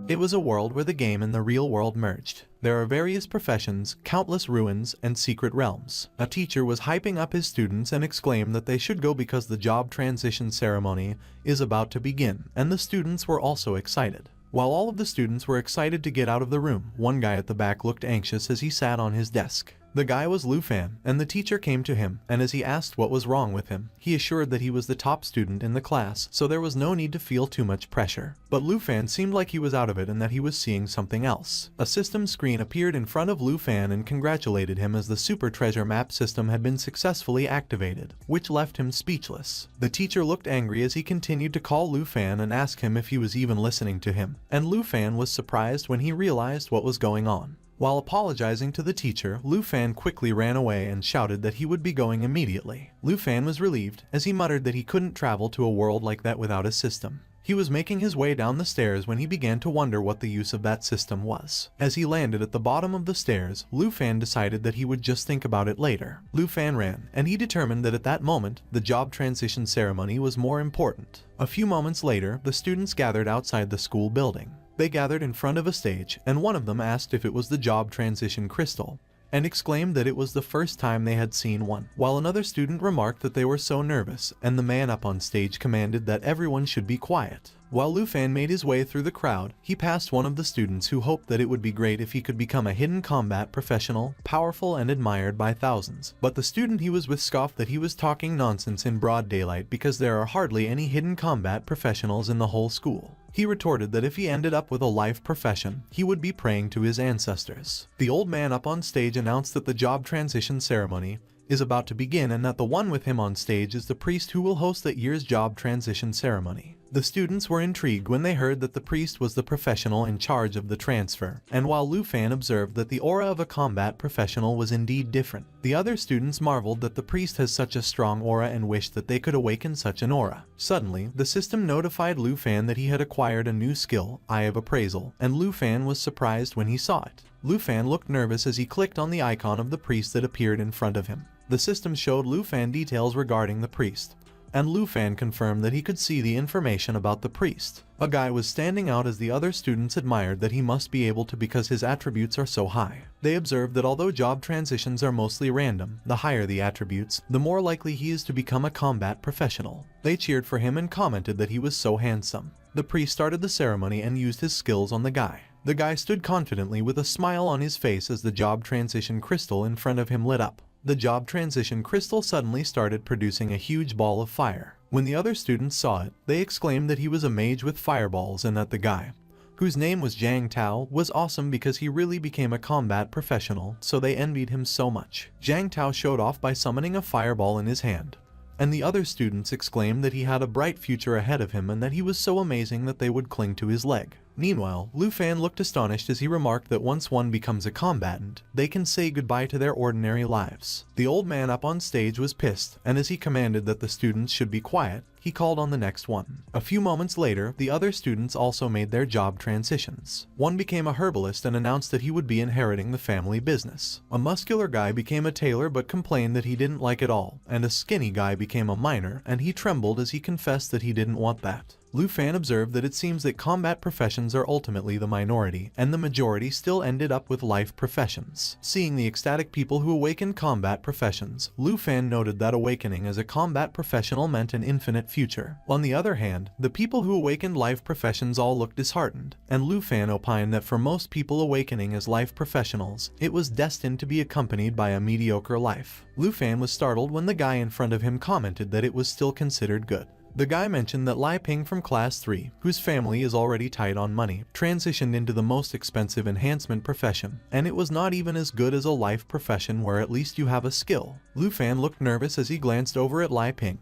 It was a world where the game and the real world merged. There are various professions, countless ruins, and secret realms. A teacher was hyping up his students and exclaimed that they should go because the job transition ceremony is about to begin, and the students were also excited. While all of the students were excited to get out of the room, one guy at the back looked anxious as he sat on his desk. The guy was Lu Fan, and the teacher came to him, and as he asked what was wrong with him, he assured that he was the top student in the class, so there was no need to feel too much pressure. But Lu Fan seemed like he was out of it and that he was seeing something else. A system screen appeared in front of Lu Fan and congratulated him as the super treasure map system had been successfully activated, which left him speechless. The teacher looked angry as he continued to call Lu Fan and ask him if he was even listening to him, and Lu Fan was surprised when he realized what was going on. While apologizing to the teacher, Lu Fan quickly ran away and shouted that he would be going immediately. Lu Fan was relieved, as he muttered that he couldn't travel to a world like that without a system. He was making his way down the stairs when he began to wonder what the use of that system was. As he landed at the bottom of the stairs, Lu Fan decided that he would just think about it later. Lu Fan ran, and he determined that at that moment, the job transition ceremony was more important. A few moments later, the students gathered outside the school building. They gathered in front of a stage, and one of them asked if it was the job transition crystal, and exclaimed that it was the first time they had seen one, while another student remarked that they were so nervous, and the man up on stage commanded that everyone should be quiet. While Lu Fan made his way through the crowd, he passed one of the students who hoped that it would be great if he could become a hidden combat professional, powerful and admired by thousands. But the student he was with scoffed that he was talking nonsense in broad daylight because there are hardly any hidden combat professionals in the whole school. He retorted that if he ended up with a life profession, he would be praying to his ancestors. The old man up on stage announced that the job transition ceremony is about to begin and that the one with him on stage is the priest who will host that year's job transition ceremony. The students were intrigued when they heard that the priest was the professional in charge of the transfer, and while Lu Fan observed that the aura of a combat professional was indeed different, the other students marveled that the priest has such a strong aura and wished that they could awaken such an aura. Suddenly, the system notified Lu Fan that he had acquired a new skill, Eye of Appraisal, and Lu Fan was surprised when he saw it. Lu Fan looked nervous as he clicked on the icon of the priest that appeared in front of him. The system showed Lu Fan details regarding the priest, and Lu Fan confirmed that he could see the information about the priest. A guy was standing out as the other students admired that he must be able to because his attributes are so high. They observed that although job transitions are mostly random, the higher the attributes, the more likely he is to become a combat professional. They cheered for him and commented that he was so handsome. The priest started the ceremony and used his skills on the guy. The guy stood confidently with a smile on his face as the job transition crystal in front of him lit up. The job transition crystal suddenly started producing a huge ball of fire. When the other students saw it, they exclaimed that he was a mage with fireballs and that the guy, whose name was Jiang Tao, was awesome because he really became a combat professional, so they envied him so much. Jiang Tao showed off by summoning a fireball in his hand, and the other students exclaimed that he had a bright future ahead of him and that he was so amazing that they would cling to his leg. Meanwhile, Lu Fan looked astonished as he remarked that once one becomes a combatant, they can say goodbye to their ordinary lives. The old man up on stage was pissed, and as he commanded that the students should be quiet, he called on the next one. A few moments later, the other students also made their job transitions. One became a herbalist and announced that he would be inheriting the family business. A muscular guy became a tailor but complained that he didn't like it all, and a skinny guy became a miner, and he trembled as he confessed that he didn't want that. Lu Fan observed that it seems that combat professions are ultimately the minority, and the majority still ended up with life professions. Seeing the ecstatic people who awakened combat professions, Lu Fan noted that awakening as a combat professional meant an infinite future. On the other hand, the people who awakened life professions all looked disheartened, and Lu Fan opined that for most people awakening as life professionals, it was destined to be accompanied by a mediocre life. Lu Fan was startled when the guy in front of him commented that it was still considered good. The guy mentioned that Lai Ping from Class 3, whose family is already tight on money, transitioned into the most expensive enhancement profession, and it was not even as good as a life profession where at least you have a skill. Lu Fan looked nervous as he glanced over at Lai Ping,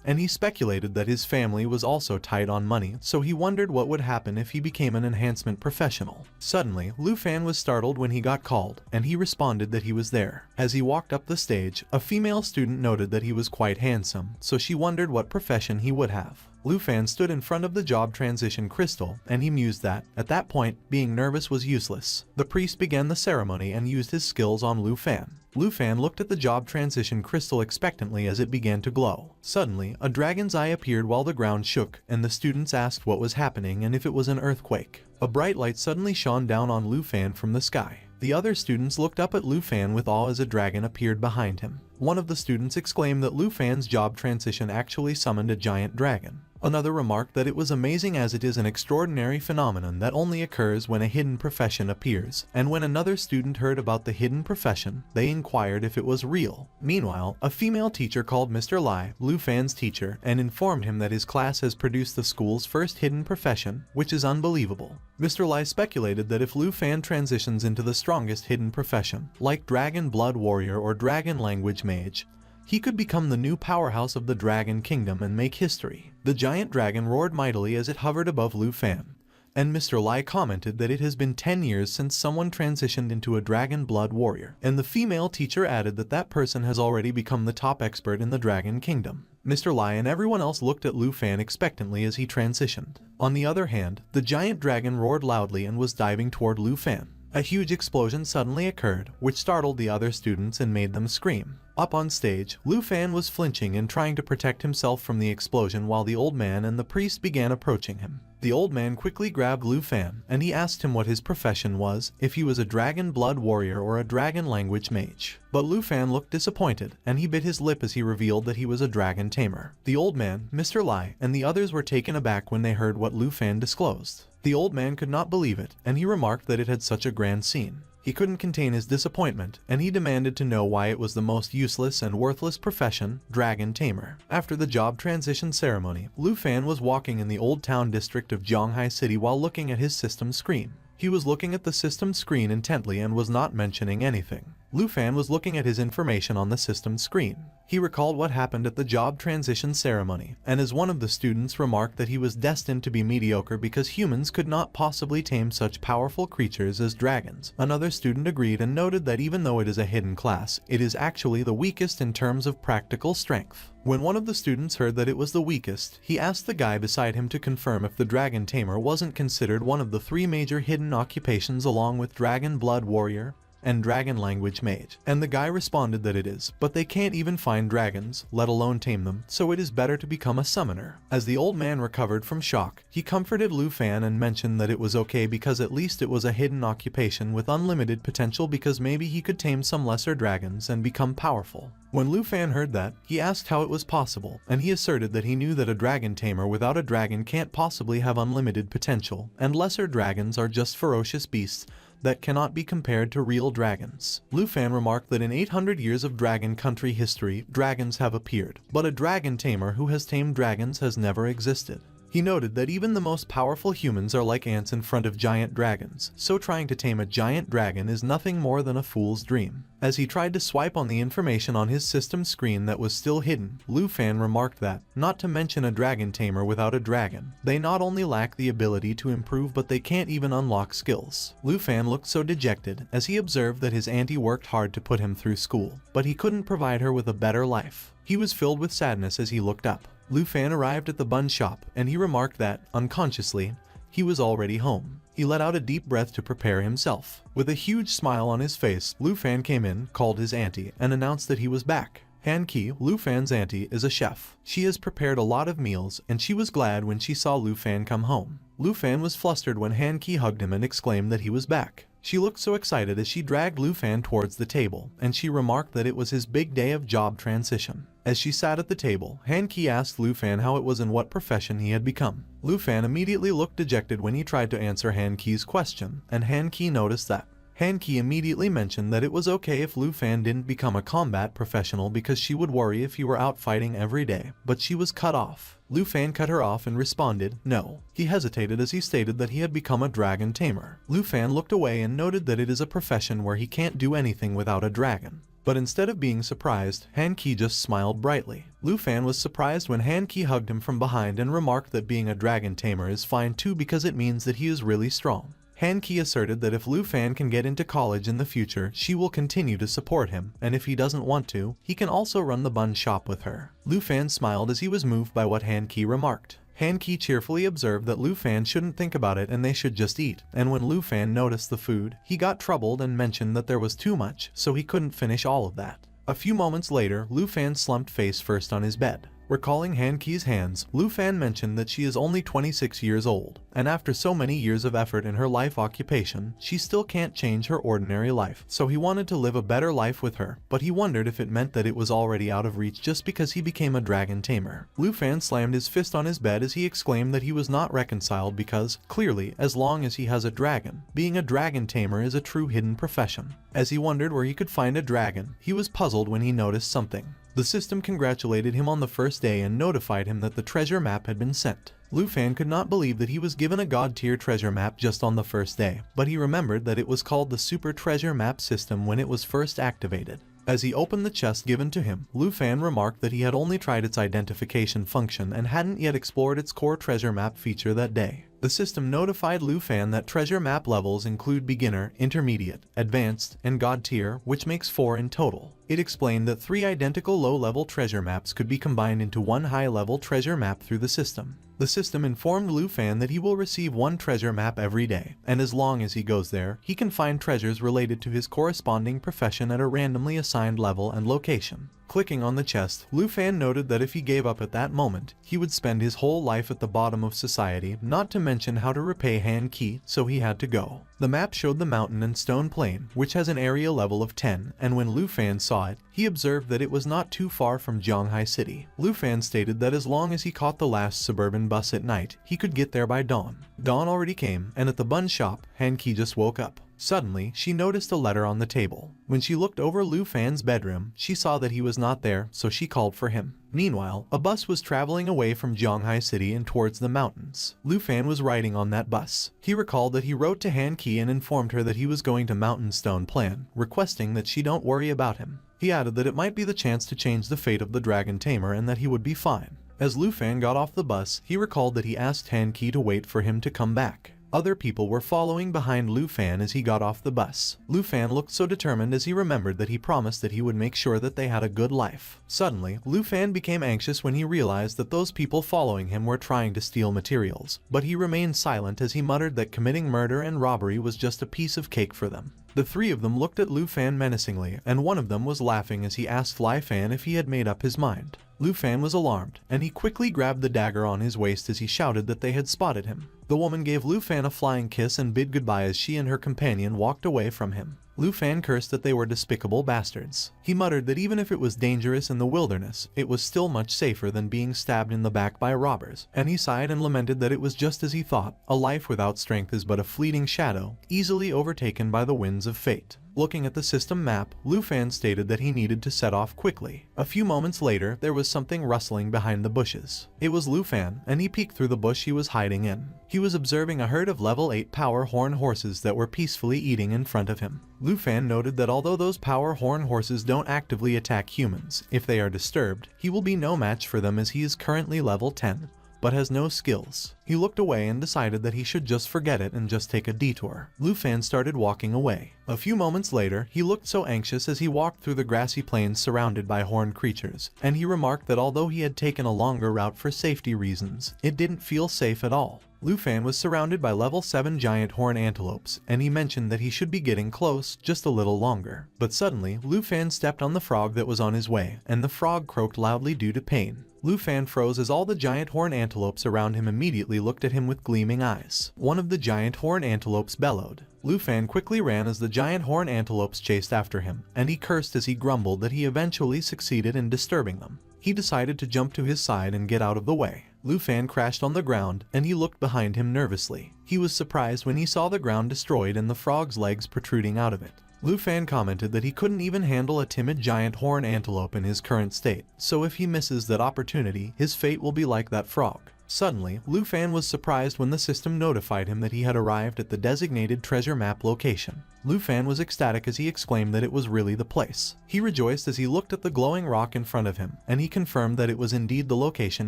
and he speculated that his family was also tight on money, so he wondered what would happen if he became an enhancement professional. Suddenly, Lu Fan was startled when he got called, and he responded that he was there. As he walked up the stage, a female student noted that he was quite handsome, so she wondered what profession he would have. Lu Fan stood in front of the job transition crystal, and he mused that, at that point, being nervous was useless. The priest began the ceremony and used his skills on Lu Fan. Lu Fan looked at the job transition crystal expectantly as it began to glow. Suddenly, a dragon's eye appeared while the ground shook, and the students asked what was happening and if it was an earthquake. A bright light suddenly shone down on Lu Fan from the sky. The other students looked up at Lu Fan with awe as a dragon appeared behind him. One of the students exclaimed that Lu Fan's job transition actually summoned a giant dragon. Another remarked that it was amazing as it is an extraordinary phenomenon that only occurs when a hidden profession appears, and when another student heard about the hidden profession, they inquired if it was real. Meanwhile, a female teacher called Mr. Lai, Lu Fan's teacher, and informed him that his class has produced the school's first hidden profession, which is unbelievable. Mr. Lai speculated that if Lu Fan transitions into the strongest hidden profession, like Dragon Blood Warrior or Dragon Language Mage, he could become the new powerhouse of the Dragon Kingdom and make history. The giant dragon roared mightily as it hovered above Lu Fan, and Mr. Lai commented that it has been 10 years since someone transitioned into a Dragon Blood Warrior, and the female teacher added that that person has already become the top expert in the Dragon Kingdom. Mr. Lai and everyone else looked at Lu Fan expectantly as he transitioned. On the other hand, the giant dragon roared loudly and was diving toward Lu Fan. A huge explosion suddenly occurred, which startled the other students and made them scream. Up on stage, Lu Fan was flinching and trying to protect himself from the explosion while the old man and the priest began approaching him. The old man quickly grabbed Lu Fan, and he asked him what his profession was, if he was a Dragon Blood Warrior or a Dragon Language Mage. But Lu Fan looked disappointed, and he bit his lip as he revealed that he was a dragon tamer. The old man, Mr. Lai, and the others were taken aback when they heard what Lu Fan disclosed. The old man could not believe it, and he remarked that it had such a grand scene. He couldn't contain his disappointment, and he demanded to know why it was the most useless and worthless profession, Dragon Tamer. After the job transition ceremony, Lu Fan was walking in the old town district of Zhonghai City while looking at his system screen. He was looking at the system screen intently and was not mentioning anything. Lu Fan was looking at his information on the system screen. He recalled what happened at the job transition ceremony, and as one of the students remarked that he was destined to be mediocre because humans could not possibly tame such powerful creatures as dragons. Another student agreed and noted that even though it is a hidden class, it is actually the weakest in terms of practical strength. When one of the students heard that it was the weakest, he asked the guy beside him to confirm if the Dragon Tamer wasn't considered one of the 3 major hidden occupations along with Dragon Blood Warrior and Dragon Language Mage, and the guy responded that it is, but they can't even find dragons, let alone tame them, so it is better to become a summoner. As the old man recovered from shock, he comforted Lu Fan and mentioned that it was okay because at least it was a hidden occupation with unlimited potential because maybe he could tame some lesser dragons and become powerful. When Lu Fan heard that, he asked how it was possible, and he asserted that he knew that a dragon tamer without a dragon can't possibly have unlimited potential, and lesser dragons are just ferocious beasts that cannot be compared to real dragons. Lu Fan remarked that in 800 years of dragon country history, dragons have appeared, but a dragon tamer who has tamed dragons has never existed. He noted that even the most powerful humans are like ants in front of giant dragons, so trying to tame a giant dragon is nothing more than a fool's dream. As he tried to swipe on the information on his system screen that was still hidden, Lu Fan remarked that, not to mention a dragon tamer without a dragon, they not only lack the ability to improve but they can't even unlock skills. Lu Fan looked so dejected as he observed that his auntie worked hard to put him through school, but he couldn't provide her with a better life. He was filled with sadness as he looked up. Lu Fan arrived at the bun shop, and he remarked that, unconsciously, he was already home. He let out a deep breath to prepare himself. With a huge smile on his face, Lu Fan came in, called his auntie, and announced that he was back. Han Ki, Lu Fan's auntie, is a chef. She has prepared a lot of meals, and she was glad when she saw Lu Fan come home. Lu Fan was flustered when Han Ki hugged him and exclaimed that he was back. She looked so excited as she dragged Lu Fan towards the table, and she remarked that it was his big day of job transition. As she sat at the table, Han Ki asked Lu Fan how it was and what profession he had become. Lu Fan immediately looked dejected when he tried to answer Han Ki's question, and Han Ki noticed that. Han Ki immediately mentioned that it was okay if Lu Fan didn't become a combat professional because she would worry if he were out fighting every day, but she was cut off. Lu Fan cut her off and responded, no. He hesitated as he stated that he had become a dragon tamer. Lu Fan looked away and noted that it is a profession where he can't do anything without a dragon. But instead of being surprised, Han Ki just smiled brightly. Lu Fan was surprised when Han Ki hugged him from behind and remarked that being a dragon tamer is fine too because it means that he is really strong. Han Ki asserted that if Lu Fan can get into college in the future, she will continue to support him, and if he doesn't want to, he can also run the bun shop with her. Lu Fan smiled as he was moved by what Han Ki remarked. Han Ki cheerfully observed that Lu Fan shouldn't think about it and they should just eat, and when Lu Fan noticed the food, he got troubled and mentioned that there was too much, so he couldn't finish all of that. A few moments later, Lu Fan slumped face first on his bed. Recalling Han Ki's hands, Lu Fan mentioned that she is only 26 years old, and after so many years of effort in her life occupation, she still can't change her ordinary life. So he wanted to live a better life with her, but he wondered if it meant that it was already out of reach just because he became a dragon tamer. Lu Fan slammed his fist on his bed as he exclaimed that he was not reconciled because, clearly, as long as he has a dragon, being a dragon tamer is a true hidden profession. As he wondered where he could find a dragon, he was puzzled when he noticed something. The system congratulated him on the first day and notified him that the treasure map had been sent. Lu Fan could not believe that he was given a god-tier treasure map just on the first day, but he remembered that it was called the Super Treasure Map System when it was first activated. As he opened the chest given to him, Lu Fan remarked that he had only tried its identification function and hadn't yet explored its core treasure map feature that day. The system notified Lu Fan that treasure map levels include beginner, intermediate, advanced, and god tier, which makes 4 in total. It explained that 3 identical low-level treasure maps could be combined into one high-level treasure map through the system. The system informed Lu Fan that he will receive 1 treasure map every day, and as long as he goes there, he can find treasures related to his corresponding profession at a randomly assigned level and location. Clicking on the chest, Lu Fan noted that if he gave up at that moment, he would spend his whole life at the bottom of society, not to mention how to repay Han Ki, so he had to go. The map showed the mountain and stone plain, which has an area level of 10, and when Lu Fan saw it, he observed that it was not too far from Zhonghai City. Lu Fan stated that as long as he caught the last suburban bus at night, he could get there by dawn. Dawn already came, and at the bun shop, Han Ki just woke up. Suddenly, she noticed a letter on the table. When she looked over Lu Fan's bedroom, she saw that he was not there, so she called for him. Meanwhile, a bus was traveling away from Zhonghai City and towards the mountains. Lu Fan was riding on that bus. He recalled that he wrote to Han Ki and informed her that he was going to Mountain Stone Plan, requesting that she don't worry about him. He added that it might be the chance to change the fate of the dragon tamer and that he would be fine. As Lu Fan got off the bus, he recalled that he asked Han Ki to wait for him to come back. Other people were following behind Lu Fan as he got off the bus. Lu Fan looked so determined as he remembered that he promised that he would make sure that they had a good life. Suddenly, Lu Fan became anxious when he realized that those people following him were trying to steal materials, but he remained silent as he muttered that committing murder and robbery was just a piece of cake for them. The 3 of them looked at Lu Fan menacingly, and one of them was laughing as he asked Li Fan if he had made up his mind. Lu Fan was alarmed, and he quickly grabbed the dagger on his waist as he shouted that they had spotted him. The woman gave Lu Fan a flying kiss and bid goodbye as she and her companion walked away from him. Lu Fan cursed that they were despicable bastards. He muttered that even if it was dangerous in the wilderness, it was still much safer than being stabbed in the back by robbers, and he sighed and lamented that it was just as he thought. A life without strength is but a fleeting shadow, easily overtaken by the winds of fate. Looking at the system map, Lu Fan stated that he needed to set off quickly. A few moments later, there was something rustling behind the bushes. It was Lu Fan, and he peeked through the bush he was hiding in. He was observing a herd of level 8 power horn horses that were peacefully eating in front of him. Lu Fan noted that although those power horn horses don't actively attack humans, if they are disturbed, he will be no match for them as he is currently level 10. But has no skills. He looked away and decided that he should just forget it and just take a detour. Lu Fan started walking away. A few moments later, he looked so anxious as he walked through the grassy plains surrounded by horned creatures, and he remarked that although he had taken a longer route for safety reasons, it didn't feel safe at all. Lu Fan was surrounded by level 7 giant horn antelopes, and he mentioned that he should be getting close, just a little longer. But suddenly, Lu Fan stepped on the frog that was on his way, and the frog croaked loudly due to pain. Lu Fan froze as all the giant horn antelopes around him immediately looked at him with gleaming eyes. One of the giant horn antelopes bellowed. Lu Fan quickly ran as the giant horn antelopes chased after him, and he cursed as he grumbled that he eventually succeeded in disturbing them. He decided to jump to his side and get out of the way. Lu Fan crashed on the ground, and he looked behind him nervously. He was surprised when he saw the ground destroyed and the frog's legs protruding out of it. Lu Fan commented that he couldn't even handle a timid giant horn antelope in his current state, so if he misses that opportunity, his fate will be like that frog. Suddenly, Lu Fan was surprised when the system notified him that he had arrived at the designated treasure map location. Lu Fan was ecstatic as he exclaimed that it was really the place. He rejoiced as he looked at the glowing rock in front of him, and he confirmed that it was indeed the location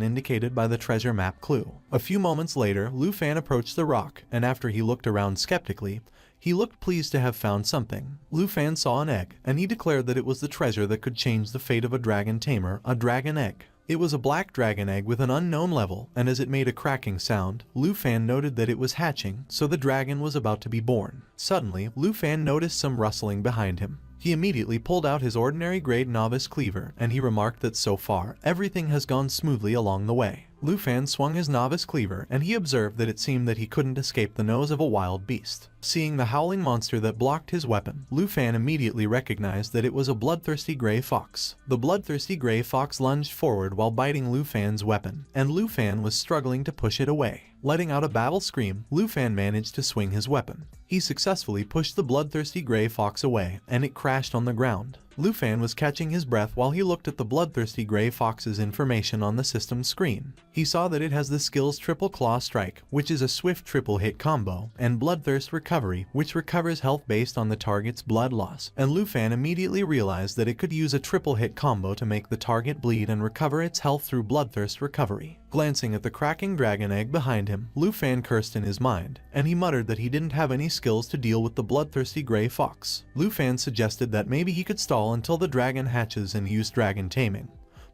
indicated by the treasure map clue. A few moments later, Lu Fan approached the rock, and after he looked around skeptically, he looked pleased to have found something. Lu Fan saw an egg, and he declared that it was the treasure that could change the fate of a dragon tamer, a dragon egg. It was a black dragon egg with an unknown level, and as it made a cracking sound, Lu Fan noted that it was hatching, so the dragon was about to be born. Suddenly, Lu Fan noticed some rustling behind him. He immediately pulled out his ordinary grade novice cleaver, and he remarked that so far, everything has gone smoothly along the way. Lu Fan swung his novice cleaver, and he observed that it seemed that he couldn't escape the nose of a wild beast. Seeing the howling monster that blocked his weapon, Lu Fan immediately recognized that it was a bloodthirsty gray fox. The bloodthirsty gray fox lunged forward while biting Lu Fan's weapon, and Lu Fan was struggling to push it away. Letting out a battle scream, Lu Fan managed to swing his weapon. He successfully pushed the bloodthirsty gray fox away, and it crashed on the ground. Lu Fan was catching his breath while he looked at the bloodthirsty gray fox's information on the system screen. He saw that it has the skills Triple Claw Strike, which is a swift triple hit combo, and Bloodthirst Recovery, which recovers health based on the target's blood loss. And Lu Fan immediately realized that it could use a triple hit combo to make the target bleed and recover its health through Bloodthirst Recovery. Glancing at the cracking dragon egg behind him, Lu Fan cursed in his mind, and he muttered that he didn't have any skills to deal with the bloodthirsty gray fox. Lu Fan suggested that maybe he could stall until the dragon hatches and use dragon taming,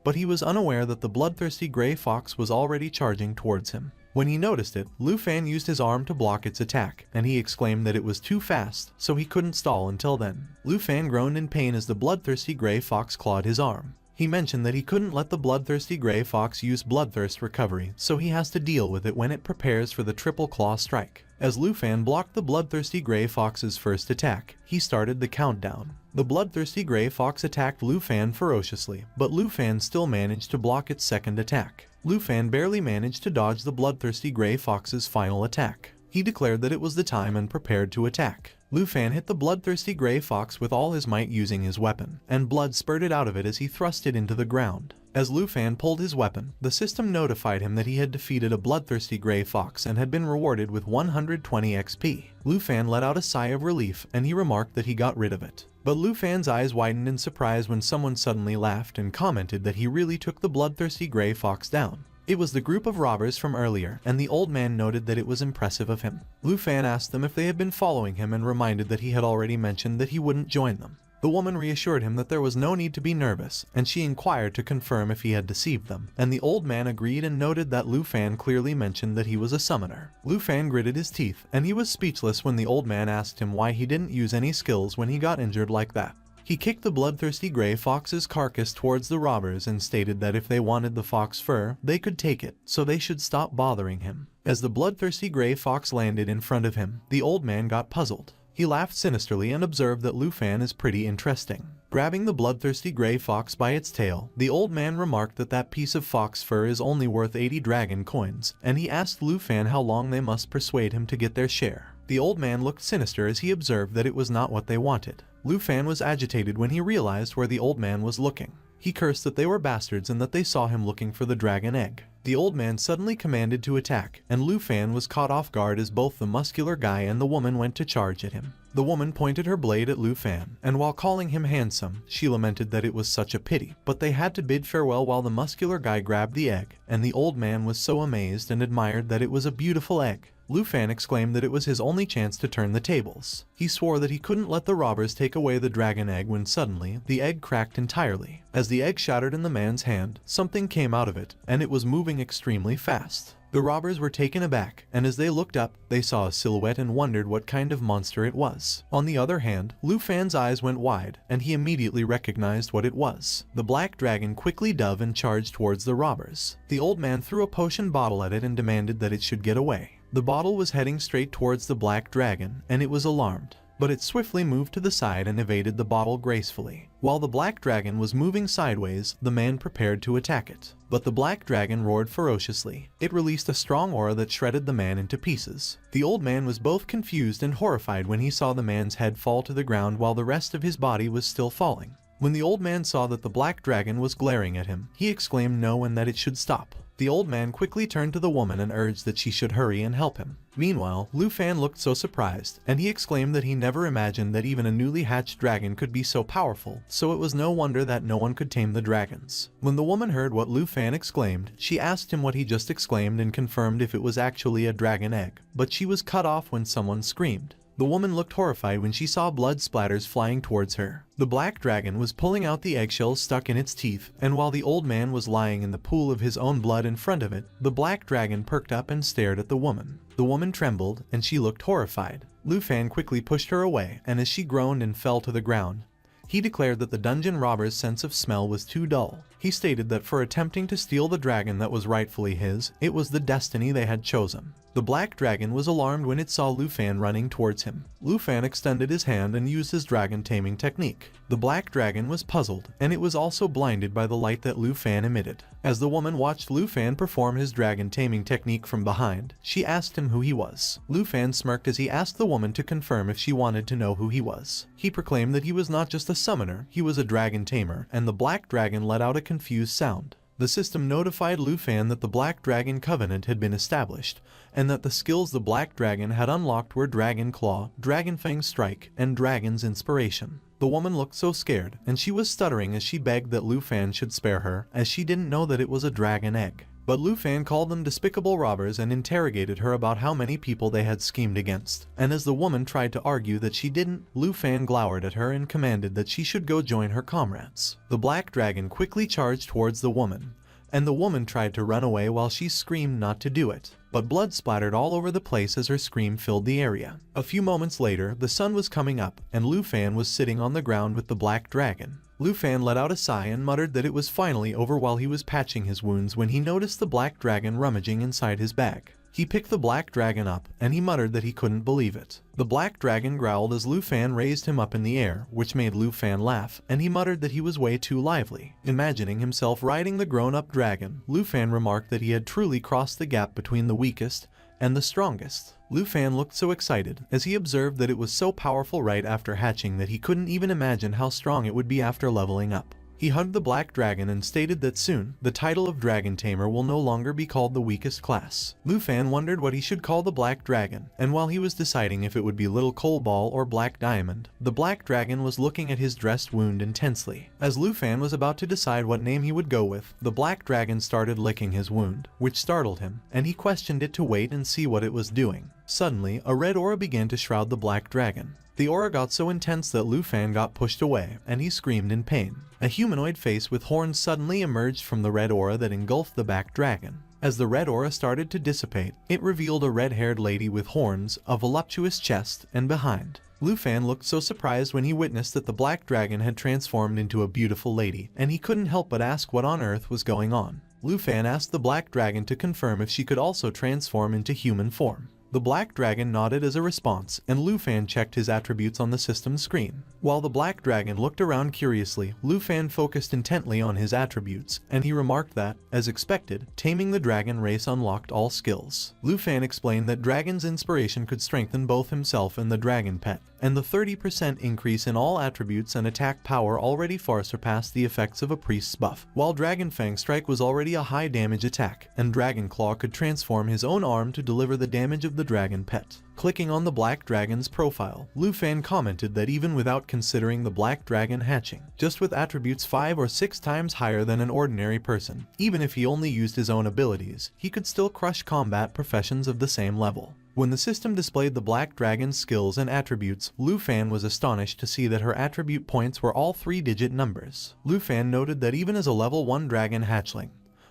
but he was unaware that the bloodthirsty gray fox was already charging towards him. When he noticed it, Lu Fan used his arm to block its attack, and he exclaimed that it was too fast, so he couldn't stall until then. Lu Fan groaned in pain as the bloodthirsty gray fox clawed his arm. He mentioned that he couldn't let the bloodthirsty gray fox use Bloodthirst Recovery, so he has to deal with it when it prepares for the Triple Claw Strike. As Lu Fan blocked the bloodthirsty gray fox's first attack, he started the countdown. The bloodthirsty gray fox attacked Lu Fan ferociously, but Lu Fan still managed to block its second attack. Lu Fan barely managed to dodge the bloodthirsty gray fox's final attack. He declared that it was the time and prepared to attack. Lu Fan hit the bloodthirsty gray fox with all his might using his weapon, and blood spurted out of it as he thrust it into the ground. As Lu Fan pulled his weapon, the system notified him that he had defeated a bloodthirsty gray fox and had been rewarded with 120 XP. Lu Fan let out a sigh of relief, and he remarked that he got rid of it. But Lu Fan's eyes widened in surprise when someone suddenly laughed and commented that he really took the bloodthirsty gray fox down. It was the group of robbers from earlier, and the old man noted that it was impressive of him. Lu Fan asked them if they had been following him and reminded that he had already mentioned that he wouldn't join them. The woman reassured him that there was no need to be nervous, and she inquired to confirm if he had deceived them, and the old man agreed and noted that Lu Fan clearly mentioned that he was a summoner. Lu Fan gritted his teeth, and he was speechless when the old man asked him why he didn't use any skills when he got injured like that. He kicked the bloodthirsty gray fox's carcass towards the robbers and stated that if they wanted the fox fur, they could take it, so they should stop bothering him. As the bloodthirsty gray fox landed in front of him, the old man got puzzled. He laughed sinisterly and observed that Lu Fan is pretty interesting. Grabbing the bloodthirsty gray fox by its tail, the old man remarked that that piece of fox fur is only worth 80 dragon coins, and he asked Lu Fan how long they must persuade him to get their share. The old man looked sinister as he observed that it was not what they wanted. Lu Fan was agitated when he realized where the old man was looking. He cursed that they were bastards and that they saw him looking for the dragon egg. The old man suddenly commanded to attack, and Lu Fan was caught off guard as both the muscular guy and the woman went to charge at him. The woman pointed her blade at Lu Fan, and while calling him handsome, she lamented that it was such a pity, but they had to bid farewell while the muscular guy grabbed the egg, and the old man was so amazed and admired that it was a beautiful egg. Lu Fan exclaimed that it was his only chance to turn the tables. He swore that he couldn't let the robbers take away the dragon egg when suddenly, the egg cracked entirely. As the egg shattered in the man's hand, something came out of it, and it was moving extremely fast. The robbers were taken aback, and as they looked up, they saw a silhouette and wondered what kind of monster it was. On the other hand, Lu Fan's eyes went wide, and he immediately recognized what it was. The black dragon quickly dove and charged towards the robbers. The old man threw a potion bottle at it and demanded that it should get away. The bottle was heading straight towards the black dragon, and it was alarmed, but it swiftly moved to the side and evaded the bottle gracefully. While the black dragon was moving sideways, the man prepared to attack it. But the black dragon roared ferociously. It released a strong aura that shredded the man into pieces. The old man was both confused and horrified when he saw the man's head fall to the ground while the rest of his body was still falling. When the old man saw that the black dragon was glaring at him, he exclaimed no and that it should stop. The old man quickly turned to the woman and urged that she should hurry and help him. Meanwhile, Lu Fan looked so surprised, and he exclaimed that he never imagined that even a newly hatched dragon could be so powerful, so it was no wonder that no one could tame the dragons. When the woman heard what Lu Fan exclaimed, she asked him what he just exclaimed and confirmed if it was actually a dragon egg, but she was cut off when someone screamed. The woman looked horrified when she saw blood splatters flying towards her. The black dragon was pulling out the eggshells stuck in its teeth, and while the old man was lying in the pool of his own blood in front of it, the black dragon perked up and stared at the woman. The woman trembled, and she looked horrified. Lu Fan quickly pushed her away, and as she groaned and fell to the ground, he declared that the dungeon robber's sense of smell was too dull. He stated that for attempting to steal the dragon that was rightfully his, it was the destiny they had chosen. The black dragon was alarmed when it saw Lu Fan running towards him. Lu Fan extended his hand and used his dragon taming technique. The black dragon was puzzled, and it was also blinded by the light that Lu Fan emitted. As the woman watched Lu Fan perform his dragon taming technique from behind, she asked him who he was. Lu Fan smirked as he asked the woman to confirm if she wanted to know who he was. He proclaimed that he was not just a summoner, he was a dragon tamer, and the black dragon let out a confused sound. The system notified Lu Fan that the Black Dragon Covenant had been established, and that the skills the Black Dragon had unlocked were Dragon Claw, Dragon Fang Strike, and Dragon's Inspiration. The woman looked so scared, and she was stuttering as she begged that Lu Fan should spare her, as she didn't know that it was a dragon egg. But Lu Fan called them despicable robbers and interrogated her about how many people they had schemed against. And as the woman tried to argue that she didn't, Lu Fan glowered at her and commanded that she should go join her comrades. The black dragon quickly charged towards the woman, and the woman tried to run away while she screamed not to do it. But blood splattered all over the place as her scream filled the area. A few moments later, the sun was coming up, and Lu Fan was sitting on the ground with the black dragon. Lu Fan let out a sigh and muttered that it was finally over while he was patching his wounds when he noticed the black dragon rummaging inside his bag. He picked the black dragon up, and he muttered that he couldn't believe it. The black dragon growled as Lu Fan raised him up in the air, which made Lu Fan laugh, and he muttered that he was way too lively. Imagining himself riding the grown-up dragon, Lu Fan remarked that he had truly crossed the gap between the weakest and the strongest. Lu Fan looked so excited as he observed that it was so powerful right after hatching that he couldn't even imagine how strong it would be after leveling up. He hugged the black dragon and stated that soon, the title of Dragon Tamer will no longer be called the weakest class. Lu Fan wondered what he should call the black dragon, and while he was deciding if it would be Little Coal Ball or Black Diamond, the black dragon was looking at his dressed wound intensely. As Lu Fan was about to decide what name he would go with, the black dragon started licking his wound, which startled him, and he questioned it to wait and see what it was doing. Suddenly, a red aura began to shroud the black dragon. The aura got so intense that Lu Fan got pushed away, and he screamed in pain. A humanoid face with horns suddenly emerged from the red aura that engulfed the black dragon. As the red aura started to dissipate, it revealed a red-haired lady with horns, a voluptuous chest, and behind. Lu Fan looked so surprised when he witnessed that the black dragon had transformed into a beautiful lady, and he couldn't help but ask what on earth was going on. Lu Fan asked the black dragon to confirm if she could also transform into human form. The black dragon nodded as a response, and Lu Fan checked his attributes on the system screen. While the black dragon looked around curiously, Lu Fan focused intently on his attributes, and he remarked that, as expected, taming the dragon race unlocked all skills. Lu Fan explained that Dragon's Inspiration could strengthen both himself and the dragon pet, and the 30% increase in all attributes and attack power already far surpassed the effects of a priest's buff, while Dragon Fang Strike was already a high damage attack, and Dragon Claw could transform his own arm to deliver the damage of the dragon pet. Clicking on the black dragon's profile, Lu Fan commented that even without considering the black dragon hatching, just with attributes 5 or 6 times higher than an ordinary person, even if he only used his own abilities, he could still crush combat professions of the same level. When the system displayed the black dragon's skills and attributes, Lu Fan was astonished to see that her attribute points were all 3-digit numbers. Lu Fan noted that even as a level 1 dragon hatchling,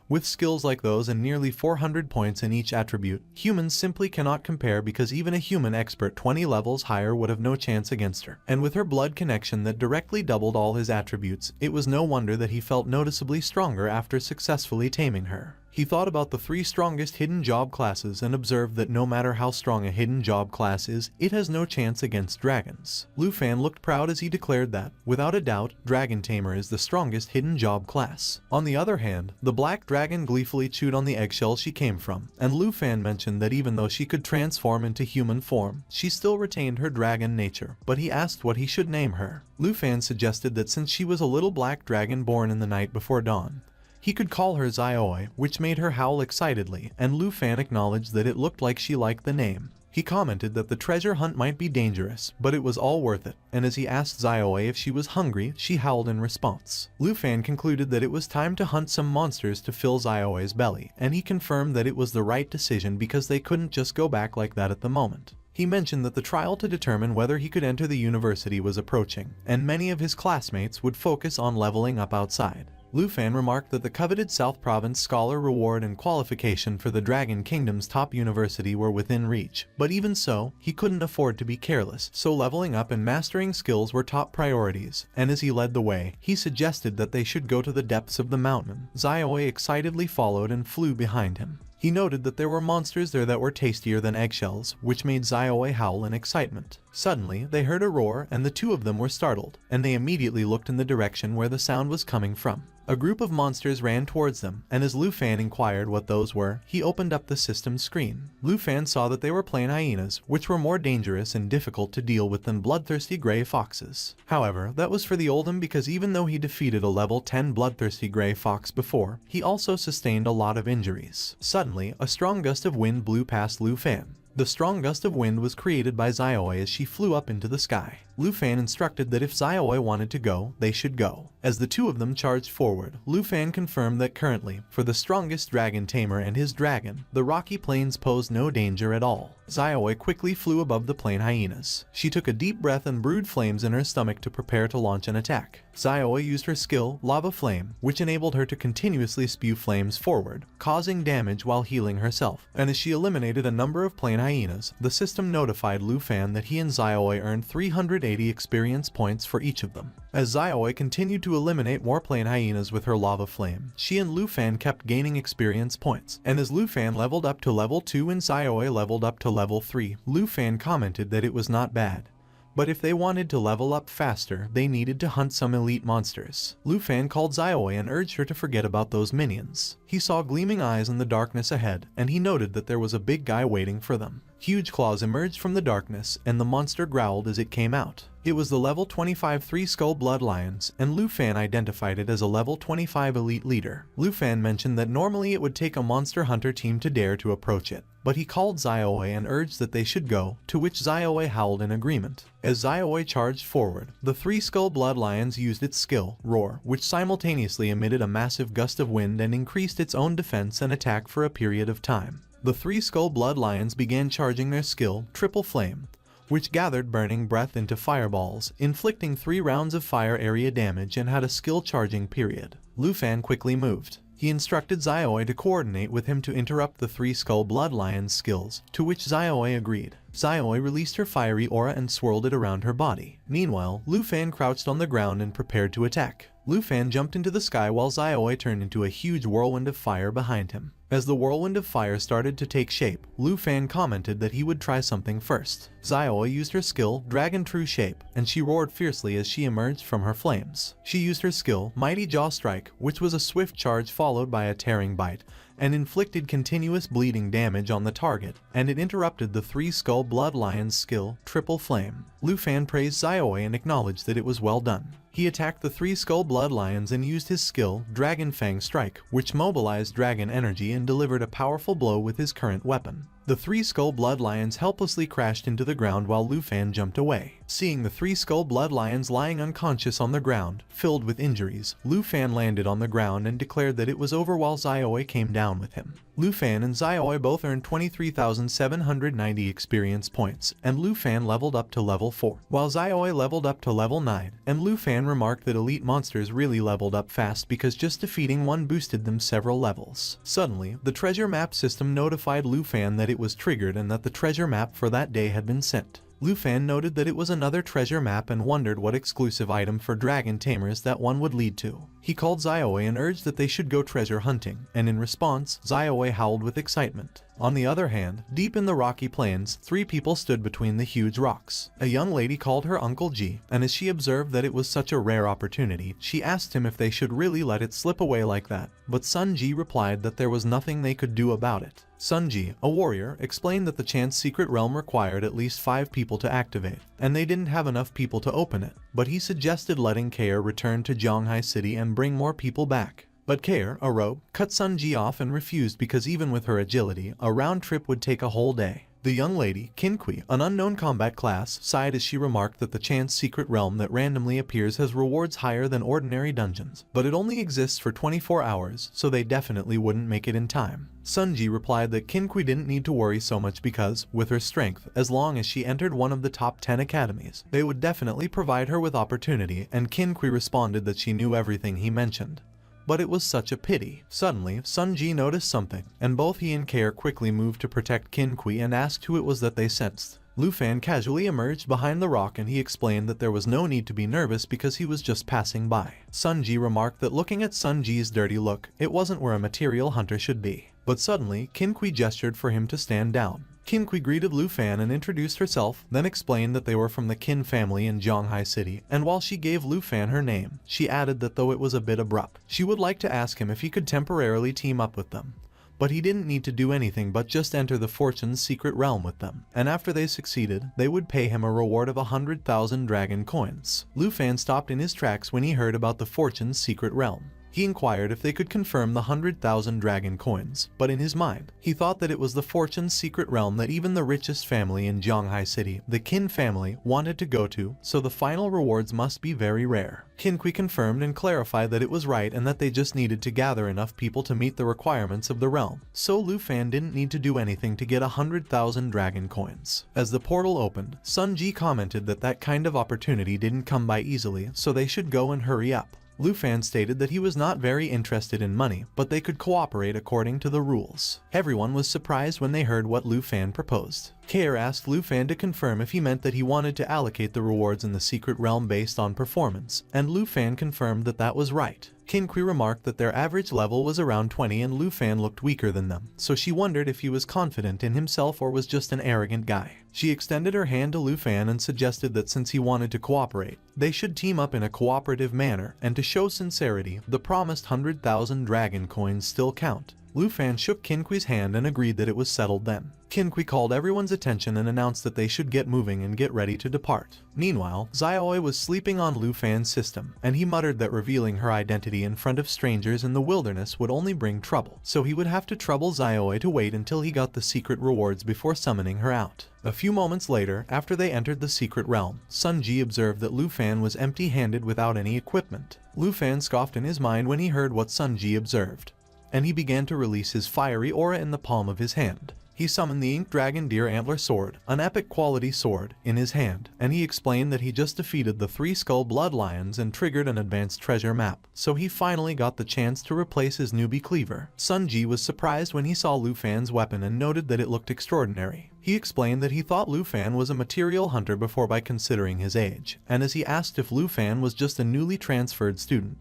with skills like those and nearly 400 points in each attribute, humans simply cannot compare because even a human expert 20 levels higher would have no chance against her. And with her blood connection that directly doubled all his attributes, it was no wonder that he felt noticeably stronger after successfully taming her. He thought about the 3 strongest hidden job classes and observed that no matter how strong a hidden job class is, it has no chance against dragons. Lu Fan looked proud as he declared that, without a doubt, Dragon Tamer is the strongest hidden job class. On the other hand, the black dragon gleefully chewed on the eggshell she came from, and Lu Fan mentioned that even though she could transform into human form, she still retained her dragon nature, but he asked what he should name her. Lu Fan suggested that since she was a little black dragon born in the night before dawn, he could call her Xiaoi, which made her howl excitedly, and Lu Fan acknowledged that it looked like she liked the name. He commented that the treasure hunt might be dangerous, but it was all worth it, and as he asked Xiaoi if she was hungry, she howled in response. Lu Fan concluded that it was time to hunt some monsters to fill Xiaoi's belly, and he confirmed that it was the right decision because they couldn't just go back like that at the moment. He mentioned that the trial to determine whether he could enter the university was approaching, and many of his classmates would focus on leveling up outside. Lu Fan remarked that the coveted South Province scholar reward and qualification for the Dragon Kingdom's top university were within reach, but even so, he couldn't afford to be careless, so leveling up and mastering skills were top priorities, and as he led the way, he suggested that they should go to the depths of the mountain. Xiaowei excitedly followed and flew behind him. He noted that there were monsters there that were tastier than eggshells, which made Xiaowei howl in excitement. Suddenly, they heard a roar and the two of them were startled, and they immediately looked in the direction where the sound was coming from. A group of monsters ran towards them, and as Lu Fan inquired what those were, he opened up the system screen. Lu Fan saw that they were plain hyenas, which were more dangerous and difficult to deal with than bloodthirsty gray foxes. However, that was for the Oldham because even though he defeated a level 10 bloodthirsty gray fox before, he also sustained a lot of injuries. Suddenly, a strong gust of wind blew past Lu Fan. The strong gust of wind was created by Xiaowei as she flew up into the sky. Lu Fan instructed that if Xiaowei wanted to go, they should go. As the two of them charged forward, Lu Fan confirmed that currently, for the strongest dragon tamer and his dragon, the rocky plains posed no danger at all. Xiaowei quickly flew above the plain hyenas. She took a deep breath and brewed flames in her stomach to prepare to launch an attack. Xiaowei used her skill, Lava Flame, which enabled her to continuously spew flames forward, causing damage while healing herself. And as she eliminated a number of plain hyenas, the system notified Lu Fan that he and Xiaowei earned 380 experience points for each of them. As Xiaowei continued to eliminate more plain hyenas with her Lava Flame, she and Lu Fan kept gaining experience points. And as Lu Fan leveled up to level 2 and Xiaowei leveled up to level 3, Lu Fan commented that it was not bad. But if they wanted to level up faster, they needed to hunt some elite monsters. Lu Fan called Xiaowei and urged her to forget about those minions. He saw gleaming eyes in the darkness ahead, and he noted that there was a big guy waiting for them. Huge claws emerged from the darkness, and the monster growled as it came out. It was the level 25 Three-Skull Blood Lions, and Lu Fan identified it as a level 25 elite leader. Lu Fan mentioned that normally it would take a monster hunter team to dare to approach it, but he called Xiaowei and urged that they should go, to which Xiaowei howled in agreement. As Xiaowei charged forward, the Three-Skull Blood Lions used its skill, Roar, which simultaneously emitted a massive gust of wind and increased its own defense and attack for a period of time. The Three-Skull Blood Lions began charging their skill, Triple Flame, which gathered burning breath into fireballs, inflicting 3 rounds of fire area damage and had a skill charging period. Lu Fan quickly moved. He instructed Xiaowei to coordinate with him to interrupt the Three-Skull Blood Lion's skills, to which Xiaowei agreed. Xiaowei released her fiery aura and swirled it around her body. Meanwhile, Lu Fan crouched on the ground and prepared to attack. Lu Fan jumped into the sky while Xiaowei turned into a huge whirlwind of fire behind him. As the whirlwind of fire started to take shape, Lu Fan commented that he would try something first. Xiaowei used her skill, Dragon True Shape, and she roared fiercely as she emerged from her flames. She used her skill, Mighty Jaw Strike, which was a swift charge followed by a tearing bite, and inflicted continuous bleeding damage on the target, and it interrupted the Three-Skull Blood Lion's skill, Triple Flame. Lu Fan praised Xiaowei and acknowledged that it was well done. He attacked the Three-Skull Blood Lions and used his skill, Dragon Fang Strike, which mobilized dragon energy and delivered a powerful blow with his current weapon. The Three-Skull Blood Lions helplessly crashed into the ground while Lu Fan jumped away. Seeing the Three-Skull Blood Lions lying unconscious on the ground, filled with injuries, Lu Fan landed on the ground and declared that it was over while Xiaowei came down with him. Lu Fan and Xiaowei both earned 23,790 experience points, and Lu Fan leveled up to level 4, while Xiaowei leveled up to level 9, and Lu Fan remarked that elite monsters really leveled up fast because just defeating one boosted them several levels. Suddenly, the treasure map system notified Lu Fan that it was triggered and that the treasure map for that day had been sent. Lu Fan noted that it was another treasure map and wondered what exclusive item for dragon tamers that one would lead to. He called Xiaowei and urged that they should go treasure hunting, and in response, Xiaowei howled with excitement. On the other hand, deep in the rocky plains, 3 people stood between the huge rocks. A young lady called her Uncle Ji, and as she observed that it was such a rare opportunity, she asked him if they should really let it slip away like that, but Sun Ji replied that there was nothing they could do about it. Sun Ji, a warrior, explained that the Chance Secret Realm required at least 5 people to activate, and they didn't have enough people to open it, but he suggested letting Kair return to Zhonghai City and bring more people back. But Kair, a rogue, cut Sun Ji off and refused because even with her agility, a round trip would take a whole day. The young lady, Kinqui, an unknown combat class, sighed as she remarked that the chance secret realm that randomly appears has rewards higher than ordinary dungeons, but it only exists for 24 hours, so they definitely wouldn't make it in time. Sunji replied that Kinqui didn't need to worry so much because, with her strength, as long as she entered one of the top 10 academies, they would definitely provide her with opportunity, and Kinqui responded that she knew everything he mentioned. But it was such a pity. Suddenly, Sunji noticed something, and both he and Care quickly moved to protect Kinqui and asked who it was that they sensed. Lu Fan casually emerged behind the rock and he explained that there was no need to be nervous because he was just passing by. Sunji remarked that looking at Sunji's dirty look, it wasn't where a material hunter should be. But suddenly, Kinqui gestured for him to stand down. Kinqui greeted Lu Fan and introduced herself, then explained that they were from the Qin family in Zhonghai City, and while she gave Lu Fan her name, she added that though it was a bit abrupt, she would like to ask him if he could temporarily team up with them. But he didn't need to do anything but just enter the Fortune's secret realm with them, and after they succeeded, they would pay him a reward of 100,000 dragon coins. Lu Fan stopped in his tracks when he heard about the Fortune's secret realm. He inquired if they could confirm the 100,000 dragon coins, but in his mind, he thought that it was the Fortune's secret realm that even the richest family in Zhonghai City, the Qin family, wanted to go to, so the final rewards must be very rare. Kinqui confirmed and clarified that it was right and that they just needed to gather enough people to meet the requirements of the realm, so Lu Fan didn't need to do anything to get 100,000 dragon coins. As the portal opened, Sunji commented that that kind of opportunity didn't come by easily, so they should go and hurry up. Lu Fan stated that he was not very interested in money, but they could cooperate according to the rules. Everyone was surprised when they heard what Lu Fan proposed. Care asked Lu Fan to confirm if he meant that he wanted to allocate the rewards in the secret realm based on performance, and Lu Fan confirmed that that was right. Kinqui remarked that their average level was around 20 and Lu Fan looked weaker than them, so she wondered if he was confident in himself or was just an arrogant guy. She extended her hand to Lu Fan and suggested that since he wanted to cooperate, they should team up in a cooperative manner, and to show sincerity, the promised 100,000 dragon coins still count. Lu Fan shook Kinqui's hand and agreed that it was settled then. Kinqui called everyone's attention and announced that they should get moving and get ready to depart. Meanwhile, Xiaoi was sleeping on Lu Fan's system, and he muttered that revealing her identity in front of strangers in the wilderness would only bring trouble, so he would have to trouble Xiaoi to wait until he got the secret rewards before summoning her out. A few moments later, after they entered the secret realm, Sunji observed that Lu Fan was empty-handed without any equipment. Lu Fan scoffed in his mind when he heard what Sunji observed, and he began to release his fiery aura in the palm of his hand. He summoned the Ink Dragon Deer Antler Sword, an epic quality sword, in his hand, and he explained that he just defeated the 3 Skull Blood Lions and triggered an advanced treasure map, so he finally got the chance to replace his newbie cleaver. Sunji was surprised when he saw Lu Fan's weapon and noted that it looked extraordinary. He explained that he thought Lu Fan was a material hunter before by considering his age, and as he asked if Lu Fan was just a newly transferred student,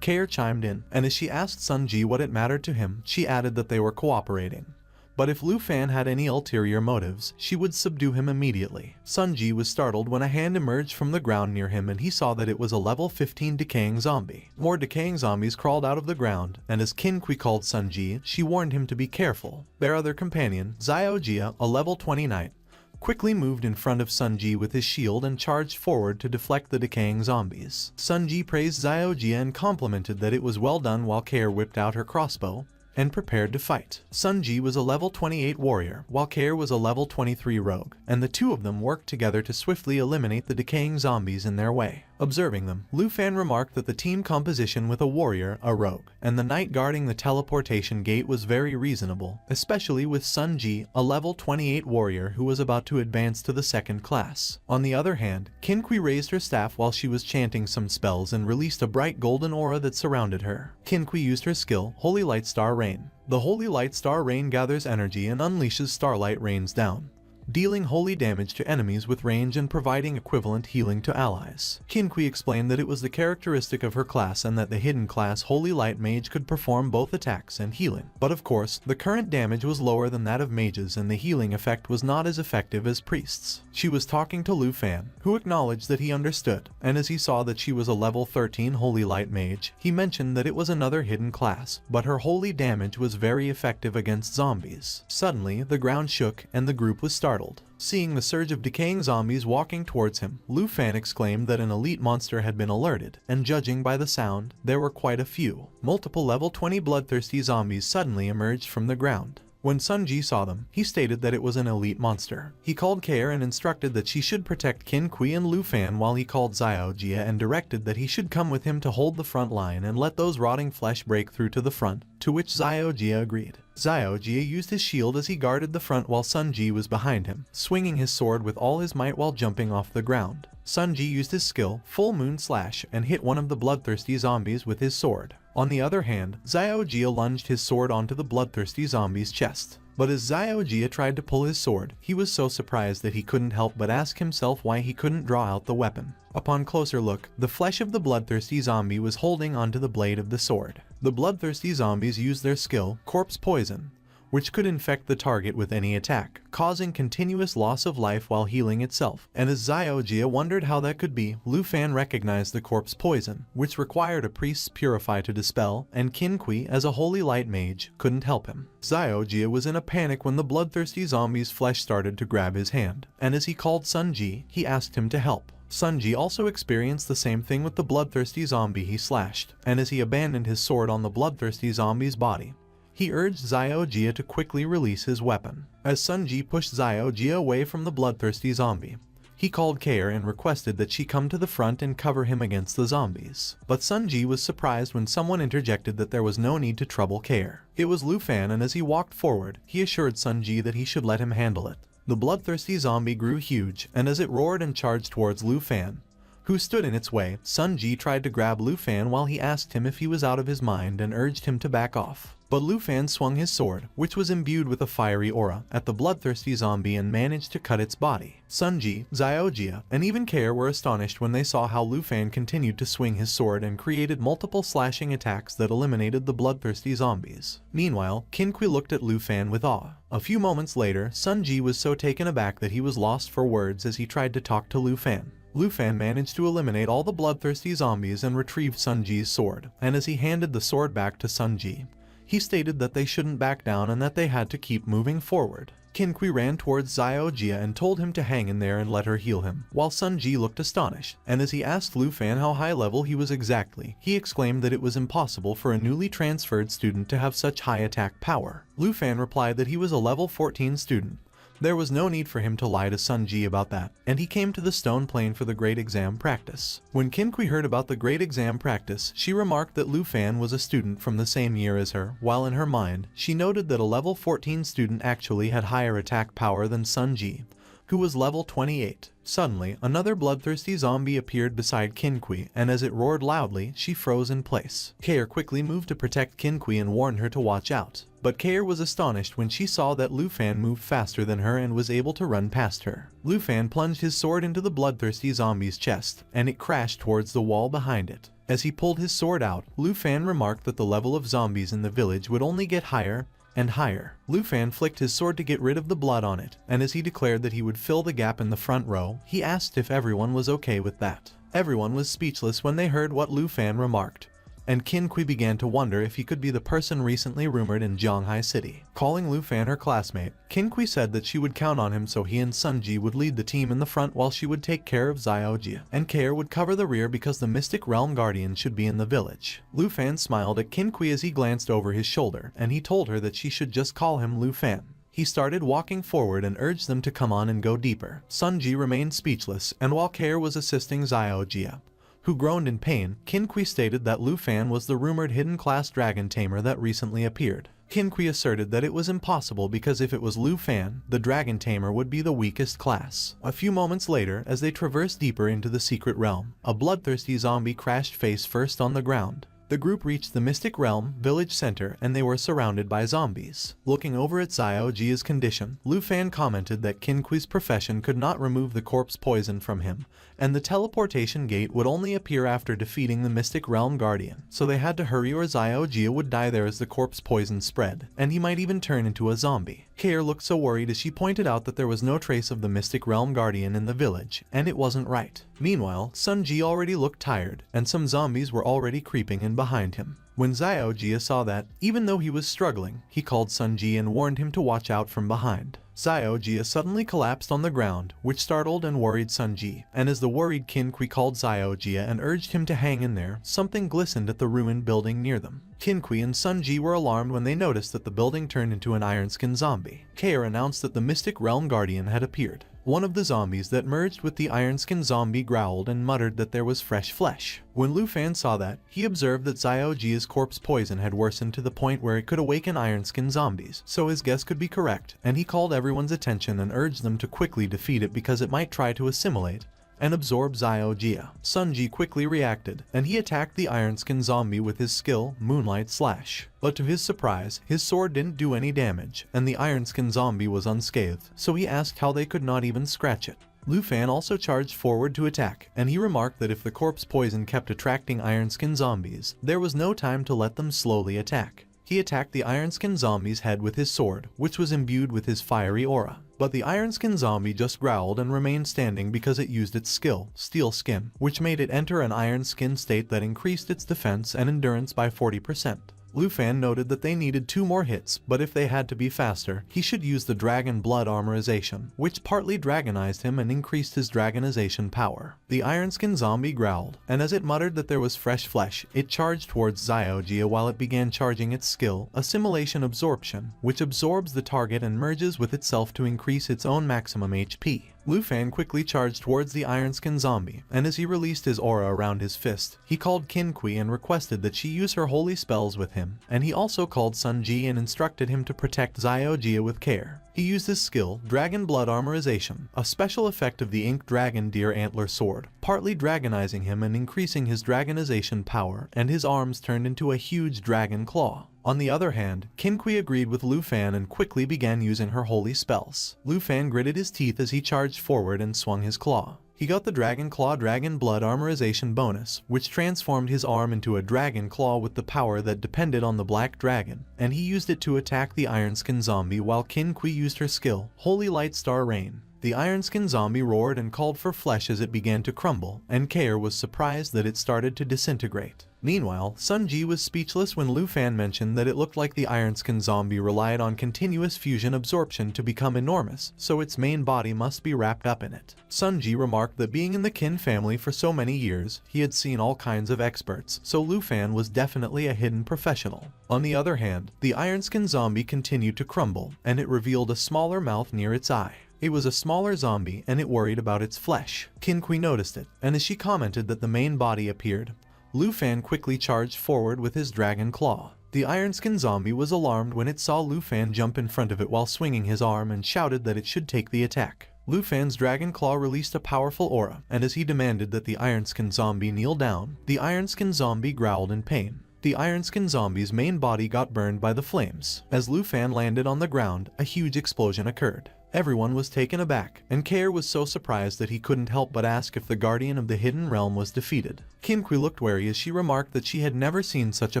Care chimed in, and as she asked Sunji what it mattered to him, she added that they were cooperating. But if Lu Fan had any ulterior motives, she would subdue him immediately. Sunji was startled when a hand emerged from the ground near him and he saw that it was a level 15 decaying zombie. More decaying zombies crawled out of the ground, and as Kinqui called Sunji, she warned him to be careful. Their other companion, Xiaojia, a level 20 knight, quickly moved in front of Sunji with his shield and charged forward to deflect the decaying zombies. Sunji praised Xiaojia and complimented that it was well done while Care whipped out her crossbow and prepared to fight. Sunji was a level 28 warrior, while Care was a level 23 rogue, and the two of them worked together to swiftly eliminate the decaying zombies in their way. Observing them, Lu Fan remarked that the team composition with a warrior, a rogue, and the knight guarding the teleportation gate was very reasonable, especially with Sunji, a level 28 warrior who was about to advance to the 2nd class. On the other hand, Kinqui raised her staff while she was chanting some spells and released a bright golden aura that surrounded her. Kinqui used her skill, Holy Light Star Rain. The Holy Light Star Rain gathers energy and unleashes starlight rains down, dealing holy damage to enemies with range and providing equivalent healing to allies. Kinqui explained that it was the characteristic of her class and that the hidden class Holy Light Mage could perform both attacks and healing. But of course, the current damage was lower than that of mages and the healing effect was not as effective as priests. She was talking to Lu Fan, who acknowledged that he understood, and as he saw that she was a level 13 Holy Light Mage, he mentioned that it was another hidden class, but her holy damage was very effective against zombies. Suddenly, the ground shook and the group was startled. Seeing the surge of decaying zombies walking towards him, Lu Fan exclaimed that an elite monster had been alerted, and judging by the sound, there were quite a few. Multiple level 20 bloodthirsty zombies suddenly emerged from the ground. When Sunji saw them, he stated that it was an elite monster. He called Kair and instructed that she should protect Qin Kui and Lu Fan, while he called Xiao Jia and directed that he should come with him to hold the front line and let those rotting flesh break through to the front, to which Xiao Jia agreed. Xiao Jia used his shield as he guarded the front while Sunji was behind him, swinging his sword with all his might while jumping off the ground. Sunji used his skill, Full Moon Slash, and hit one of the bloodthirsty zombies with his sword. On the other hand, Xiao Jia lunged his sword onto the bloodthirsty zombie's chest. But as Xiao Jia tried to pull his sword, he was so surprised that he couldn't help but ask himself why he couldn't draw out the weapon. Upon closer look, the flesh of the bloodthirsty zombie was holding onto the blade of the sword. The bloodthirsty zombies used their skill, Corpse Poison, which could infect the target with any attack, causing continuous loss of life while healing itself. And as Xiao Jia wondered how that could be, Lu Fan recognized the corpse poison, which required a priest's purify to dispel, and Qin Kui, as a holy light mage, couldn't help him. Xiao Jia was in a panic when the bloodthirsty zombie's flesh started to grab his hand, and as he called Sunji, he asked him to help. Sunji also experienced the same thing with the bloodthirsty zombie he slashed, and as he abandoned his sword on the bloodthirsty zombie's body, he urged Xiao Jia to quickly release his weapon. As Sunji pushed Xiao Jia away from the bloodthirsty zombie, he called Kair and requested that she come to the front and cover him against the zombies. But Sunji was surprised when someone interjected that there was no need to trouble Kair. It was Lu Fan, and as he walked forward, he assured Sunji that he should let him handle it. The bloodthirsty zombie grew huge, and as it roared and charged towards Lu Fan, who stood in its way, Sunji tried to grab Lu Fan while he asked him if he was out of his mind and urged him to back off. But Lu Fan swung his sword, which was imbued with a fiery aura, at the bloodthirsty zombie and managed to cut its body. Sunji, Xiao Jia, and even Kair were astonished when they saw how Lu Fan continued to swing his sword and created multiple slashing attacks that eliminated the bloodthirsty zombies. Meanwhile, Qin Kui looked at Lu Fan with awe. A few moments later, Sunji was so taken aback that he was lost for words as he tried to talk to Lu Fan. Lu Fan managed to eliminate all the bloodthirsty zombies and retrieved Sunji's sword, and as he handed the sword back to Sunji, he stated that they shouldn't back down and that they had to keep moving forward. Qin Kui ran towards Xiao Jia and told him to hang in there and let her heal him, while Sunji looked astonished, and as he asked Lu Fan how high level he was exactly, he exclaimed that it was impossible for a newly transferred student to have such high attack power. Lu Fan replied that he was a level 14 student. There was no need for him to lie to Sunji about that, and he came to the stone plain for the great exam practice. When Qin Kui heard about the great exam practice, she remarked that Lu Fan was a student from the same year as her, while in her mind, she noted that a level 14 student actually had higher attack power than Sunji, who was level 28. Suddenly, another bloodthirsty zombie appeared beside Qin Kui, and as it roared loudly, she froze in place. Kair quickly moved to protect Qin Kui and warned her to watch out. But Kair was astonished when she saw that Lu Fan moved faster than her and was able to run past her. Lu Fan plunged his sword into the bloodthirsty zombie's chest, and it crashed towards the wall behind it. As he pulled his sword out, Lu Fan remarked that the level of zombies in the village would only get higher and higher. Lu Fan flicked his sword to get rid of the blood on it, and as he declared that he would fill the gap in the front row, he asked if everyone was okay with that. Everyone was speechless when they heard what Lu Fan remarked, and Qin Kui began to wonder if he could be the person recently rumored in Zhanghai City. Calling Lu Fan her classmate, Qin Kui said that she would count on him, so he and Sunji would lead the team in the front while she would take care of Xiao Jia, and Kair would cover the rear because the Mystic Realm Guardian should be in the village. Lu Fan smiled at Qin Kui as he glanced over his shoulder, and he told her that she should just call him Lu Fan. He started walking forward and urged them to come on and go deeper. Sunji remained speechless, and while Kair was assisting Xiao Jia, who groaned in pain, Qin Kui stated that Lu Fan was the rumored hidden class dragon tamer that recently appeared. Qin Kui asserted that it was impossible because if it was Lu Fan, the dragon tamer would be the weakest class. A few moments later, as they traversed deeper into the secret realm, a bloodthirsty zombie crashed face first on the ground. The group reached the Mystic Realm village center and they were surrounded by zombies. Looking over at Xiao Jia's condition, Lu Fan commented that Qin Kui's profession could not remove the corpse poison from him, and the teleportation gate would only appear after defeating the Mystic Realm Guardian, so they had to hurry or Xiao Jia would die there as the corpse poison spread, and he might even turn into a zombie. Kair looked so worried as she pointed out that there was no trace of the Mystic Realm Guardian in the village, and it wasn't right. Meanwhile, Sunji already looked tired, and some zombies were already creeping in behind him. When Xiao Jia saw that, even though he was struggling, he called Sunji and warned him to watch out from behind. Xiaojia suddenly collapsed on the ground, which startled and worried Sunji, and as the worried Qin Kui called Xiaojia and urged him to hang in there, something glistened at the ruined building near them. Qin Kui and Sunji were alarmed when they noticed that the building turned into an iron-skinned zombie. Kair announced that the Mystic Realm Guardian had appeared. One of the zombies that merged with the iron-skinned zombie growled and muttered that there was fresh flesh. When Lu Fan saw that, he observed that Xiaojia's corpse poison had worsened to the point where it could awaken iron-skinned zombies, so his guess could be correct, and he called everyone's attention and urged them to quickly defeat it because it might try to assimilate and absorb Xiaojia. Sunji quickly reacted, and he attacked the iron-skinned zombie with his skill, Moonlight Slash. But to his surprise, his sword didn't do any damage, and the iron-skinned zombie was unscathed, so he asked how they could not even scratch it. Lu Fan also charged forward to attack, and he remarked that if the corpse poison kept attracting iron-skinned zombies, there was no time to let them slowly attack. He attacked the iron-skinned zombie's head with his sword, which was imbued with his fiery aura. But the iron-skinned zombie just growled and remained standing because it used its skill, Steel Skin, which made it enter an iron-skinned state that increased its defense and endurance by 40%. Lu Fan noted that they needed 2 more hits, but if they had to be faster, he should use the Dragon Blood Armorization, which partly dragonized him and increased his dragonization power. The iron-skinned zombie growled, and as it muttered that there was fresh flesh, it charged towards Xiaojia while it began charging its skill, Assimilation Absorption, which absorbs the target and merges with itself to increase its own maximum HP. Lu Fan quickly charged towards the iron-skinned zombie, and as he released his aura around his fist, he called Qin Kui and requested that she use her holy spells with him, and he also called Sunji and instructed him to protect Xiaojia with care. He used his skill, Dragon Blood Armorization, a special effect of the Ink Dragon Deer Antler Sword, partly dragonizing him and increasing his dragonization power, and his arms turned into a huge dragon claw. On the other hand, Qin Kui agreed with Lu Fan and quickly began using her holy spells. Lu Fan gritted his teeth as he charged forward and swung his claw. He got the Dragon Claw Dragon Blood Armorization bonus, which transformed his arm into a dragon claw with the power that depended on the Black Dragon, and he used it to attack the iron-skinned zombie while Qin Kui used her skill, Holy Light Star Rain. The iron-skinned zombie roared and called for flesh as it began to crumble, and Kair was surprised that it started to disintegrate. Meanwhile, Sunji was speechless when Lu Fan mentioned that it looked like the iron-skinned zombie relied on continuous fusion absorption to become enormous, so its main body must be wrapped up in it. Sunji remarked that being in the Qin family for so many years, he had seen all kinds of experts, so Lu Fan was definitely a hidden professional. On the other hand, the iron-skinned zombie continued to crumble, and it revealed a smaller mouth near its eye. It was a smaller zombie, and it worried about its flesh. Qin Kui noticed it, and as she commented that the main body appeared, Lu Fan quickly charged forward with his dragon claw. The iron-skinned zombie was alarmed when it saw Lu Fan jump in front of it while swinging his arm and shouted that it should take the attack. Lu Fan's dragon claw released a powerful aura, and as he demanded that the iron-skinned zombie kneel down, the iron-skinned zombie growled in pain. The iron-skinned zombie's main body got burned by the flames. As Lu Fan landed on the ground, a huge explosion occurred. Everyone was taken aback, and Kair was so surprised that he couldn't help but ask if the Guardian of the Hidden Realm was defeated. Qin Kui looked wary as she remarked that she had never seen such a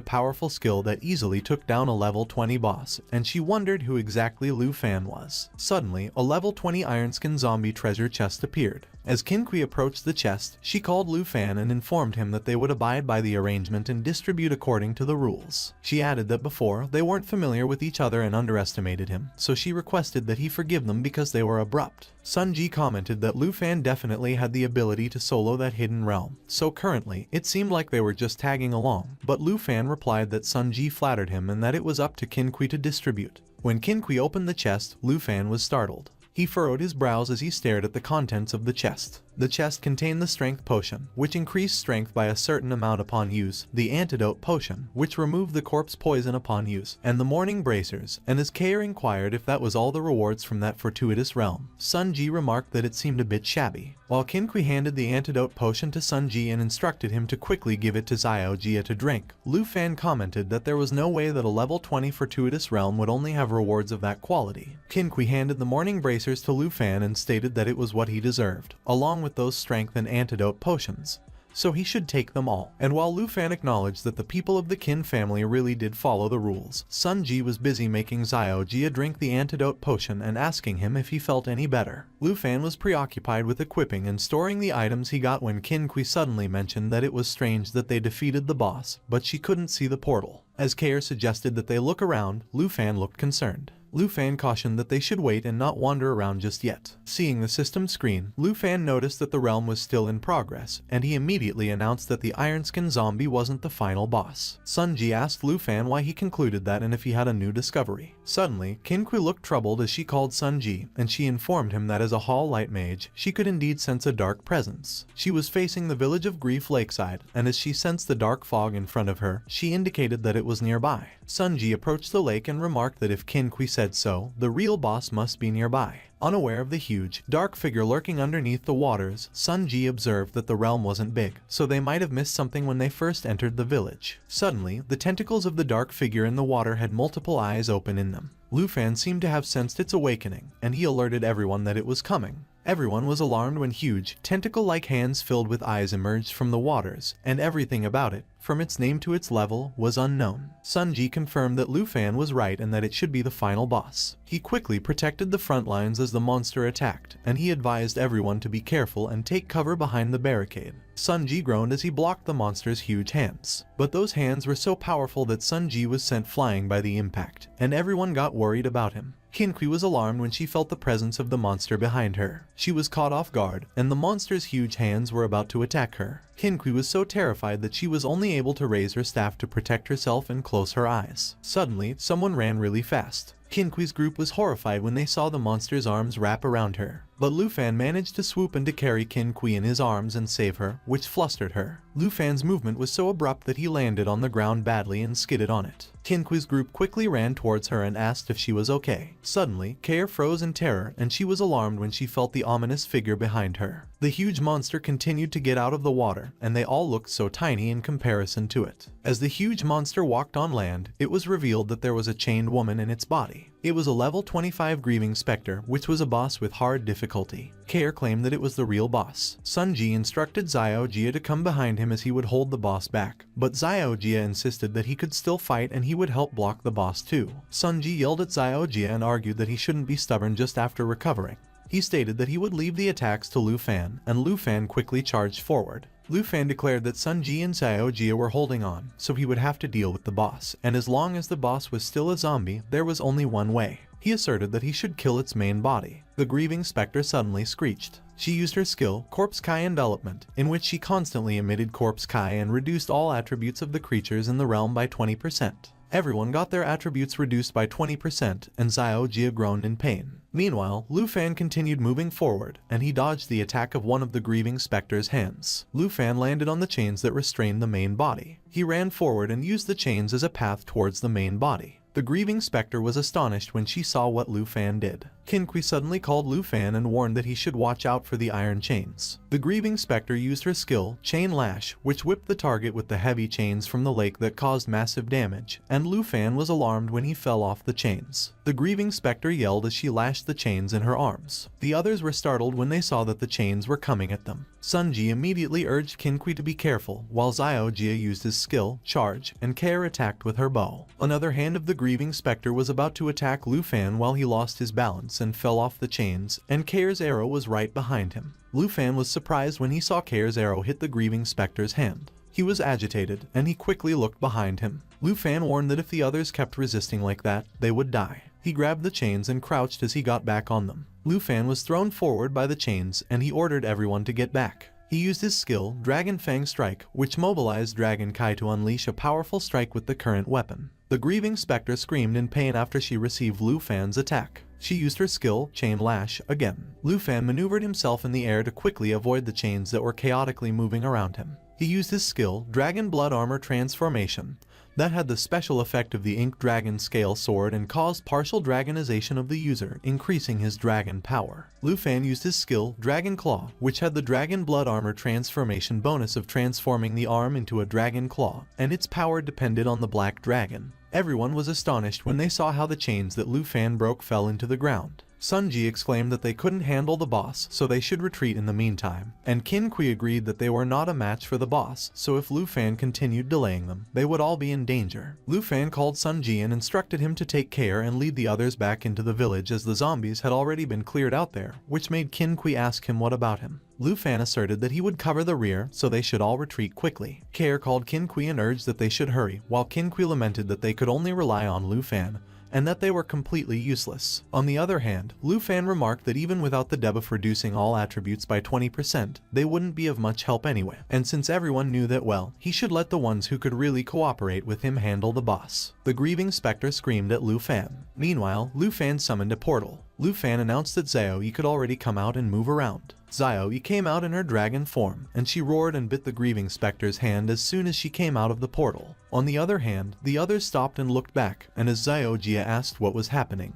powerful skill that easily took down a level 20 boss, and she wondered who exactly Lu Fan was. Suddenly, a level 20 iron-skinned zombie treasure chest appeared. As Qin Kui approached the chest, she called Lu Fan and informed him that they would abide by the arrangement and distribute according to the rules. She added that before, they weren't familiar with each other and underestimated him, so she requested that he forgive them because they were abrupt. Sunji commented that Lu Fan definitely had the ability to solo that hidden realm, so currently, it seemed like they were just tagging along, but Lu Fan replied that Sunji flattered him and that it was up to Qin Kui to distribute. When Qin Kui opened the chest, Lu Fan was startled. He furrowed his brows as he stared at the contents of the chest. The chest contained the strength potion, which increased strength by a certain amount upon use, the antidote potion, which removed the corpse poison upon use, and the morning bracers, and as Kair inquired if that was all the rewards from that fortuitous realm, Sunji remarked that it seemed a bit shabby. While Qin Kui handed the antidote potion to Sunji and instructed him to quickly give it to Xiaojia to drink, Lu Fan commented that there was no way that a level 20 fortuitous realm would only have rewards of that quality. Qin Kui handed the morning bracers to Lu Fan and stated that it was what he deserved, along with those strength and antidote potions, so he should take them all. And while Lu Fan acknowledged that the people of the Qin family really did follow the rules, Sunji was busy making Xiaojia drink the antidote potion and asking him if he felt any better. Lu Fan was preoccupied with equipping and storing the items he got when Qin Kui suddenly mentioned that it was strange that they defeated the boss, but she couldn't see the portal. As Kair suggested that they look around, Lu Fan looked concerned. Lu Fan cautioned that they should wait and not wander around just yet. Seeing the system screen, Lu Fan noticed that the realm was still in progress, and he immediately announced that the Iron Skin zombie wasn't the final boss. Sun Ji asked Lu Fan why he concluded that and if he had a new discovery. Suddenly, Qin Kui looked troubled as she called Sun Ji, and she informed him that as a Hall Light Mage, she could indeed sense a dark presence. She was facing the village of Grief Lakeside, and as she sensed the dark fog in front of her, she indicated that it was nearby. Sun Ji approached the lake and remarked that if Qin Kui said so, the real boss must be nearby. Unaware of the huge, dark figure lurking underneath the waters, Sun Ji observed that the realm wasn't big, so they might have missed something when they first entered the village. Suddenly, the tentacles of the dark figure in the water had multiple eyes open in them. Lu Fan seemed to have sensed its awakening, and he alerted everyone that it was coming. Everyone was alarmed when huge, tentacle-like hands filled with eyes emerged from the waters, and everything about it, from its name to its level, was unknown. Sun Ji confirmed that Lu Fan was right and that it should be the final boss. He quickly protected the front lines as the monster attacked, and he advised everyone to be careful and take cover behind the barricade. Sun Ji groaned as he blocked the monster's huge hands. But those hands were so powerful that Sun Ji was sent flying by the impact, and everyone got worried about him. Qin Kui was alarmed when she felt the presence of the monster behind her. She was caught off guard, and the monster's huge hands were about to attack her. Qin Kui was so terrified that she was only able to raise her staff to protect herself and close her eyes. Suddenly, someone ran really fast. Qin Kui's group was horrified when they saw the monster's arms wrap around her. But Lu Fan managed to swoop in to carry Qin Kui in his arms and save her, which flustered her. Lu Fan's movement was so abrupt that he landed on the ground badly and skidded on it. Qin Kui's group quickly ran towards her and asked if she was okay. Suddenly, Kair froze in terror, and she was alarmed when she felt the ominous figure behind her. The huge monster continued to get out of the water, and they all looked so tiny in comparison to it. As the huge monster walked on land, it was revealed that there was a chained woman in its body. It was a level 25 Grieving Spectre, which was a boss with hard difficulty. Kair claimed that it was the real boss. Sun Ji instructed Xiao Jia to come behind him as he would hold the boss back, but Xiao Jia insisted that he could still fight and he would help block the boss too. Sun Ji yelled at Xiao Jia and argued that he shouldn't be stubborn just after recovering. He stated that he would leave the attacks to Lu Fan, and Lu Fan quickly charged forward. Lu Fan declared that Sun Ji and Xiao Jia were holding on, so he would have to deal with the boss, and as long as the boss was still a zombie, there was only one way. He asserted that he should kill its main body. The Grieving Spectre suddenly screeched. She used her skill, Corpse Kai Envelopment, in which she constantly emitted Corpse Kai and reduced all attributes of the creatures in the realm by 20%. Everyone got their attributes reduced by 20%, and Xiao Jia groaned in pain. Meanwhile, Lu Fan continued moving forward, and he dodged the attack of one of the Grieving Spectre's hands. Lu Fan landed on the chains that restrained the main body. He ran forward and used the chains as a path towards the main body. The Grieving Spectre was astonished when she saw what Lu Fan did. Qin Kui suddenly called Lu Fan and warned that he should watch out for the iron chains. The Grieving Spectre used her skill, Chain Lash, which whipped the target with the heavy chains from the lake that caused massive damage, and Lu Fan was alarmed when he fell off the chains. The Grieving Spectre yelled as she lashed the chains in her arms. The others were startled when they saw that the chains were coming at them. Sun Ji immediately urged Qin Kui to be careful, while Xiao Jia used his skill, Charge, and Kair attacked with her bow. Another hand of the Grieving Spectre was about to attack Lu Fan while he lost his balance and fell off the chains, and Kair's arrow was right behind him. Lu Fan was surprised when he saw Kair's arrow hit the Grieving Spectre's hand. He was agitated, and he quickly looked behind him. Lu Fan warned that if the others kept resisting like that, they would die. He grabbed the chains and crouched as he got back on them. Lu Fan was thrown forward by the chains, and he ordered everyone to get back. He used his skill, Dragon Fang Strike, which mobilized Dragon Kai to unleash a powerful strike with the current weapon. The Grieving Spectre screamed in pain after she received Lu Fan's attack. She used her skill, Chain Lash, again. Lu Fan maneuvered himself in the air to quickly avoid the chains that were chaotically moving around him. He used his skill, Dragon Blood Armor Transformation. That had the special effect of the Ink Dragon Scale Sword and caused partial dragonization of the user, increasing his dragon power. Lu Fan used his skill, Dragon Claw, which had the Dragon Blood Armor Transformation bonus of transforming the arm into a dragon claw, and its power depended on the Black Dragon. Everyone was astonished when they saw how the chains that Lu Fan broke fell into the ground. Sun Ji exclaimed that they couldn't handle the boss, so they should retreat in the meantime, and Qin Kui agreed that they were not a match for the boss, so if Lu Fan continued delaying them, they would all be in danger. Lu Fan called Sun Ji and instructed him to take care and lead the others back into the village as the zombies had already been cleared out there, which made Qin Kui ask him what about him. Lu Fan asserted that he would cover the rear, so they should all retreat quickly. Kair called Qin Kui and urged that they should hurry, while Qin Kui lamented that they could only rely on Lu Fan, and that they were completely useless. On the other hand, Lu Fan remarked that even without the debuff reducing all attributes by 20%, they wouldn't be of much help anyway, and since everyone knew that well, he should let the ones who could really cooperate with him handle the boss. The grieving specter screamed at Lu Fan. Meanwhile, Lu Fan summoned a portal. Lu Fan announced that Xiaoyi could already come out and move around. Xiaoyi came out in her dragon form, and she roared and bit the grieving specter's hand as soon as she came out of the portal. On the other hand, the others stopped and looked back, and as Xiaoji asked what was happening,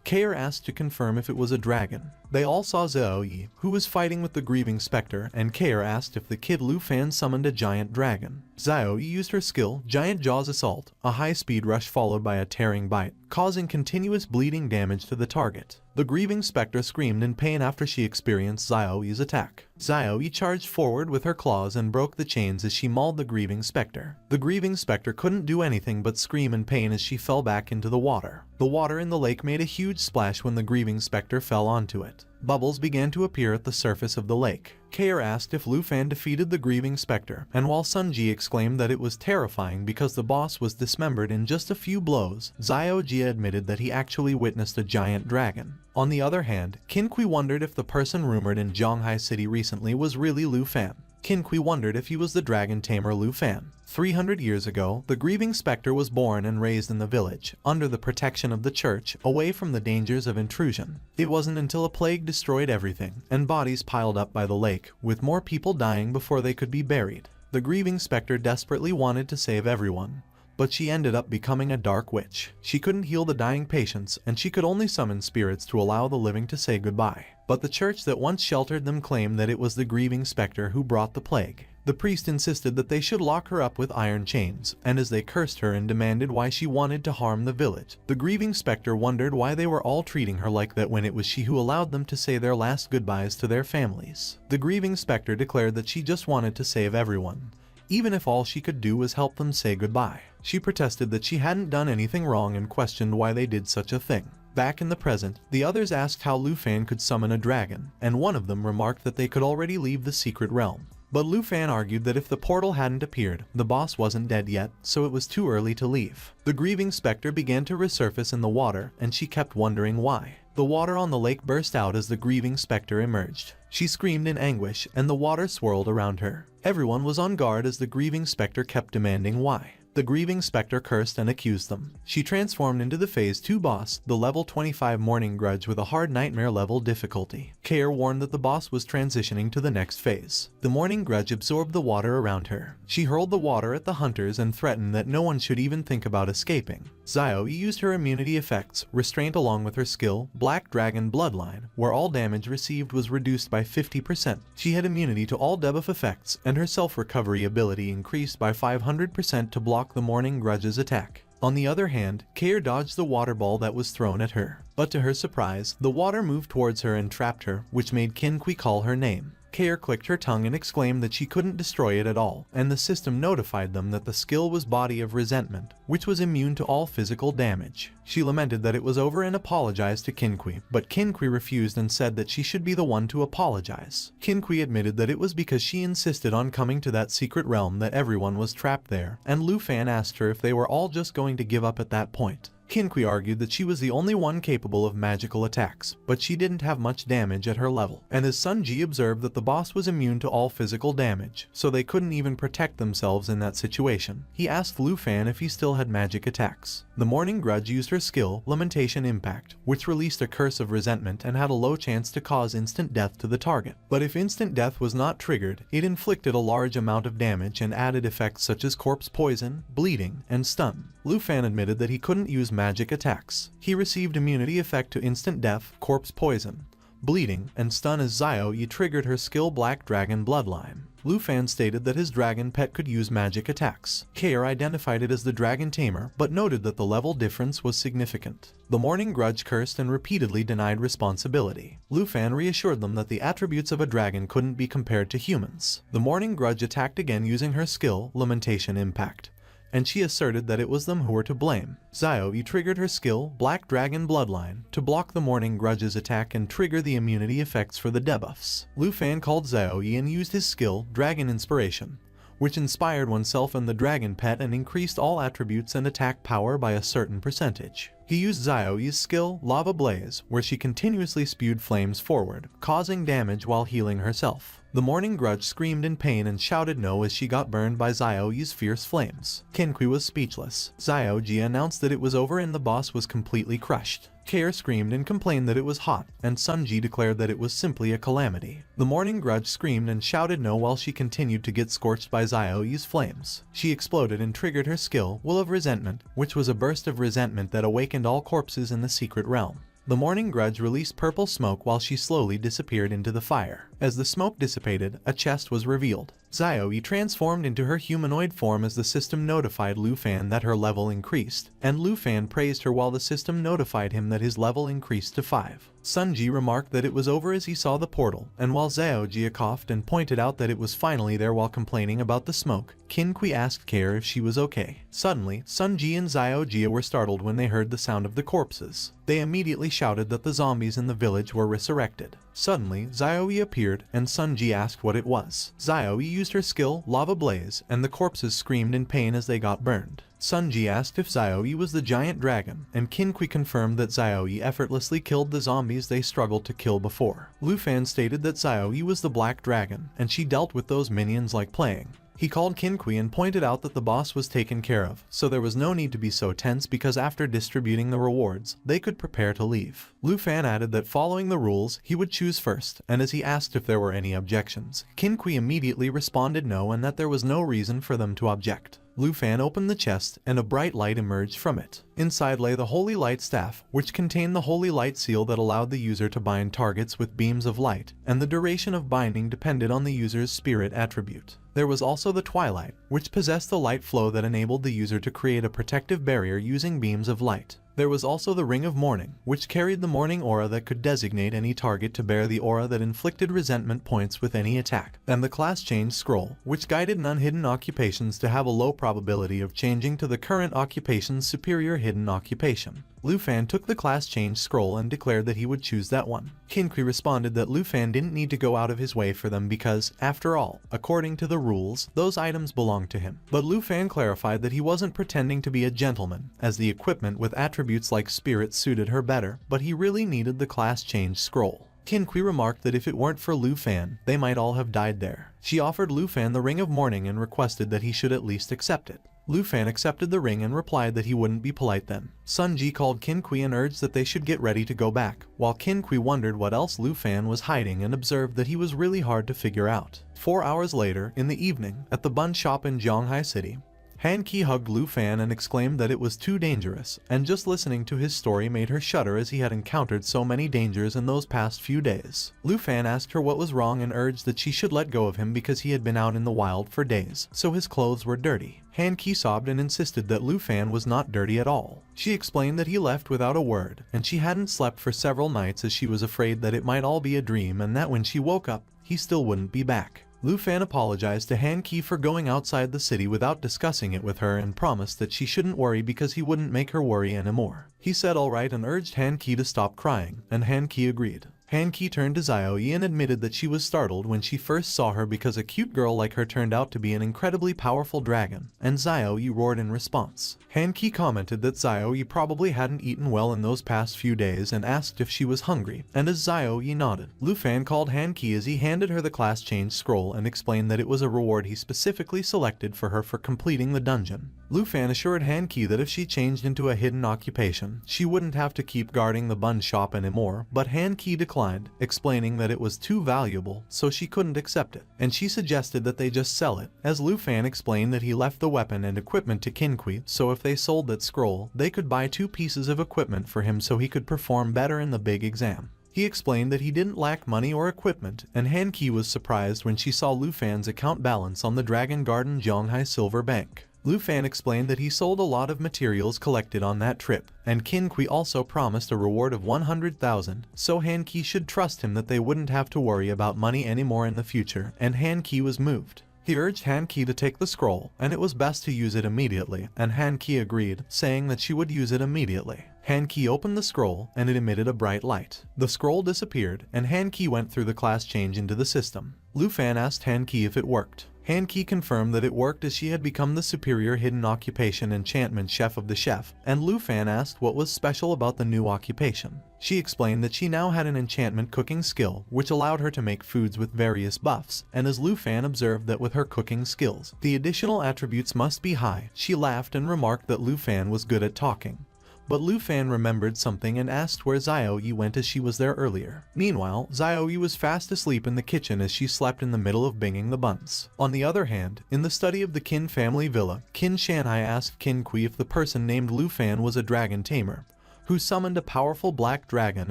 Kair asked to confirm if it was a dragon. They all saw Xiaoyi, who was fighting with the grieving specter, and Kair asked if the kid Lu Fan summoned a giant dragon. Xiaoyi used her skill, Giant Jaws Assault, a high-speed rush followed by a tearing bite, causing continuous bleeding damage to the target. The grieving specter screamed in pain after she experienced Xiaoyi's attack. Xiaoyi charged forward with her claws and broke the chains as she mauled the grieving specter. The grieving specter couldn't do anything but scream in pain as she fell back into the water. The water in the lake made a huge splash when the grieving specter fell onto it. Bubbles began to appear at the surface of the lake. Kair asked if Lu Fan defeated the grieving specter, and while Sun Ji exclaimed that it was terrifying because the boss was dismembered in just a few blows, Xiao Jia admitted that he actually witnessed a giant dragon. On the other hand, Qin Kui wondered if the person rumored in Zhonghai City recently was really Lu Fan. Qin Kui wondered if he was the dragon tamer Lu Fan. 300 years ago, the grieving specter was born and raised in the village, under the protection of the church, away from the dangers of intrusion. It wasn't until a plague destroyed everything, and bodies piled up by the lake, with more people dying before they could be buried. The grieving specter desperately wanted to save everyone, but she ended up becoming a dark witch. She couldn't heal the dying patients, and she could only summon spirits to allow the living to say goodbye. But the church that once sheltered them claimed that it was the grieving specter who brought the plague. The priest insisted that they should lock her up with iron chains, and as they cursed her and demanded why she wanted to harm the village, the grieving specter wondered why they were all treating her like that when it was she who allowed them to say their last goodbyes to their families. The grieving specter declared that she just wanted to save everyone, even if all she could do was help them say goodbye. She protested that she hadn't done anything wrong and questioned why they did such a thing. Back in the present, the others asked how Lu Fan could summon a dragon, and one of them remarked that they could already leave the secret realm. But Lu Fan argued that if the portal hadn't appeared, the boss wasn't dead yet, so it was too early to leave. The grieving specter began to resurface in the water, and she kept wondering why. The water on the lake burst out as the grieving specter emerged. She screamed in anguish, and the water swirled around her. Everyone was on guard as the grieving specter kept demanding why. The grieving specter cursed and accused them. She transformed into the Phase 2 boss, the level 25 Morning Grudge with a hard nightmare level difficulty. Kair warned that the boss was transitioning to the next phase. The Morning Grudge absorbed the water around her. She hurled the water at the hunters and threatened that no one should even think about escaping. Xiaoyi used her immunity effects, restraint along with her skill, Black Dragon Bloodline, where all damage received was reduced by 50%. She had immunity to all debuff effects, and her self-recovery ability increased by 500% to block the Morning Grudge's attack. On the other hand, Kair dodged the water ball that was thrown at her. But to her surprise, the water moved towards her and trapped her, which made Qin Kui call her name. Kair clicked her tongue and exclaimed that she couldn't destroy it at all, and the system notified them that the skill was Body of Resentment, which was immune to all physical damage. She lamented that it was over and apologized to Qin Kui, but Qin Kui refused and said that she should be the one to apologize. Qin Kui admitted that it was because she insisted on coming to that secret realm that everyone was trapped there, and Lu Fan asked her if they were all just going to give up at that point. Qin Kui argued that she was the only one capable of magical attacks, but she didn't have much damage at her level, and as Sun Ji observed that the boss was immune to all physical damage, so they couldn't even protect themselves in that situation. He asked Lu Fan if he still had magic attacks. The Morning Grudge used her skill, Lamentation Impact, which released a curse of resentment and had a low chance to cause instant death to the target. But if instant death was not triggered, it inflicted a large amount of damage and added effects such as corpse poison, bleeding, and stun. Lu Fan admitted that he couldn't use magic attacks. He received immunity effect to instant death, corpse poison, bleeding, and stun as Xiaoyi triggered her skill Black Dragon Bloodline. Lu Fan stated that his dragon pet could use magic attacks. Kair identified it as the Dragon Tamer, but noted that the level difference was significant. The Morning Grudge cursed and repeatedly denied responsibility. Lu Fan reassured them that the attributes of a dragon couldn't be compared to humans. The Morning Grudge attacked again using her skill, Lamentation Impact, and she asserted that it was them who were to blame. Xiaoyi triggered her skill, Black Dragon Bloodline, to block the Morning Grudge's attack and trigger the immunity effects for the debuffs. Lu Fan called Xiaoyi and used his skill, Dragon Inspiration, which inspired oneself and the dragon pet and increased all attributes and attack power by a certain percentage. He used Xiaoyi's skill, Lava Blaze, where she continuously spewed flames forward, causing damage while healing herself. The Morning Grudge screamed in pain and shouted no as she got burned by Xiaoyi's fierce flames. Qinqi was speechless. Xiaoji announced that it was over and the boss was completely crushed. Kair screamed and complained that it was hot, and Sunji declared that it was simply a calamity. The Morning Grudge screamed and shouted no while she continued to get scorched by Xiaoyi's flames. She exploded and triggered her skill, Will of Resentment, which was a burst of resentment that awakened all corpses in the secret realm. The Morning Grudge released purple smoke while she slowly disappeared into the fire. As the smoke dissipated, a chest was revealed. Xiaoyi transformed into her humanoid form as the system notified Lu Fan that her level increased, and Lu Fan praised her while the system notified him that his level increased to 5. Sunji remarked that it was over as he saw the portal, and while Xiaoji coughed and pointed out that it was finally there while complaining about the smoke, Qinqi asked Kair if she was okay. Suddenly, Sunji and Xiaoji were startled when they heard the sound of the corpses. They immediately shouted that the zombies in the village were resurrected. Suddenly, Xiaoyi appeared, and Sunji asked what it was. Xiaoyi used her skill, Lava Blaze, and the corpses screamed in pain as they got burned. Sunji asked if Xiaoyi was the giant dragon, and Qinqi confirmed that Xiaoyi effortlessly killed the zombies they struggled to kill before. Lu Fan stated that Xiaoyi was the black dragon, and she dealt with those minions like playing. He called Qinqi and pointed out that the boss was taken care of, so there was no need to be so tense because after distributing the rewards, they could prepare to leave. Lu Fan added that following the rules, he would choose first, and as he asked if there were any objections, Qinqi immediately responded no and that there was no reason for them to object. Lu Fan opened the chest, and a bright light emerged from it. Inside lay the Holy Light Staff, which contained the Holy Light Seal that allowed the user to bind targets with beams of light, and the duration of binding depended on the user's spirit attribute. There was also the Twilight, which possessed the light flow that enabled the user to create a protective barrier using beams of light. There was also the Ring of Morning, which carried the morning aura that could designate any target to bear the aura that inflicted resentment points with any attack, and the Class Change Scroll, which guided non-hidden occupations to have a low probability of changing to the current occupation's superior hidden occupation. Lu Fan took the Class Change Scroll and declared that he would choose that one. Qinqi responded that Lu Fan didn't need to go out of his way for them because, after all, according to the rules, those items belonged to him. But Lu Fan clarified that he wasn't pretending to be a gentleman, as the equipment with attributes like spirit suited her better, but he really needed the Class Change Scroll. Qinqi remarked that if it weren't for Lu Fan, they might all have died there. She offered Lu Fan the Ring of Morning and requested that he should at least accept it. Lu Fan accepted the ring and replied that he wouldn't be polite then. Sunji called Qinqi and urged that they should get ready to go back, while Qinqi wondered what else Lu Fan was hiding and observed that he was really hard to figure out. 4 hours later, in the evening, at the bun shop in Zhonghai City, Han Qi hugged Lu Fan and exclaimed that it was too dangerous, and just listening to his story made her shudder as he had encountered so many dangers in those past few days. Lu Fan asked her what was wrong and urged that she should let go of him because he had been out in the wild for days, so his clothes were dirty. Han Qi sobbed and insisted that Lu Fan was not dirty at all. She explained that he left without a word, and she hadn't slept for several nights as she was afraid that it might all be a dream and that when she woke up, he still wouldn't be back. Lu Fan apologized to Han Qi for going outside the city without discussing it with her and promised that she shouldn't worry because he wouldn't make her worry anymore. He said alright and urged Han Qi to stop crying, and Han Qi agreed. Han Qi turned to Xiaoyi and admitted that she was startled when she first saw her because a cute girl like her turned out to be an incredibly powerful dragon, and Xiaoyi roared in response. Han Qi commented that Xiaoyi probably hadn't eaten well in those past few days and asked if she was hungry, and as Xiaoyi nodded, Lu Fan called Han Qi as he handed her the Class Change Scroll and explained that it was a reward he specifically selected for her for completing the dungeon. Lu Fan assured Han Qi that if she changed into a hidden occupation, she wouldn't have to keep guarding the bun shop anymore, but Han Qi declined, explaining that it was too valuable, so she couldn't accept it, and she suggested that they just sell it, as Lu Fan explained that he left the weapon and equipment to Qinqi, so if they sold that scroll, they could buy 2 pieces of equipment for him so he could perform better in the big exam. He explained that he didn't lack money or equipment, and Han Qi was surprised when she saw Lu Fan's account balance on the Dragon Garden Zhonghai Silver Bank. Lu Fan explained that he sold a lot of materials collected on that trip, and Qinqi also promised a reward of 100,000, so Han Qi should trust him that they wouldn't have to worry about money anymore in the future, and Han Qi was moved. He urged Han Qi to take the scroll, and it was best to use it immediately, and Han Qi agreed, saying that she would use it immediately. Han Qi opened the scroll, and it emitted a bright light. The scroll disappeared, and Han Qi went through the class change into the system. Lu Fan asked Han Qi if it worked. Han-ki confirmed that it worked as she had become the superior hidden occupation enchantment chef of the chef, and Lu Fan asked what was special about the new occupation. She explained that she now had an enchantment cooking skill which allowed her to make foods with various buffs, and as Lu Fan observed that with her cooking skills, the additional attributes must be high, she laughed and remarked that Lu Fan was good at talking. But Lu Fan remembered something and asked where Xiao Yi went as she was there earlier. Meanwhile, Xiao Yi was fast asleep in the kitchen as she slept in the middle of binging the buns. On the other hand, in the study of the Qin family villa, Qin Shanhai asked Qin Kui if the person named Lu Fan was a dragon tamer, who summoned a powerful black dragon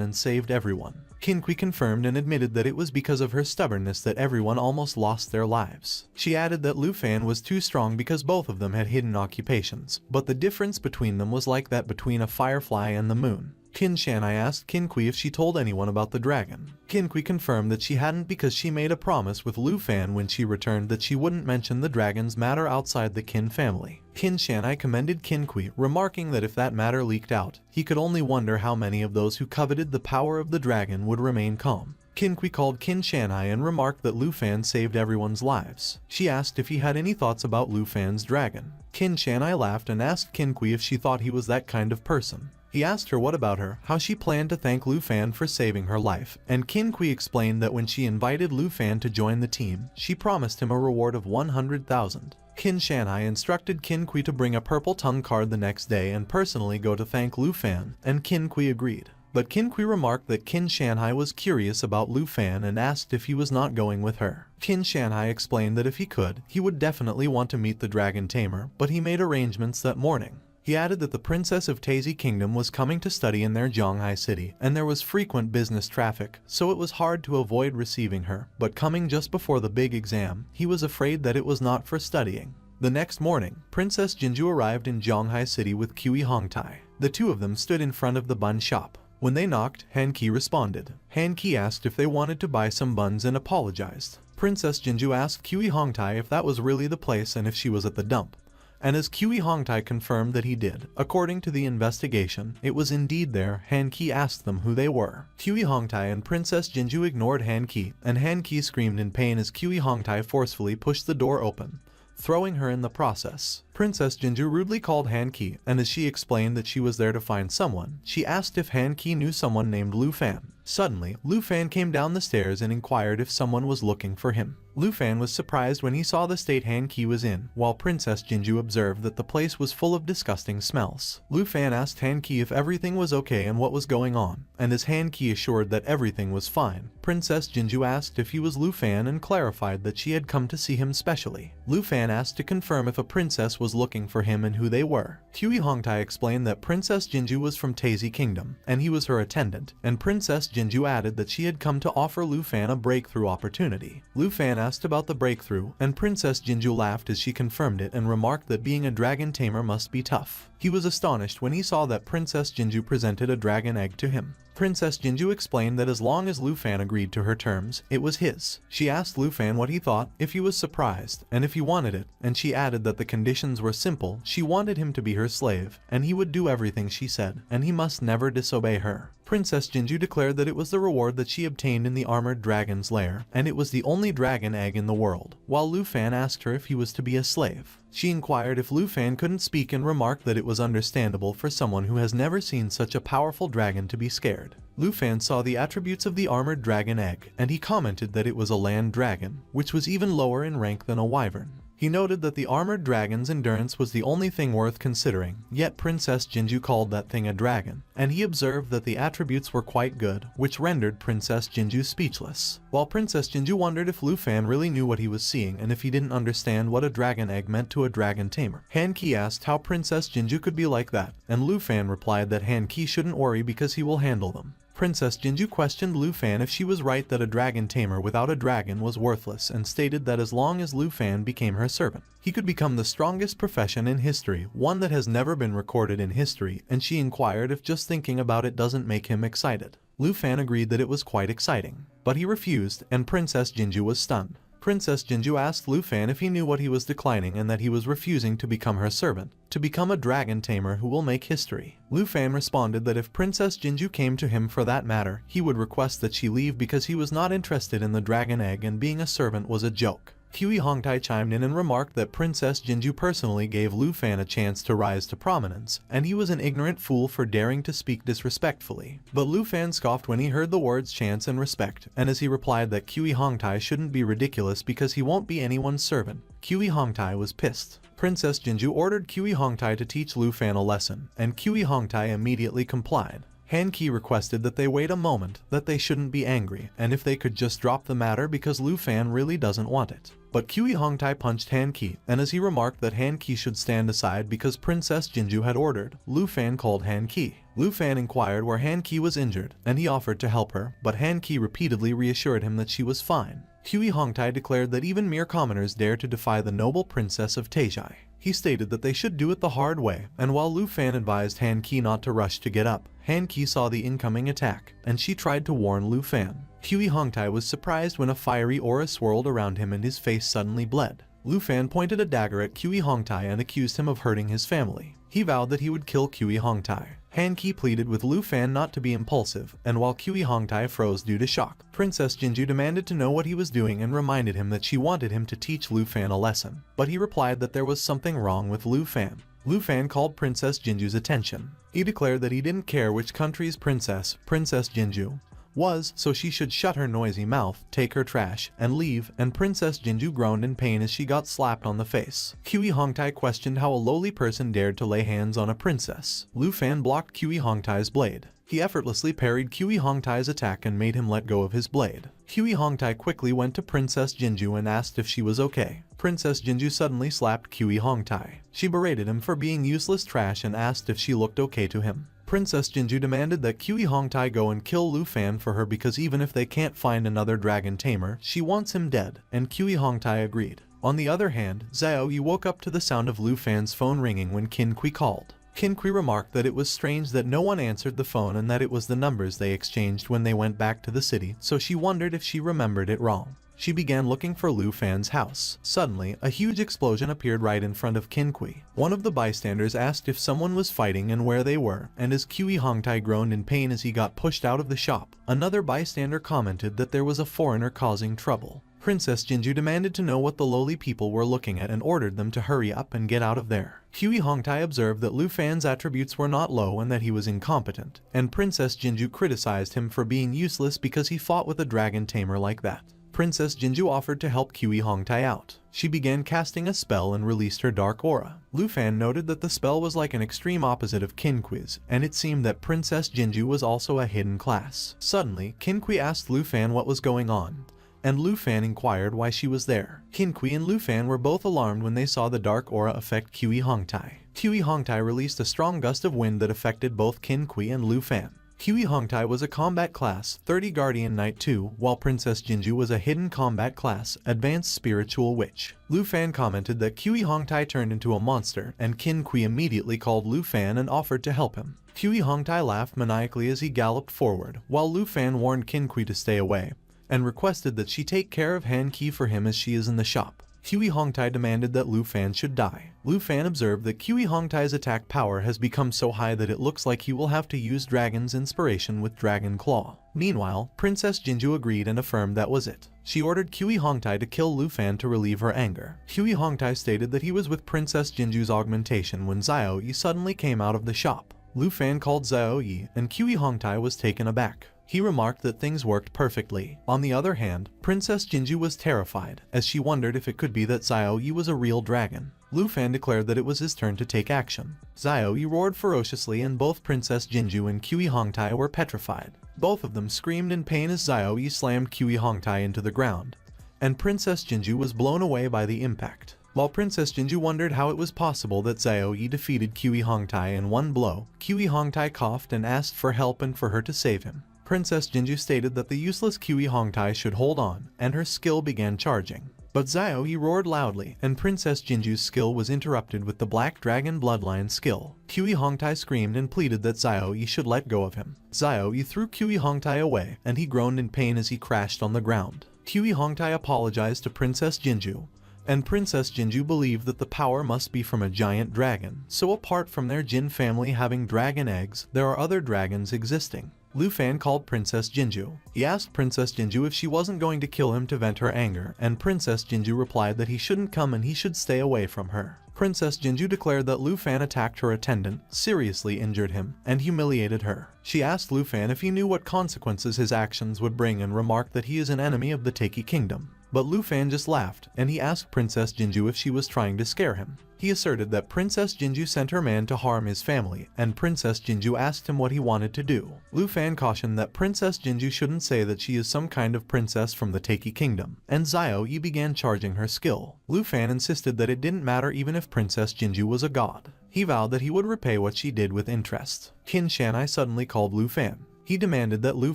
and saved everyone. Qin Kui confirmed and admitted that it was because of her stubbornness that everyone almost lost their lives. She added that Lu Fan was too strong because both of them had hidden occupations, but the difference between them was like that between a firefly and the moon. Qin Shanhai asked Qin Kui if she told anyone about the dragon. Qin Kui confirmed that she hadn't because she made a promise with Lu Fan when she returned that she wouldn't mention the dragon's matter outside the Qin family. Qin Shanhai commended Qin Kui, remarking that if that matter leaked out, he could only wonder how many of those who coveted the power of the dragon would remain calm. Qin Kui called Qin Shanhai and remarked that Lu Fan saved everyone's lives. She asked if he had any thoughts about Lu Fan's dragon. Qin Shanhai laughed and asked Qin Kui if she thought he was that kind of person. He asked her what about her, how she planned to thank Lu Fan for saving her life, and Qin Kui explained that when she invited Lu Fan to join the team, she promised him a reward of 100,000. Qin Shanhai instructed Qin Kui to bring a purple tongue card the next day and personally go to thank Lu Fan, and Qin Kui agreed. But Qin Kui remarked that Qin Shanhai was curious about Lu Fan and asked if he was not going with her. Qin Shanhai explained that if he could, he would definitely want to meet the dragon tamer, but he made arrangements that morning. He added that the princess of Tazi Kingdom was coming to study in their Zhonghai city, and there was frequent business traffic, so it was hard to avoid receiving her, but coming just before the big exam, he was afraid that it was not for studying. The next morning, Princess Jinju arrived in Zhonghai city with Kui Hongtai. The two of them stood in front of the bun shop. When they knocked, Han-ki responded. Han-ki asked if they wanted to buy some buns and apologized. Princess Jinju asked Kui Hongtai if that was really the place and if she was at the dump. And as Kui Hongtai confirmed that he did, according to the investigation, it was indeed there, Han-ki asked them who they were. Kui Hongtai and Princess Jinju ignored Han-ki, and Han-ki screamed in pain as Kui Hongtai forcefully pushed the door open, throwing her in the process. Princess Jinju rudely called Han-ki, and as she explained that she was there to find someone, she asked if Han-ki knew someone named Lu Fan. Suddenly, Lu Fan came down the stairs and inquired if someone was looking for him. Lu Fan was surprised when he saw the state Han-ki was in, while Princess Jinju observed that the place was full of disgusting smells. Lu Fan asked Han-ki if everything was okay and what was going on, and as Han-ki assured that everything was fine, Princess Jinju asked if he was Lu Fan and clarified that she had come to see him specially. Lu Fan asked to confirm if a princess was looking for him and who they were. Kui Hongtai explained that Princess Jinju was from Tazi Kingdom, and he was her attendant, and Princess Jinju added that she had come to offer Lu Fan a breakthrough opportunity. Lu Fan asked about the breakthrough, and Princess Jinju laughed as she confirmed it and remarked that being a dragon tamer must be tough. He was astonished when he saw that Princess Jinju presented a dragon egg to him. Princess Jinju explained that as long as Lu Fan agreed to her terms, it was his. She asked Lu Fan what he thought, if he was surprised, and if he wanted it, and she added that the conditions were simple. She wanted him to be her slave, and he would do everything she said, and he must never disobey her. Princess Jinju declared that it was the reward that she obtained in the armored dragon's lair, and it was the only dragon egg in the world, while Lu Fan asked her if he was to be a slave. She inquired if Lu Fan couldn't speak and remarked that it was understandable for someone who has never seen such a powerful dragon to be scared. Lu Fan saw the attributes of the armored dragon egg, and he commented that it was a land dragon, which was even lower in rank than a wyvern. He noted that the armored dragon's endurance was the only thing worth considering, yet Princess Jinju called that thing a dragon, and he observed that the attributes were quite good, which rendered Princess Jinju speechless. While Princess Jinju wondered if Lu Fan really knew what he was seeing and if he didn't understand what a dragon egg meant to a dragon tamer. Han-ki asked how Princess Jinju could be like that, and Lu Fan replied that Han-ki shouldn't worry because he will handle them. Princess Jinju questioned Lu Fan if she was right that a dragon tamer without a dragon was worthless and stated that as long as Lu Fan became her servant, he could become the strongest profession in history, one that has never been recorded in history, and she inquired if just thinking about it doesn't make him excited. Lu Fan agreed that it was quite exciting, but he refused, and Princess Jinju was stunned. Princess Jinju asked Lu Fan if he knew what he was declining and that he was refusing to become her servant, to become a dragon tamer who will make history. Lu Fan responded that if Princess Jinju came to him for that matter, he would request that she leave because he was not interested in the dragon egg and being a servant was a joke. Kiwi Hongtai chimed in and remarked that Princess Jinju personally gave Lu Fan a chance to rise to prominence, and he was an ignorant fool for daring to speak disrespectfully. But Lu Fan scoffed when he heard the words chance and respect, and as he replied that Kiwi Hongtai shouldn't be ridiculous because he won't be anyone's servant, Kiwi Hongtai was pissed. Princess Jinju ordered Kiwi Hongtai to teach Lu Fan a lesson, and Kiwi Hongtai immediately complied. Han Ki requested that they wait a moment, that they shouldn't be angry, and if they could just drop the matter because Lu Fan really doesn't want it. But Kiwi Hongtai punched Han Ki, and as he remarked that Han Ki should stand aside because Princess Jinju had ordered, Lu Fan called Han Ki. Lu Fan inquired where Han Ki was injured, and he offered to help her, but Han Ki repeatedly reassured him that she was fine. Kiwi Hongtai declared that even mere commoners dare to defy the noble princess of Taejai. He stated that they should do it the hard way, and while Lu Fan advised Han Ki not to rush to get up, Han Ki saw the incoming attack, and she tried to warn Lu Fan. Kiwi Hongtai was surprised when a fiery aura swirled around him and his face suddenly bled. Lu Fan pointed a dagger at Kiwi Hongtai and accused him of hurting his family. He vowed that he would kill Kiwi Hongtai. Han Ki pleaded with Lu Fan not to be impulsive, and while Kiwi Hongtai froze due to shock, Princess Jinju demanded to know what he was doing and reminded him that she wanted him to teach Lu Fan a lesson. But he replied that there was something wrong with Lu Fan. Lu Fan called Princess Jinju's attention. He declared that he didn't care which country's princess, Princess Jinju, was, so she should shut her noisy mouth, take her trash, and leave, and Princess Jinju groaned in pain as she got slapped on the face. Kiwi Hongtai questioned how a lowly person dared to lay hands on a princess. Lu Fan blocked Kiwi Hongtai's blade. He effortlessly parried Kiwi Hongtai's attack and made him let go of his blade. Kiwi Hongtai quickly went to Princess Jinju and asked if she was okay. Princess Jinju suddenly slapped Kiwi Hongtai. She berated him for being useless trash and asked if she looked okay to him. Princess Jinju demanded that Kiwi Hongtai go and kill Lu Fan for her because even if they can't find another dragon tamer, she wants him dead, and Kiwi Hongtai agreed. On the other hand, Xiao Yi woke up to the sound of Lu Fan's phone ringing when Qin Kui called. Qin Kui remarked that it was strange that no one answered the phone and that it was the numbers they exchanged when they went back to the city, so she wondered if she remembered it wrong. She began looking for Lu Fan's house. Suddenly, a huge explosion appeared right in front of Qin Kui. One of the bystanders asked if someone was fighting and where they were, and as Kiwi Hongtai groaned in pain as he got pushed out of the shop, another bystander commented that there was a foreigner causing trouble. Princess Jinju demanded to know what the lowly people were looking at and ordered them to hurry up and get out of there. Kiwi Hongtai observed that Lu Fan's attributes were not low and that he was incompetent, and Princess Jinju criticized him for being useless because he fought with a dragon tamer like that. Princess Jinju offered to help Kiwi Hongtai out. She began casting a spell and released her dark aura. Lu Fan noted that the spell was like an extreme opposite of Qin Kui's, and it seemed that Princess Jinju was also a hidden class. Suddenly, Qin Kui asked Lu Fan what was going on, and Lu Fan inquired why she was there. Qin Kui and Lu Fan were both alarmed when they saw the dark aura affect Kiwi Hongtai. Kiwi Hongtai released a strong gust of wind that affected both Qin Kui and Lu Fan. Kiwi Hongtai was a combat class, 30 Guardian Knight 2, while Princess Jinju was a hidden combat class, Advanced Spiritual Witch. Lu Fan commented that Kiwi Hongtai turned into a monster, and Qin Kui immediately called Lu Fan and offered to help him. Kiwi Hongtai laughed maniacally as he galloped forward, while Lu Fan warned Qin Kui to stay away, and requested that she take care of Han Ki for him as she is in the shop. Kiwi Hongtai demanded that Lu Fan should die. Lu Fan observed that Kiwi Hongtai's attack power has become so high that it looks like he will have to use Dragon's inspiration with Dragon Claw. Meanwhile, Princess Jinju agreed and affirmed that was it. She ordered Kiwi Hongtai to kill Lu Fan to relieve her anger. Kiwi Hongtai stated that he was with Princess Jinju's augmentation when Xiao Yi suddenly came out of the shop. Lu Fan called Xiao Yi, and Kiwi Hongtai was taken aback. He remarked that things worked perfectly. On the other hand, Princess Jinju was terrified, as she wondered if it could be that Xiao Yi was a real dragon. Lu Fan declared that it was his turn to take action. Xiao Yi roared ferociously and both Princess Jinju and Kiwi Hongtai were petrified. Both of them screamed in pain as Xiao Yi slammed Kiwi Hongtai into the ground, and Princess Jinju was blown away by the impact. While Princess Jinju wondered how it was possible that Xiao Yi defeated Kiwi Hongtai in one blow, Kiwi Hongtai coughed and asked for help and for her to save him. Princess Jinju stated that the useless Kiwi Hongtai should hold on, and her skill began charging. But Xiao Yi roared loudly, and Princess Jinju's skill was interrupted with the Black Dragon Bloodline skill. Kiwi Hongtai screamed and pleaded that Xiao Yi should let go of him. Xiao Yi threw Kiwi Hongtai away, and he groaned in pain as he crashed on the ground. Kiwi Hongtai apologized to Princess Jinju, and Princess Jinju believed that the power must be from a giant dragon, so apart from their Jin family having dragon eggs, there are other dragons existing. Lu Fan called Princess Jinju. He asked Princess Jinju if she wasn't going to kill him to vent her anger, and Princess Jinju replied that he shouldn't come and he should stay away from her. Princess Jinju declared that Lu Fan attacked her attendant, seriously injured him, and humiliated her. She asked Lu Fan if he knew what consequences his actions would bring and remarked that he is an enemy of the Taiki Kingdom. But Lu Fan just laughed, and he asked Princess Jinju if she was trying to scare him. He asserted that Princess Jinju sent her man to harm his family, and Princess Jinju asked him what he wanted to do. Lu Fan cautioned that Princess Jinju shouldn't say that she is some kind of princess from the Taiki Kingdom, and Xiao Yi began charging her skill. Lu Fan insisted that it didn't matter even if Princess Jinju was a god. He vowed that he would repay what she did with interest. Qin Shanhai suddenly called Lu Fan. He demanded that Lu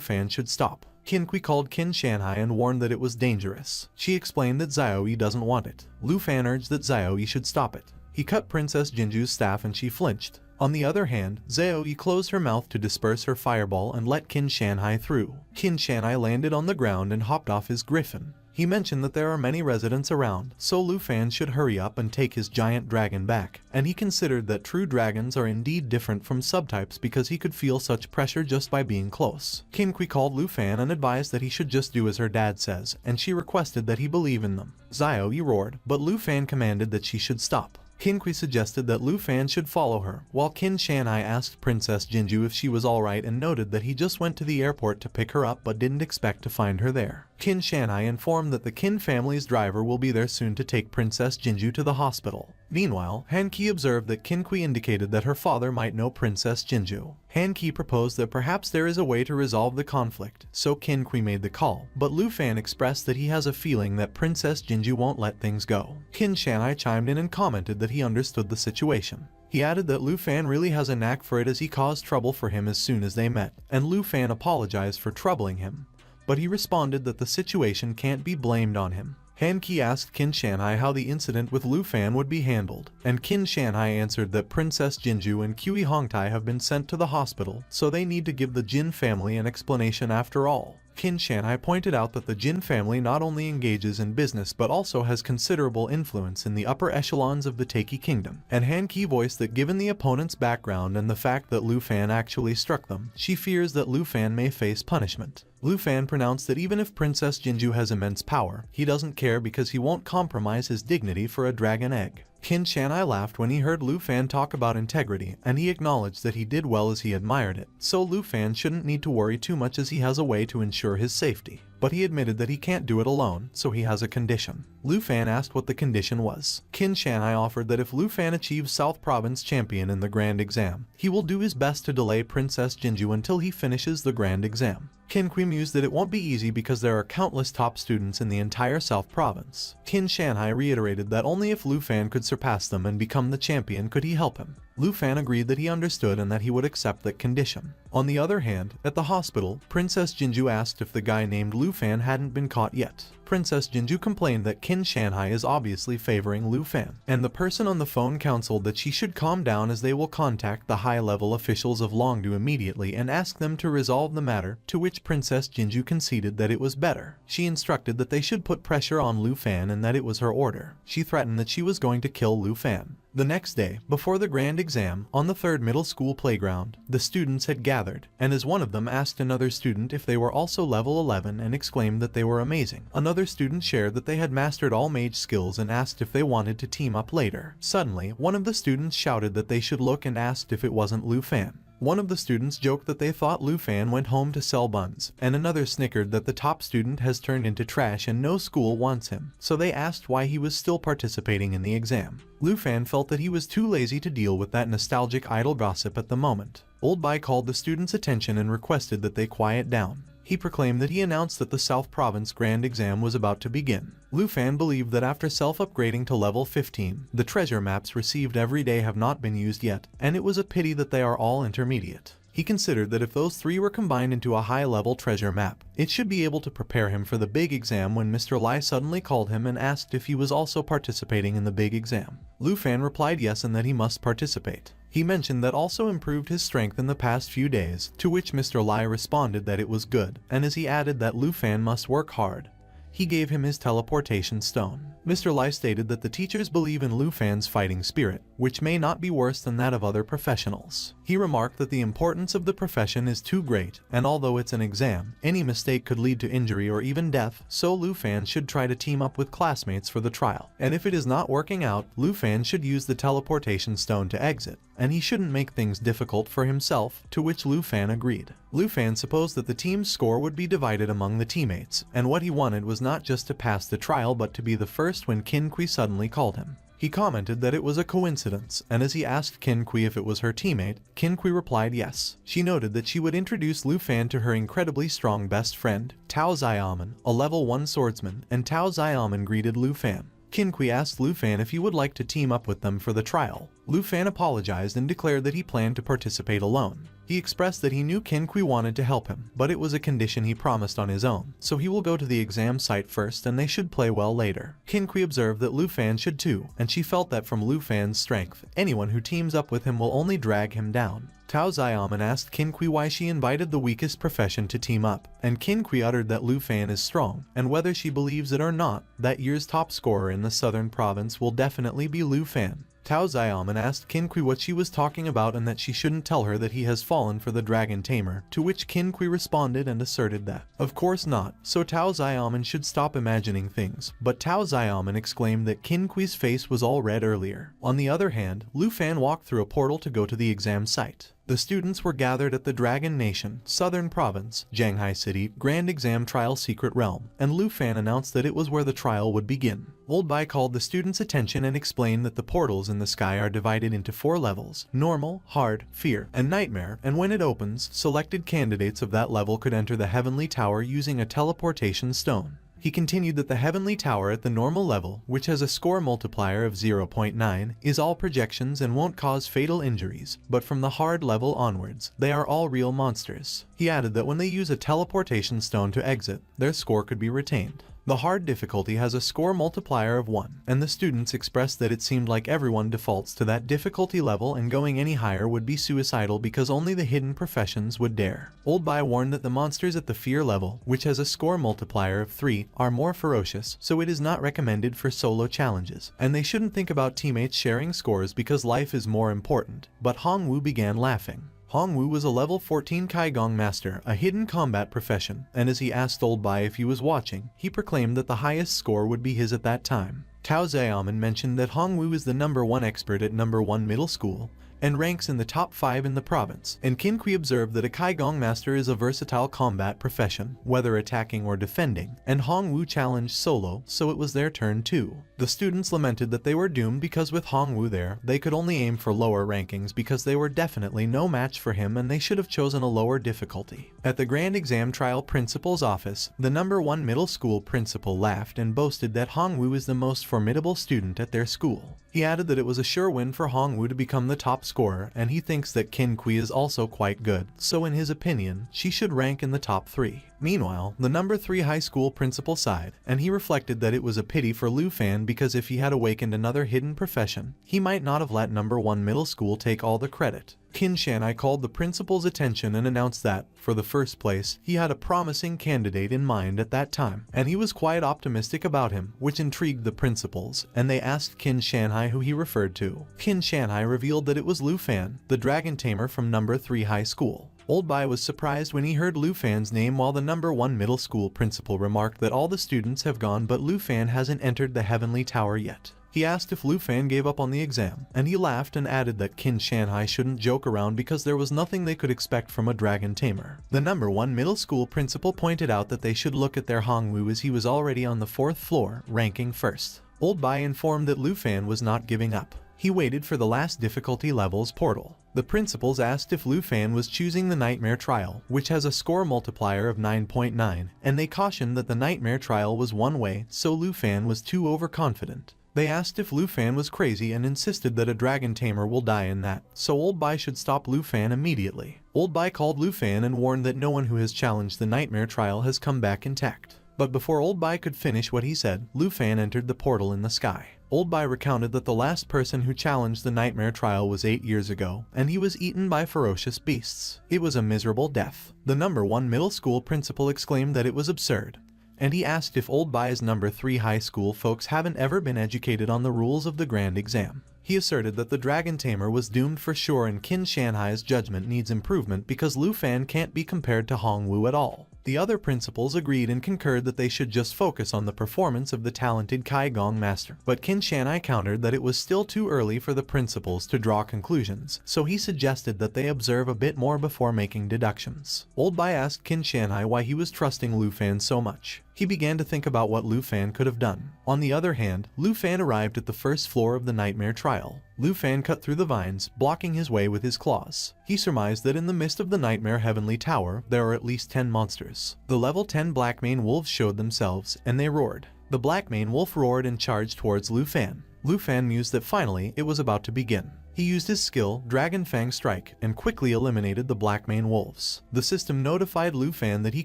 Fan should stop. Qin Kui called Qin Shanhai and warned that it was dangerous. She explained that Xiao Yi doesn't want it. Lu Fan urged that Xiao Yi should stop it. He cut Princess Jinju's staff and she flinched. On the other hand, Xiao Yi closed her mouth to disperse her fireball and let Qin Shanhai through. Qin Shanhai landed on the ground and hopped off his griffin. He mentioned that there are many residents around, so Lu Fan should hurry up and take his giant dragon back, and he considered that true dragons are indeed different from subtypes because he could feel such pressure just by being close. Qin Kui called Lu Fan and advised that he should just do as her dad says, and she requested that he believe in them. Xiao Yi roared, but Lu Fan commanded that she should stop. Qin Kui suggested that Lu Fan should follow her, while Qin Shanhai asked Princess Jinju if she was alright and noted that he just went to the airport to pick her up but didn't expect to find her there. Qin Shanhai informed that the Qin family's driver will be there soon to take Princess Jinju to the hospital. Meanwhile, Han Qi observed that Qin Kui indicated that her father might know Princess Jinju. Han Qi proposed that perhaps there is a way to resolve the conflict, so Qin Kui made the call, but Lu Fan expressed that he has a feeling that Princess Jinju won't let things go. Qin Shanhai chimed in and commented that he understood the situation. He added that Lu Fan really has a knack for it as he caused trouble for him as soon as they met, and Lu Fan apologized for troubling him. But he responded that the situation can't be blamed on him. Han Qi asked Qin Shanhai how the incident with Lu Fan would be handled, and Qin Shanhai answered that Princess Jinju and Kui Hongtai have been sent to the hospital, so they need to give the Jin family an explanation after all. Qin Shanhai pointed out that the Jin family not only engages in business but also has considerable influence in the upper echelons of the Taiki Kingdom, and Han Qi voiced that given the opponent's background and the fact that Lu Fan actually struck them, she fears that Lu Fan may face punishment. Lu Fan pronounced that even if Princess Jinju has immense power, he doesn't care because he won't compromise his dignity for a dragon egg. Qin Shanhai laughed when he heard Lu Fan talk about integrity, and he acknowledged that he did well as he admired it, so Lu Fan shouldn't need to worry too much as he has a way to ensure his safety. But he admitted that he can't do it alone, so he has a condition. Lu Fan asked what the condition was. Qin Shanhai offered that if Lu Fan achieves South Province champion in the grand exam, he will do his best to delay Princess Jinju until he finishes the grand exam. Qin Kui mused that it won't be easy because there are countless top students in the entire South Province. Qin Shanhai reiterated that only if Lu Fan could surpass them and become the champion could he help him. Lu Fan agreed that he understood and that he would accept that condition. On the other hand, at the hospital, Princess Jinju asked if the guy named Lu Fan hadn't been caught yet. Princess Jinju complained that Qin Shanhai is obviously favoring Lu Fan, and the person on the phone counseled that she should calm down as they will contact the high-level officials of Longdu immediately and ask them to resolve the matter, to which Princess Jinju conceded that it was better. She instructed that they should put pressure on Lu Fan and that it was her order. She threatened that she was going to kill Lu Fan. The next day, before the grand exam, on the third middle school playground, the students had gathered, and as one of them asked another student if they were also level 11 and exclaimed that they were amazing, another student shared that they had mastered all mage skills and asked if they wanted to team up later. Suddenly, one of the students shouted that they should look and asked if it wasn't Lu Fan. One of the students joked that they thought Lu Fan went home to sell buns, and another snickered that the top student has turned into trash and no school wants him, so they asked why he was still participating in the exam. Lu Fan felt that he was too lazy to deal with that nostalgic idle gossip at the moment. Old Bai called the students' attention and requested that they quiet down. He proclaimed that he announced that the South Province Grand Exam was about to begin. Lu Fan believed that after self-upgrading to level 15, the treasure maps received every day have not been used yet, and it was a pity that they are all intermediate. He considered that if those three were combined into a high-level treasure map, it should be able to prepare him for the big exam when Mr. Lai suddenly called him and asked if he was also participating in the big exam. Lu Fan replied yes and that he must participate. He mentioned that also improved his strength in the past few days, to which Mr. Lai responded that it was good, and as he added that Lu Fan must work hard, he gave him his teleportation stone. Mr. Lai stated that the teachers believe in Lu Fan's fighting spirit, which may not be worse than that of other professionals. He remarked that the importance of the profession is too great, and although it's an exam, any mistake could lead to injury or even death, so Lu Fan should try to team up with classmates for the trial. And if it is not working out, Lu Fan should use the teleportation stone to exit, and he shouldn't make things difficult for himself, to which Lu Fan agreed. Lu Fan supposed that the team's score would be divided among the teammates, and what he wanted was not just to pass the trial but to be the first when Qin Kui suddenly called him. He commented that it was a coincidence, and as he asked Qin Kui if it was her teammate, Qin Kui replied yes. She noted that she would introduce Lu Fan to her incredibly strong best friend, Tao Xiaoman, a level 1 swordsman, and Tao Xiaoman greeted Lu Fan. Qin Kui asked Lu Fan if he would like to team up with them for the trial. Lu Fan apologized and declared that he planned to participate alone. He expressed that he knew Qin Kui wanted to help him, but it was a condition he promised on his own, so he will go to the exam site first and they should play well later. Qin Kui observed that Lu Fan should too, and she felt that from Lu Fan's strength, anyone who teams up with him will only drag him down. Tao Xiaoman asked Qin Kui why she invited the weakest profession to team up, and Qin Kui uttered that Lu Fan is strong, and whether she believes it or not, that year's top scorer in the southern province will definitely be Lu Fan. Tao Xiaoman asked Qin Kui what she was talking about and that she shouldn't tell her that he has fallen for the dragon tamer, to which Qin Kui responded and asserted that, of course not, so Tao Xiaoman should stop imagining things, but Tao Xiaoman exclaimed that Qin Kui's face was all red earlier. On the other hand, Lu Fan walked through a portal to go to the exam site. The students were gathered at the Dragon Nation, Southern Province, Shanghai City, Grand Exam Trial Secret Realm, and Lu Fan announced that it was where the trial would begin. Old Bai called the students' attention and explained that the portals in the sky are divided into 4 levels: normal, hard, fear, and nightmare, and when it opens, selected candidates of that level could enter the Heavenly Tower using a teleportation stone. He continued that the Heavenly Tower at the normal level, which has a score multiplier of 0.9, is all projections and won't cause fatal injuries, but from the hard level onwards, they are all real monsters. He added that when they use a teleportation stone to exit, their score could be retained. The hard difficulty has a score multiplier of 1, and the students expressed that it seemed like everyone defaults to that difficulty level and going any higher would be suicidal because only the hidden professions would dare. Old Bai warned that the monsters at the fear level, which has a score multiplier of 3, are more ferocious, so it is not recommended for solo challenges, and they shouldn't think about teammates sharing scores because life is more important. But Hong Wu began laughing. Hong Wu was a level 14 Kaigong master, a hidden combat profession, and as he asked Old Bai if he was watching, he proclaimed that the highest score would be his at that time. Tao Xiaoman mentioned that Hong Wu is the #1 expert at #1 middle school, and ranks in the top 5 in the province, and Qin Kui observed that a Kaigong master is a versatile combat profession, whether attacking or defending, and Hong Wu challenged solo, so it was their turn too. The students lamented that they were doomed because with Hong Wu there, they could only aim for lower rankings because they were definitely no match for him and they should have chosen a lower difficulty. At the Grand Exam Trial Principal's office, the #1 middle school principal laughed and boasted that Hong Wu is the most formidable student at their school. He added that it was a sure win for Hong Wu to become the top scorer, and he thinks that Qin Kui is also quite good, so in his opinion, she should rank in the top 3. Meanwhile, the #3 high school principal sighed, and he reflected that it was a pity for Lu Fan because if he had awakened another hidden profession, he might not have let #1 middle school take all the credit. Qin Shanhai called the principal's attention and announced that, for the first place, he had a promising candidate in mind at that time, and he was quite optimistic about him, which intrigued the principals, and they asked Qin Shanhai who he referred to. Qin Shanhai revealed that it was Lu Fan, the dragon tamer from #3 high school. Old Bai was surprised when he heard Lu Fan's name while the #1 middle school principal remarked that all the students have gone but Lu Fan hasn't entered the Heavenly Tower yet. He asked if Lu Fan gave up on the exam, and he laughed and added that Qin Shanhai shouldn't joke around because there was nothing they could expect from a dragon tamer. The #1 middle school principal pointed out that they should look at their Hong Wu as he was already on the 4th floor, ranking 1st. Old Bai informed that Lu Fan was not giving up. He waited for the last difficulty level's portal. The principals asked if Lu Fan was choosing the Nightmare Trial, which has a score multiplier of 9.9, and they cautioned that the Nightmare Trial was one way, so Lu Fan was too overconfident. They asked if Lu Fan was crazy and insisted that a dragon tamer will die in that, so Old Bai should stop Lu Fan immediately. Old Bai called Lu Fan and warned that no one who has challenged the Nightmare Trial has come back intact. But before Old Bai could finish what he said, Lu Fan entered the portal in the sky. Old Bai recounted that the last person who challenged the Nightmare Trial was 8 years ago, and he was eaten by ferocious beasts. It was a miserable death. The #1 middle school principal exclaimed that it was absurd, and he asked if Old Bai's #3 high school folks haven't ever been educated on the rules of the grand exam. He asserted that the Dragon Tamer was doomed for sure and Qin Shanhai's judgment needs improvement because Lu Fan can't be compared to Hong Wu at all. The other principals agreed and concurred that they should just focus on the performance of the talented Kai Gong master. But Qin Shanhai countered that it was still too early for the principals to draw conclusions, so he suggested that they observe a bit more before making deductions. Old Bai asked Qin Shanhai why he was trusting Lu Fan so much. He began to think about what Lu Fan could have done. On the other hand, Lu Fan arrived at the first floor of the nightmare trial. Lu Fan cut through the vines, blocking his way with his claws. He surmised that in the midst of the nightmare heavenly tower, there are at least 10 monsters. The level 10 Blackmane wolves showed themselves, and they roared. The Blackmane wolf roared and charged towards Lu Fan. Lu Fan mused that finally it was about to begin. He used his skill, Dragon Fang Strike, and quickly eliminated the Blackmane wolves. The system notified Lu Fan that he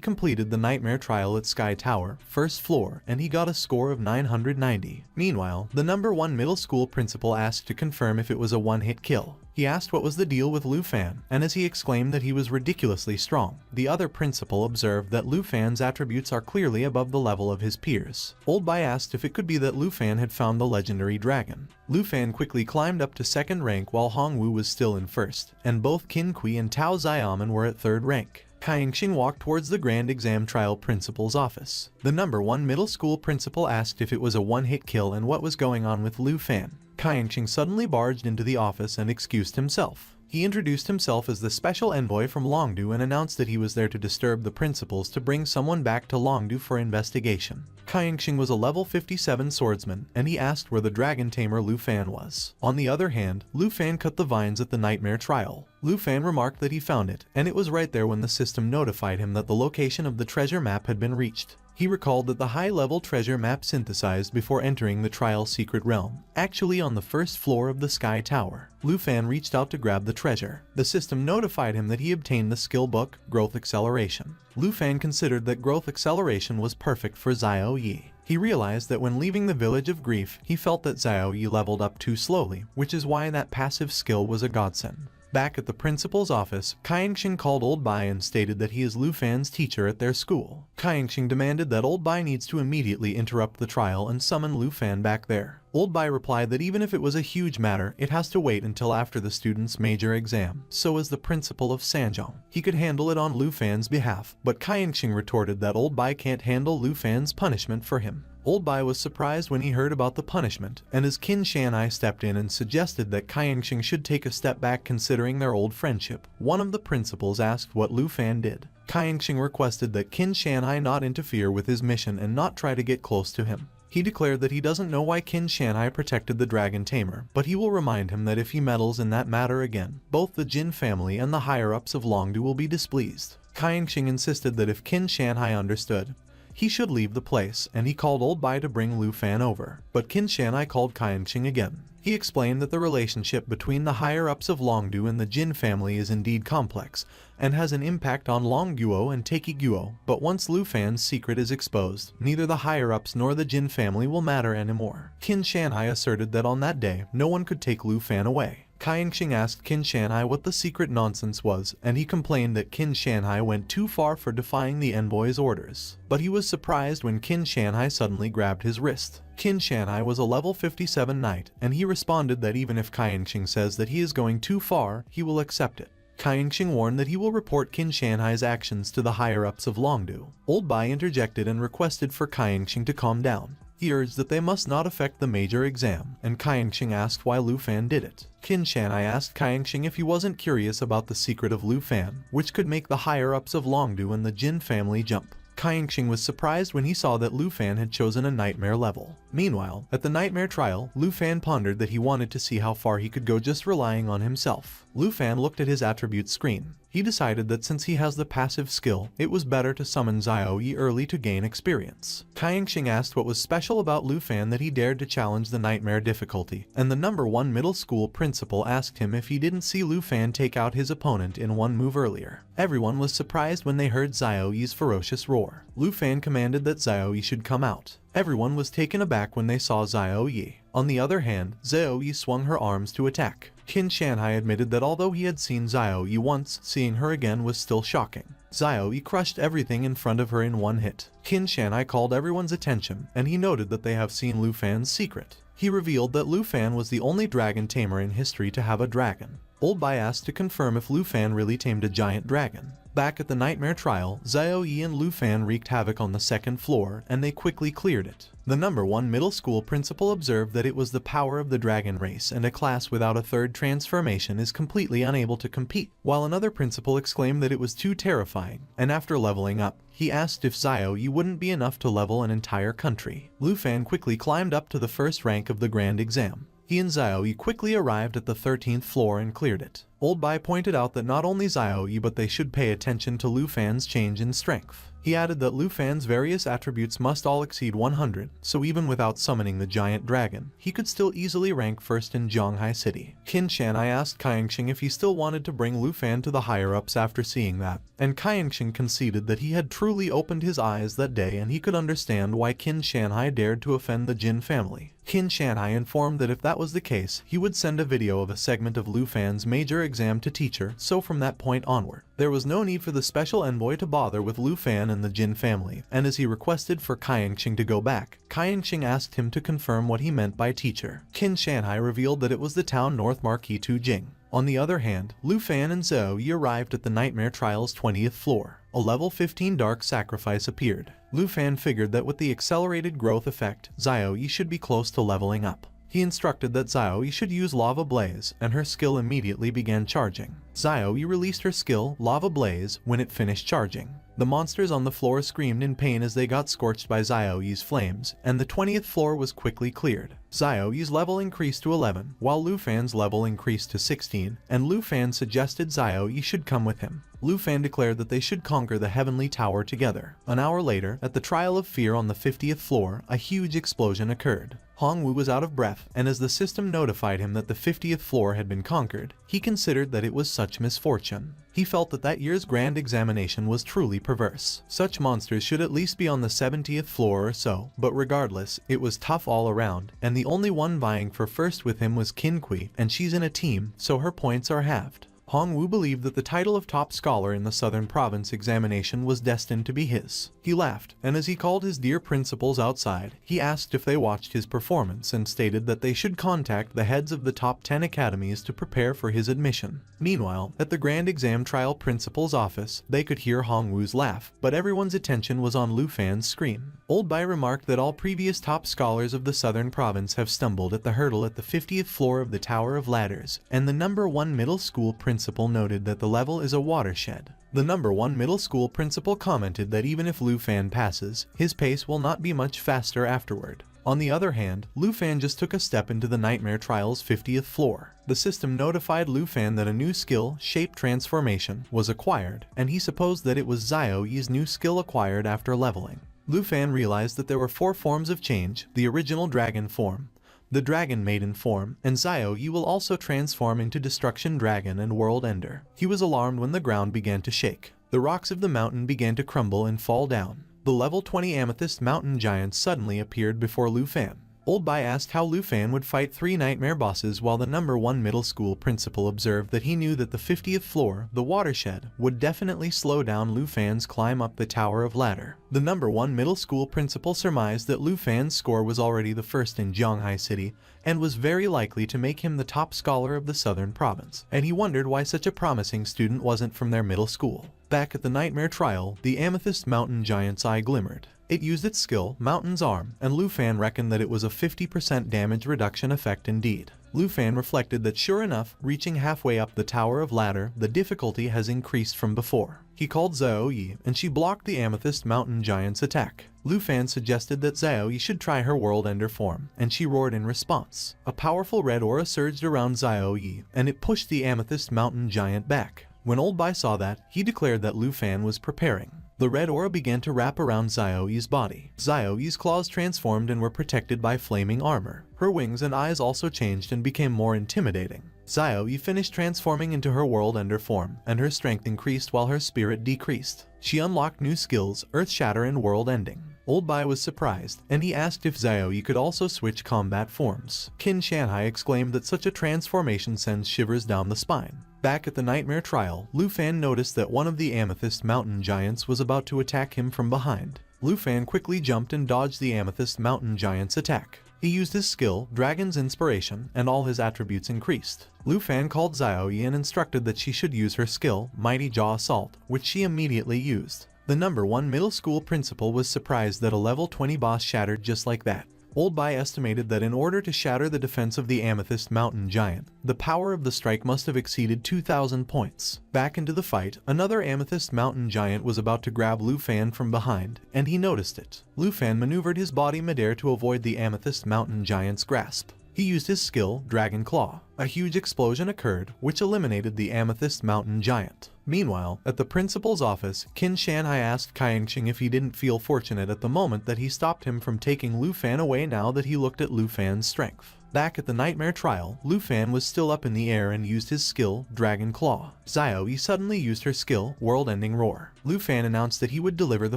completed the nightmare trial at Sky Tower, first floor, and he got a score of 990. Meanwhile, the number 1 middle school principal asked to confirm if it was a one-hit kill. He asked what was the deal with Lu Fan, and as he exclaimed that he was ridiculously strong, the other principal observed that Lu Fan's attributes are clearly above the level of his peers. Old Bai asked if it could be that Lu Fan had found the legendary dragon. Lu Fan quickly climbed up to 2nd rank while Hong Wu was still in 1st, and both Qin Kui and Tao Xiaoman were at 3rd rank. Kai Yingxing walked towards the Grand Exam Trial Principal's office. The number 1 middle school principal asked if it was a one-hit kill and what was going on with Lu Fan. Kai Yingxing suddenly barged into the office and excused himself. He introduced himself as the special envoy from Longdu and announced that he was there to disturb the principals to bring someone back to Longdu for investigation. Kai Yingxing was a level 57 swordsman, and he asked where the dragon tamer Lu Fan was. On the other hand, Lu Fan cut the vines at the nightmare trial. Lu Fan remarked that he found it, and it was right there when the system notified him that the location of the treasure map had been reached. He recalled that the high-level treasure map synthesized before entering the trial's secret realm, actually on the first floor of the Sky Tower. Lu Fan reached out to grab the treasure. The system notified him that he obtained the skill book, Growth Acceleration. Lu Fan considered that Growth Acceleration was perfect for Xiao Yi. He realized that when leaving the Village of Grief, he felt that Xiao Yi leveled up too slowly, which is why that passive skill was a godsend. Back at the principal's office, Kai Yingxing called Old Bai and stated that he is Lu Fan's teacher at their school. Kai Yingxing demanded that Old Bai needs to immediately interrupt the trial and summon Lu Fan back there. Old Bai replied that even if it was a huge matter, it has to wait until after the student's major exam. So as the principal of Sanjiang, he could handle it on Lu Fan's behalf, but Kai Yingxing retorted that Old Bai can't handle Lu Fan's punishment for him. Old Bai was surprised when he heard about the punishment, and as Qin Shanhai stepped in and suggested that Kai Yingxing should take a step back considering their old friendship, one of the principals asked what Lu Fan did. Kai Yingxing requested that Qin Shanhai not interfere with his mission and not try to get close to him. He declared that he doesn't know why Qin Shanhai protected the Dragon Tamer, but he will remind him that if he meddles in that matter again, both the Jin family and the higher-ups of Longdu will be displeased. Kai Yingxing insisted that if Qin Shanhai understood, he should leave the place, and he called Old Bai to bring Lu Fan over. But Qin Shanhai called Kai Yingxing again. He explained that the relationship between the higher-ups of Longdu and the Jin family is indeed complex, and has an impact on Longguo and Taikiguo, but once Lu Fan's secret is exposed, neither the higher-ups nor the Jin family will matter anymore. Qin Shanhai asserted that on that day, no one could take Lu Fan away. Kai Yingxing asked Qin Shanhai what the secret nonsense was, and he complained that Qin Shanhai went too far for defying the envoy's orders. But he was surprised when Qin Shanhai suddenly grabbed his wrist. Qin Shanhai was a level 57 knight, and he responded that even if Kai Yingxing says that he is going too far, he will accept it. Kai Yingxing warned that he will report Qin Shanhai's actions to the higher-ups of Longdu. Old Bai interjected and requested for Kai Yingxing to calm down. He urged that they must not affect the major exam, and Kai Yingxing asked why Lu Fan did it. Qin Shanhai asked Kai Yingxing if he wasn't curious about the secret of Lu Fan, which could make the higher-ups of Longdu and the Jin family jump. Kai Yingxing was surprised when he saw that Lu Fan had chosen a nightmare level. Meanwhile, at the nightmare trial, Lu Fan pondered that he wanted to see how far he could go just relying on himself. Lu Fan looked at his attributes screen. He decided that since he has the passive skill, it was better to summon Xiao Yi early to gain experience. Kai Yingxing asked what was special about Lu Fan that he dared to challenge the nightmare difficulty, and the number 1 middle school principal asked him if he didn't see Lu Fan take out his opponent in one move earlier. Everyone was surprised when they heard Xiao Yi's ferocious roar. Lu Fan commanded that Xiao Yi should come out. Everyone was taken aback when they saw Xiao Yi. On the other hand, Xiao Yi swung her arms to attack. Qin Shanhai admitted that although he had seen Xiao Yi once, seeing her again was still shocking. Xiao Yi crushed everything in front of her in one hit. Qin Shanhai called everyone's attention, and he noted that they have seen Lu Fan's secret. He revealed that Lu Fan was the only dragon tamer in history to have a dragon. Old Bai asked to confirm if Lu Fan really tamed a giant dragon. Back at the nightmare trial, Xiao Yi and Lu Fan wreaked havoc on the second floor, and they quickly cleared it. The number 1 middle school principal observed that it was the power of the dragon race, and a class without a third transformation is completely unable to compete, while another principal exclaimed that it was too terrifying, and after leveling up, he asked if Xiao Yi wouldn't be enough to level an entire country. Lu Fan quickly climbed up to the first rank of the grand exam. He and Xiao Yi quickly arrived at the 13th floor and cleared it. Old Bai pointed out that not only Xiao Yi but they should pay attention to Lu Fan's change in strength. He added that Lu Fan's various attributes must all exceed 100, so even without summoning the giant dragon, he could still easily rank first in Zhanghai City. Qin Shanhai asked Kaiengxing if he still wanted to bring Lu Fan to the higher-ups after seeing that, and Kaiengxing conceded that he had truly opened his eyes that day and he could understand why Qin Shanhai dared to offend the Jin family. Qin Shanhai informed that if that was the case, he would send a video of a segment of Lu Fan's major exam to teacher, so from that point onward, there was no need for the special envoy to bother with Lu Fan and the Jin family, and as he requested for Kaiengxing to go back, Kaiengxing asked him to confirm what he meant by teacher. Qin Shanhai revealed that it was the town North Marquis Tu Jing. On the other hand, Lu Fan and Xiao Yi arrived at the Nightmare Trial's 20th floor. A level 15 Dark Sacrifice appeared. Lu Fan figured that with the accelerated growth effect, Xiao Yi should be close to leveling up. He instructed that Xiao Yi should use Lava Blaze, and her skill immediately began charging. Xiao Yi released her skill, Lava Blaze, when it finished charging. The monsters on the floor screamed in pain as they got scorched by Xiao Yi's flames, and the 20th floor was quickly cleared. Xiao Yi's level increased to 11, while Lu Fan's level increased to 16, and Lu Fan suggested Xiao Yi should come with him. Lu Fan declared that they should conquer the Heavenly Tower together. An hour later, at the Trial of Fear on the 50th floor, a huge explosion occurred. Hong Wu was out of breath, and as the system notified him that the 50th floor had been conquered, he considered that it was such misfortune. He felt that that year's grand examination was truly perverse. Such monsters should at least be on the 70th floor or so, but regardless, it was tough all around, and the only one vying for first with him was Qin Kui, and she's in a team, so her points are halved. Hong Wu believed that the title of top scholar in the Southern Province examination was destined to be his. He laughed, and as he called his dear principals outside, he asked if they watched his performance and stated that they should contact the heads of the top 10 academies to prepare for his admission. Meanwhile, at the Grand Exam Trial Principal's office, they could hear Hong Wu's laugh, but everyone's attention was on Lu Fan's scream. Old Bai remarked that all previous top scholars of the Southern Province have stumbled at the hurdle at the 50th floor of the Tower of Ladders, and the number 1 middle school principal noted that the level is a watershed. The number 1 middle school principal commented that even if Lu Fan passes, his pace will not be much faster afterward. On the other hand, Lu Fan just took a step into the Nightmare Trial's 50th floor. The system notified Lu Fan that a new skill, Shape Transformation, was acquired, and he supposed that it was Xiao Yi's new skill acquired after leveling. Lu Fan realized that there were 4 forms of change: the original dragon form, the Dragon Maiden form, and Xiao Yi will also transform into Destruction Dragon and World Ender. He was alarmed when the ground began to shake. The rocks of the mountain began to crumble and fall down. The level 20 Amethyst Mountain Giant suddenly appeared before Lu Fan. Old Bai asked how Lu Fan would fight 3 nightmare bosses, while the number 1 middle school principal observed that he knew that the 50th floor, the watershed, would definitely slow down Lu Fan's climb up the Tower of Ladder. The number 1 middle school principal surmised that Lu Fan's score was already the first in Zhanghai City, and was very likely to make him the top scholar of the Southern Province, and he wondered why such a promising student wasn't from their middle school. Back at the Nightmare Trial, the Amethyst Mountain Giant's eye glimmered. It used its skill, Mountain's Arm, and Lu Fan reckoned that it was a 50% damage reduction effect indeed. Lu Fan reflected that sure enough, reaching halfway up the Tower of Ladder, the difficulty has increased from before. He called Xiao Yi, and she blocked the Amethyst Mountain Giant's attack. Lu Fan suggested that Xiao Yi should try her World Ender form, and she roared in response. A powerful red aura surged around Xiao Yi, and it pushed the Amethyst Mountain Giant back. When Old Bai saw that, he declared that Lu Fan was preparing. The red aura began to wrap around Xiao Yi's body. Xiao Yi's claws transformed and were protected by flaming armor. Her wings and eyes also changed and became more intimidating. Xiao Yi finished transforming into her World Ender form, and her strength increased while her spirit decreased. She unlocked new skills, Earth Shatter and World Ending. Old Bai was surprised, and he asked if Xiao Yi could also switch combat forms. Qin Shanhai exclaimed that such a transformation sends shivers down the spine. Back at the Nightmare Trial, Lu Fan noticed that one of the Amethyst Mountain Giants was about to attack him from behind. Lu Fan quickly jumped and dodged the Amethyst Mountain Giant's attack. He used his skill, Dragon's Inspiration, and all his attributes increased. Lu Fan called Xiaoyi and instructed that she should use her skill, Mighty Jaw Assault, which she immediately used. The number 1 middle school principal was surprised that a level 20 boss shattered just like that. Old Bai estimated that in order to shatter the defense of the Amethyst Mountain Giant, the power of the strike must have exceeded 2,000 points. Back into the fight, another Amethyst Mountain Giant was about to grab Lu Fan from behind, and he noticed it. Lu Fan maneuvered his body midair to avoid the Amethyst Mountain Giant's grasp. He used his skill, Dragon Claw. A huge explosion occurred, which eliminated the Amethyst Mountain Giant. Meanwhile, at the principal's office, Qin Shanhai asked Kaiyingqing if he didn't feel fortunate at the moment that he stopped him from taking Lu Fan away now that he looked at Lu Fan's strength. Back at the Nightmare Trial, Lu Fan was still up in the air and used his skill, Dragon Claw. Xiaoyi suddenly used her skill, World-Ending Roar. Lu Fan announced that he would deliver the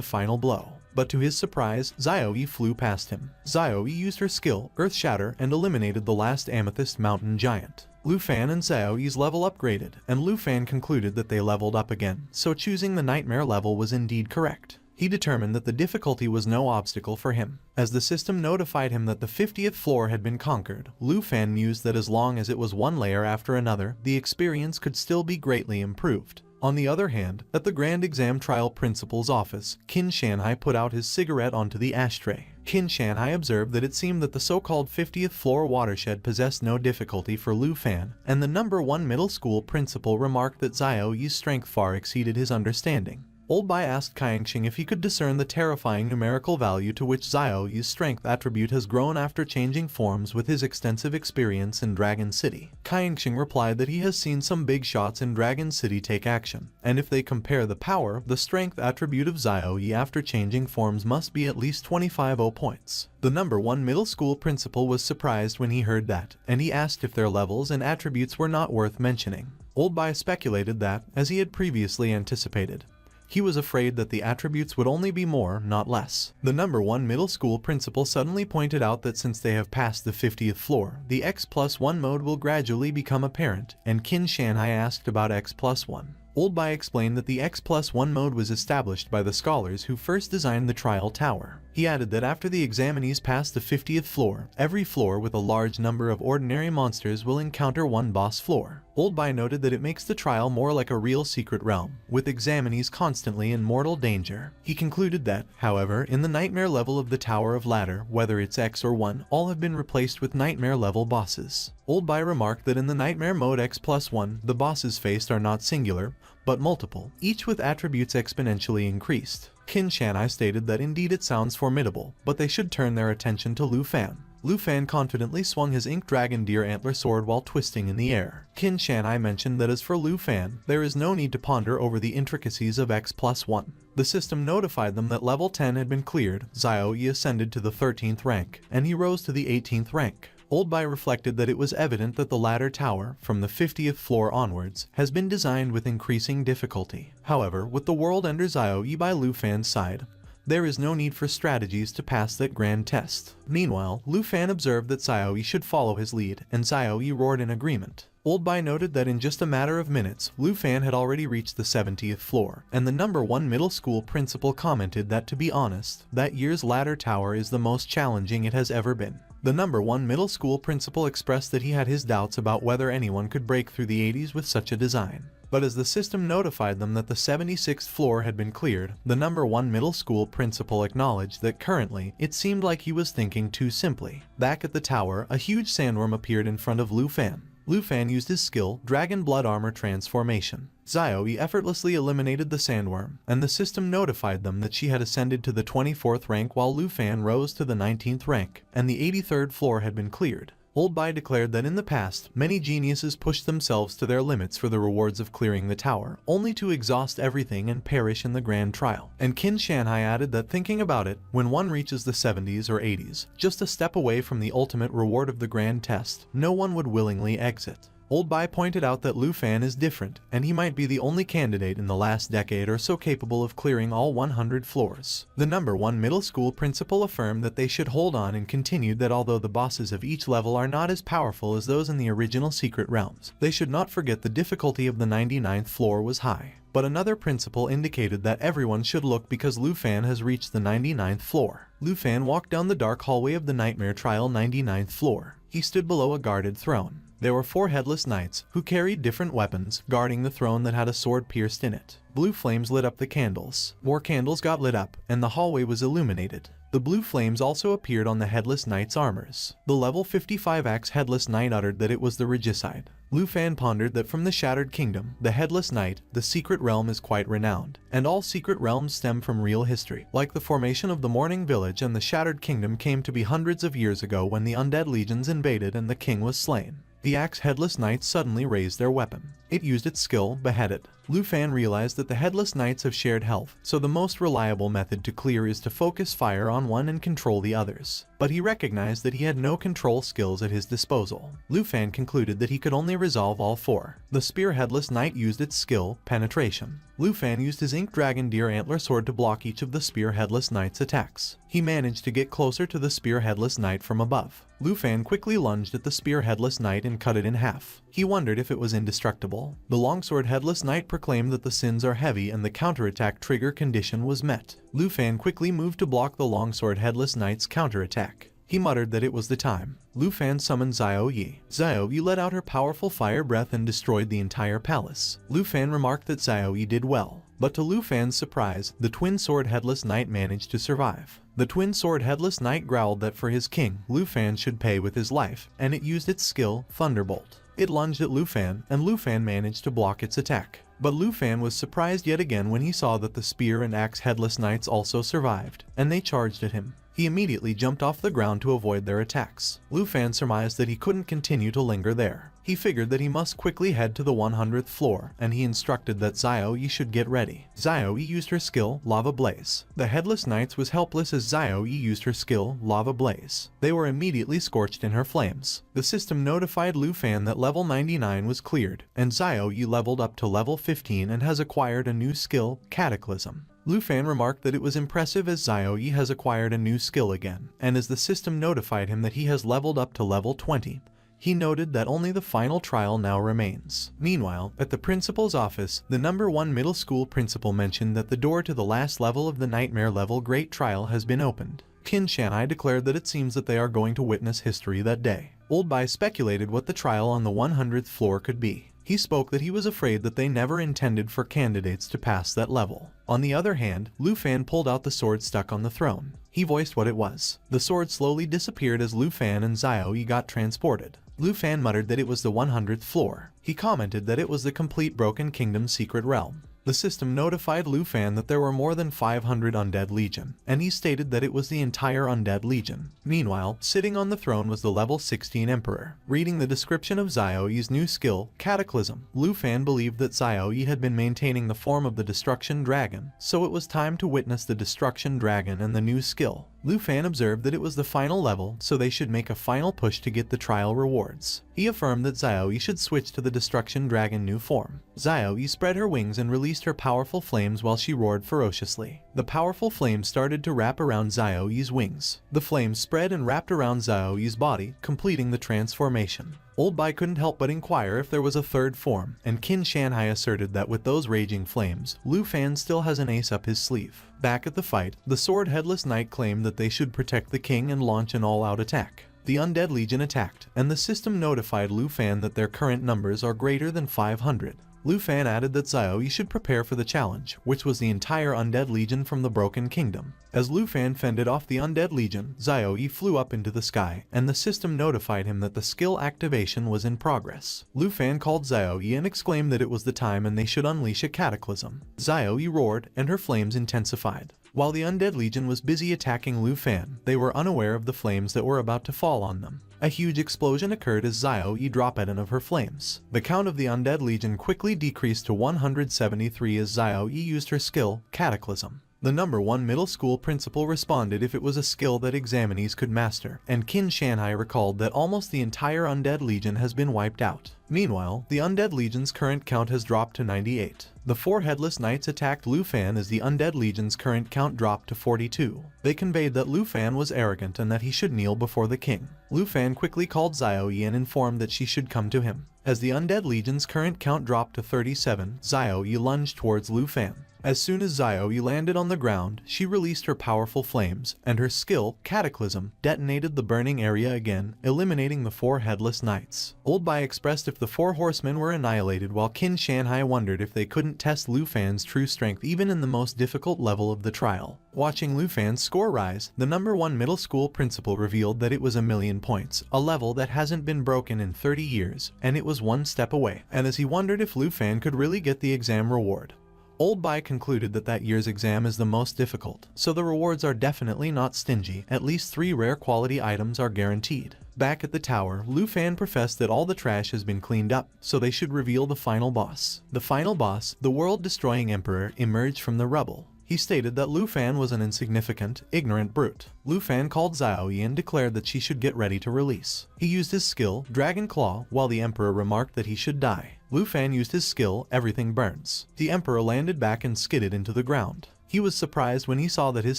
final blow. But to his surprise, Xiaoyi flew past him. Xiaoyi used her skill, Earth Shatter, and eliminated the last Amethyst Mountain Giant. Lu Fan and Xiaoyi's level upgraded, and Lu Fan concluded that they leveled up again, so choosing the Nightmare level was indeed correct. He determined that the difficulty was no obstacle for him. As the system notified him that the 50th floor had been conquered, Lu Fan mused that as long as it was one layer after another, the experience could still be greatly improved. On the other hand, at the Grand Exam Trial Principal's office, Qin Shanhai put out his cigarette onto the ashtray. Qin Shanhai observed that it seemed that the so-called 50th floor watershed possessed no difficulty for Lu Fan, and the number 1 middle school principal remarked that Xiaoyi's strength far exceeded his understanding. Old Bai asked Kaiyingqing if he could discern the terrifying numerical value to which Xiaoyi's strength attribute has grown after changing forms with his extensive experience in Dragon City. Kaiyingqing replied that he has seen some big shots in Dragon City take action, and if they compare the power, the strength attribute of Xiaoyi after changing forms must be at least 25 points. The number 1 middle school principal was surprised when he heard that, and he asked if their levels and attributes were not worth mentioning. Old Bai speculated that, as he had previously anticipated, he was afraid that the attributes would only be more, not less. The number 1 middle school principal suddenly pointed out that since they have passed the 50th floor, the X+1 mode will gradually become apparent, and Qin Shanhai asked about X+1. Old Bai explained that the X+1 mode was established by the scholars who first designed the trial tower. He added that after the examinees pass the 50th floor, every floor with a large number of ordinary monsters will encounter one boss floor. Old Bai noted that it makes the trial more like a real secret realm, with examinees constantly in mortal danger. He concluded that, however, in the nightmare level of the Tower of Ladder, whether it's X or 1, all have been replaced with nightmare level bosses. Old Bai remarked that in the nightmare mode X+1, the bosses faced are not singular, but multiple, each with attributes exponentially increased. Qin Shanhai stated that indeed it sounds formidable, but they should turn their attention to Lu Fan. Lu Fan confidently swung his Ink Dragon Deer Antler sword while twisting in the air. Qin Shanhai mentioned that as for Lu Fan, there is no need to ponder over the intricacies of X+1. The system notified them that level 10 had been cleared, Xiaoyi ascended to the 13th rank, and he rose to the 18th rank. Old Bai reflected that it was evident that the ladder tower, from the 50th floor onwards, has been designed with increasing difficulty. However, with the World Ender Xiaoyi by Lu Fan's side, there is no need for strategies to pass that grand test. Meanwhile, Lu Fan observed that Xiaoyi should follow his lead, and Xiaoyi roared in agreement. Old Bai noted that in just a matter of minutes, Lu Fan had already reached the 70th floor, and the number 1 middle school principal commented that to be honest, that year's ladder tower is the most challenging it has ever been. The number 1 middle school principal expressed that he had his doubts about whether anyone could break through the 80s with such a design. But as the system notified them that the 76th floor had been cleared, the number 1 middle school principal acknowledged that currently, it seemed like he was thinking too simply. Back at the tower, a huge sandworm appeared in front of Lu Fan. Lu Fan used his skill, Dragon Blood Armor Transformation. Xiaoyi effortlessly eliminated the sandworm, and the system notified them that she had ascended to the 24th rank while Lu Fan rose to the 19th rank, and the 83rd floor had been cleared. Old Bai declared that in the past, many geniuses pushed themselves to their limits for the rewards of clearing the tower, only to exhaust everything and perish in the grand trial. And Qin Shanhai added that thinking about it, when one reaches the 70s or 80s, just a step away from the ultimate reward of the grand test, no one would willingly exit. Old Bai pointed out that Lu Fan is different, and he might be the only candidate in the last decade or so capable of clearing all 100 floors. The number 1 middle school principal affirmed that they should hold on and continued that although the bosses of each level are not as powerful as those in the original secret realms, they should not forget the difficulty of the 99th floor was high. But another principal indicated that everyone should look because Lu Fan has reached the 99th floor. Lu Fan walked down the dark hallway of the Nightmare Trial 99th floor. He stood below a guarded throne. There were 4 headless knights, who carried different weapons, guarding the throne that had a sword pierced in it. Blue flames lit up the candles. More candles got lit up, and the hallway was illuminated. The blue flames also appeared on the headless knight's armors. The level 55 axe headless knight uttered that it was the regicide. Lu Fan pondered that from the Shattered Kingdom, the Headless Knight, the secret realm is quite renowned, and all secret realms stem from real history. Like the formation of the Morning Village and the Shattered Kingdom came to be hundreds of years ago when the undead legions invaded and the king was slain. The axe headless knights suddenly raised their weapon. It used its skill, Beheaded. Lu Fan realized that the headless knights have shared health, so the most reliable method to clear is to focus fire on one and control the others. But he recognized that he had no control skills at his disposal. Lu Fan concluded that he could only resolve all 4. The spear headless knight used its skill, Penetration. Lu Fan used his ink dragon deer antler sword to block each of the spear headless knight's attacks. He managed to get closer to the spear headless knight from above. Lu Fan quickly lunged at the spear headless knight and cut it in half. He wondered if it was indestructible. The longsword headless knight proclaimed that the sins are heavy and the counterattack trigger condition was met. Lu Fan quickly moved to block the longsword headless knight's counterattack. He muttered that it was the time. Lu Fan summoned Xiao Yi. Xiao Yi let out her powerful fire breath and destroyed the entire palace. Lu Fan remarked that Xiao Yi did well. But to Lu Fan's surprise, the twin sword headless knight managed to survive. The twin sword headless knight growled that for his king, Lu Fan should pay with his life, and it used its skill, Thunderbolt. It lunged at Lu Fan, and Lu Fan managed to block its attack. But Lu Fan was surprised yet again when he saw that the spear and axe headless knights also survived, and they charged at him. He immediately jumped off the ground to avoid their attacks. Lu Fan surmised that he couldn't continue to linger there. He figured that he must quickly head to the 100th floor, and he instructed that Xiao Yi should get ready. Xiao Yi used her skill, Lava Blaze. The Headless Knights was helpless as Xiao Yi used her skill, Lava Blaze. They were immediately scorched in her flames. The system notified Lu Fan that level 99 was cleared, and Xiao Yi leveled up to level 15 and has acquired a new skill, Cataclysm. Lu Fan remarked that it was impressive as Xiao Yi has acquired a new skill again, and as the system notified him that he has leveled up to level 20, he noted that only the final trial now remains. Meanwhile, at the principal's office, the number 1 middle school principal mentioned that the door to the last level of the Nightmare Level Great Trial has been opened. Qin Shanai declared that it seems that they are going to witness history that day. Old Bai speculated what the trial on the 100th floor could be. He spoke that he was afraid that they never intended for candidates to pass that level. On the other hand, Lu Fan pulled out the sword stuck on the throne. He voiced what it was. The sword slowly disappeared as Lu Fan and Xiao Yi got transported. Lu Fan muttered that it was the 100th floor. He commented that it was the complete Broken Kingdom's secret realm. The system notified Lu Fan that there were more than 500 Undead Legion, and he stated that it was the entire Undead Legion. Meanwhile, sitting on the throne was the level 16 Emperor. Reading the description of Xiao Yi's new skill, Cataclysm, Lu Fan believed that Xiao Yi had been maintaining the form of the Destruction Dragon, so it was time to witness the Destruction Dragon and the new skill. Lu Fan observed that it was the final level, so they should make a final push to get the trial rewards. He affirmed that Xiao Yi should switch to the Destruction Dragon new form. Xiao Yi spread her wings and released her powerful flames while she roared ferociously. The powerful flames started to wrap around Xiao Yi's wings. The flames spread and wrapped around Xiao Yi's body, completing the transformation. Old Bai couldn't help but inquire if there was a third form, and Qin Shanhai asserted that with those raging flames, Lu Fan still has an ace up his sleeve. Back at the fight, the Sword Headless Knight claimed that they should protect the king and launch an all-out attack. The Undead Legion attacked, and the system notified Lu Fan that their current numbers are greater than 500. Lu Fan added that Xiao Yi should prepare for the challenge, which was the entire Undead Legion from the Broken Kingdom. As Lu Fan fended off the Undead Legion, Xiao Yi flew up into the sky, and the system notified him that the skill activation was in progress. Lu Fan called Xiao Yi and exclaimed that it was the time and they should unleash a cataclysm. Xiao Yi roared, and her flames intensified. While the Undead Legion was busy attacking Lu Fan, they were unaware of the flames that were about to fall on them. A huge explosion occurred as Xiao Yi dropped an of her flames. The count of the Undead Legion quickly decreased to 173 as Xiao Yi used her skill, Cataclysm. The #1 middle school principal responded if it was a skill that examinees could master, and Qin Shanhai recalled that almost the entire Undead Legion has been wiped out. Meanwhile, the Undead Legion's current count has dropped to 98. The 4 Headless Knights attacked Lu Fan as the Undead Legion's current count dropped to 42. They conveyed that Lu Fan was arrogant and that he should kneel before the king. Lu Fan quickly called Xiaoyi and informed that she should come to him. As the Undead Legion's current count dropped to 37, Xiaoyi lunged towards Lu Fan. As soon as Xiaoyi landed on the ground, she released her powerful flames, and her skill, Cataclysm, detonated the burning area again, eliminating the 4 Headless Knights. Old Bai expressed if the 4 horsemen were annihilated, while Qin Shanhai wondered if they couldn't test Lu Fan's true strength even in the most difficult level of the trial. Watching Lu Fan's score rise, the #1 middle school principal revealed that it was 1,000,000 points, a level that hasn't been broken in 30 years, and it was one step away. And as he wondered if Lu Fan could really get the exam reward, Old Bai concluded that that year's exam is the most difficult, so the rewards are definitely not stingy. At least 3 rare quality items are guaranteed. Back at the tower, Lu Fan professed that all the trash has been cleaned up, so they should reveal the final boss. The final boss, the world-destroying emperor, emerged from the rubble. He stated that Lu Fan was an insignificant, ignorant brute. Lu Fan called Xiaoyi and declared that she should get ready to release. He used his skill, Dragon Claw, while the emperor remarked that he should die. Lu Fan used his skill, Everything Burns. The emperor landed back and skidded into the ground. He was surprised when he saw that his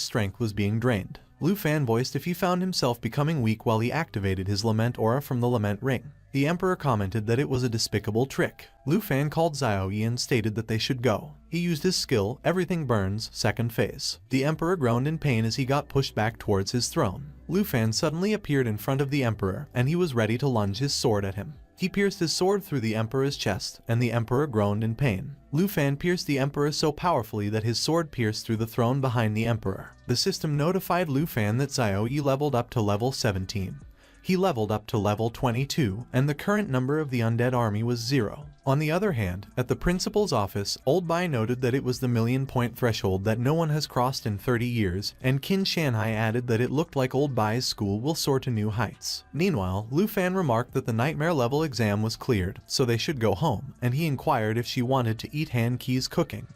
strength was being drained. Lu Fan voiced if he found himself becoming weak while he activated his Lament aura from the Lament Ring. The emperor commented that it was a despicable trick. Lu Fan called Xiaoyi and stated that they should go. He used his skill, Everything Burns, second phase. The emperor groaned in pain as he got pushed back towards his throne. Lu Fan suddenly appeared in front of the emperor, and he was ready to lunge his sword at him. He pierced his sword through the emperor's chest, and the emperor groaned in pain. Lu Fan pierced the emperor so powerfully that his sword pierced through the throne behind the emperor. The system notified Lu Fan that Xiaoyi leveled up to level 17. He leveled up to level 22, and the current number of the undead army was 0. On the other hand, at the principal's office, Old Bai noted that it was the 1,000,000-point threshold that no one has crossed in 30 years, and Qin Shanhai added that it looked like Old Bai's school will soar to new heights. Meanwhile, Lu Fan remarked that the nightmare level exam was cleared, so they should go home, and he inquired if she wanted to eat Han Qi's cooking.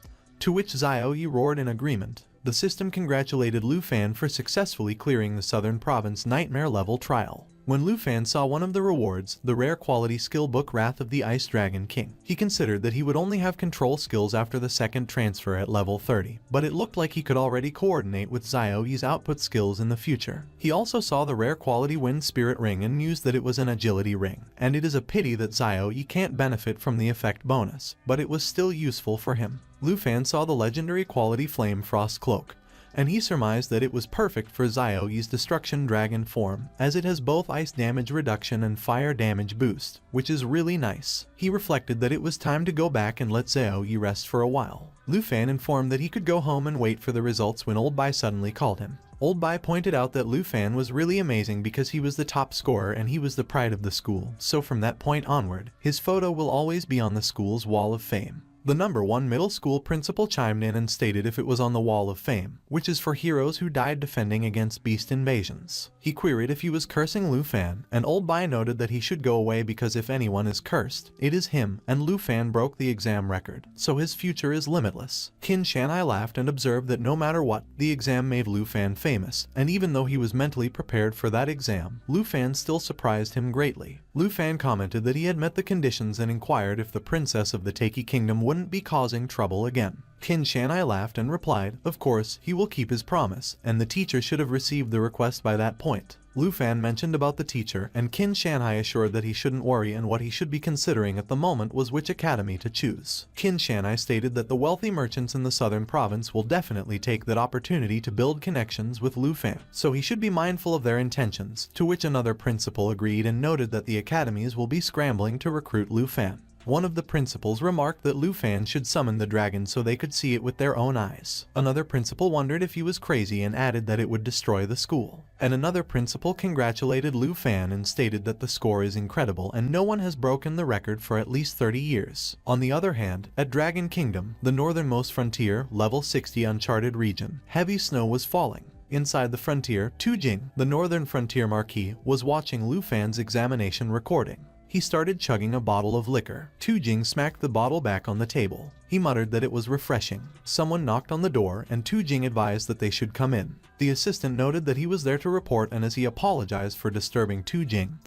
To which Xiaoyi roared in agreement. The system congratulated Lu Fan for successfully clearing the Southern Province nightmare level trial. When Lu Fan saw one of the rewards, the rare quality skill book Wrath of the Ice Dragon King, he considered that he would only have control skills after the second transfer at level 30, but it looked like he could already coordinate with Xiaoyi's output skills in the future. He also saw the rare quality Wind Spirit Ring and mused that it was an agility ring, and it is a pity that Xiaoyi can't benefit from the effect bonus, but it was still useful for him. Lu Fan saw the legendary quality Flame Frost Cloak, and he surmised that it was perfect for Xiaoyi's Destruction Dragon form, as it has both ice damage reduction and fire damage boost, which is really nice. He reflected that it was time to go back and let Xiaoyi rest for a while. Lu Fan informed that he could go home and wait for the results when Old Bai suddenly called him. Old Bai pointed out that Lu Fan was really amazing because he was the top scorer and he was the pride of the school, so from that point onward, his photo will always be on the school's wall of fame. The #1 middle school principal chimed in and stated if it was on the Wall of Fame, which is for heroes who died defending against beast invasions. He queried if he was cursing Lu Fan, and Old Bai noted that he should go away because if anyone is cursed, it is him, and Lu Fan broke the exam record, so his future is limitless. Qin Shanhai laughed and observed that no matter what, the exam made Lu Fan famous, and even though he was mentally prepared for that exam, Lu Fan still surprised him greatly. Lu Fan commented that he had met the conditions and inquired if the princess of the Taiki Kingdom wouldn't be causing trouble again. Qin Shanhai laughed and replied, of course, he will keep his promise, and the teacher should have received the request by that point. Lu Fan mentioned about the teacher, and Qin Shanhai assured that he shouldn't worry and what he should be considering at the moment was which academy to choose. Qin Shanhai stated that the wealthy merchants in the southern province will definitely take that opportunity to build connections with Lu Fan, so he should be mindful of their intentions, to which another principal agreed and noted that the academies will be scrambling to recruit Lu Fan. One of the principals remarked that Lu Fan should summon the dragon so they could see it with their own eyes. Another principal wondered if he was crazy and added that it would destroy the school. And another principal congratulated Lu Fan and stated that the score is incredible and no one has broken the record for at least 30 years. On the other hand, at Dragon Kingdom, the northernmost frontier, level 60 uncharted region, heavy snow was falling. Inside the frontier, Tu Jing, the northern frontier marquis, was watching Lu Fan's examination recording. He started chugging a bottle of liquor. Tujing smacked the bottle back on the table. He muttered that it was refreshing. Someone knocked on the door and Tujing advised that they should come in. The assistant noted that he was there to report, and as he apologized for disturbing Tujing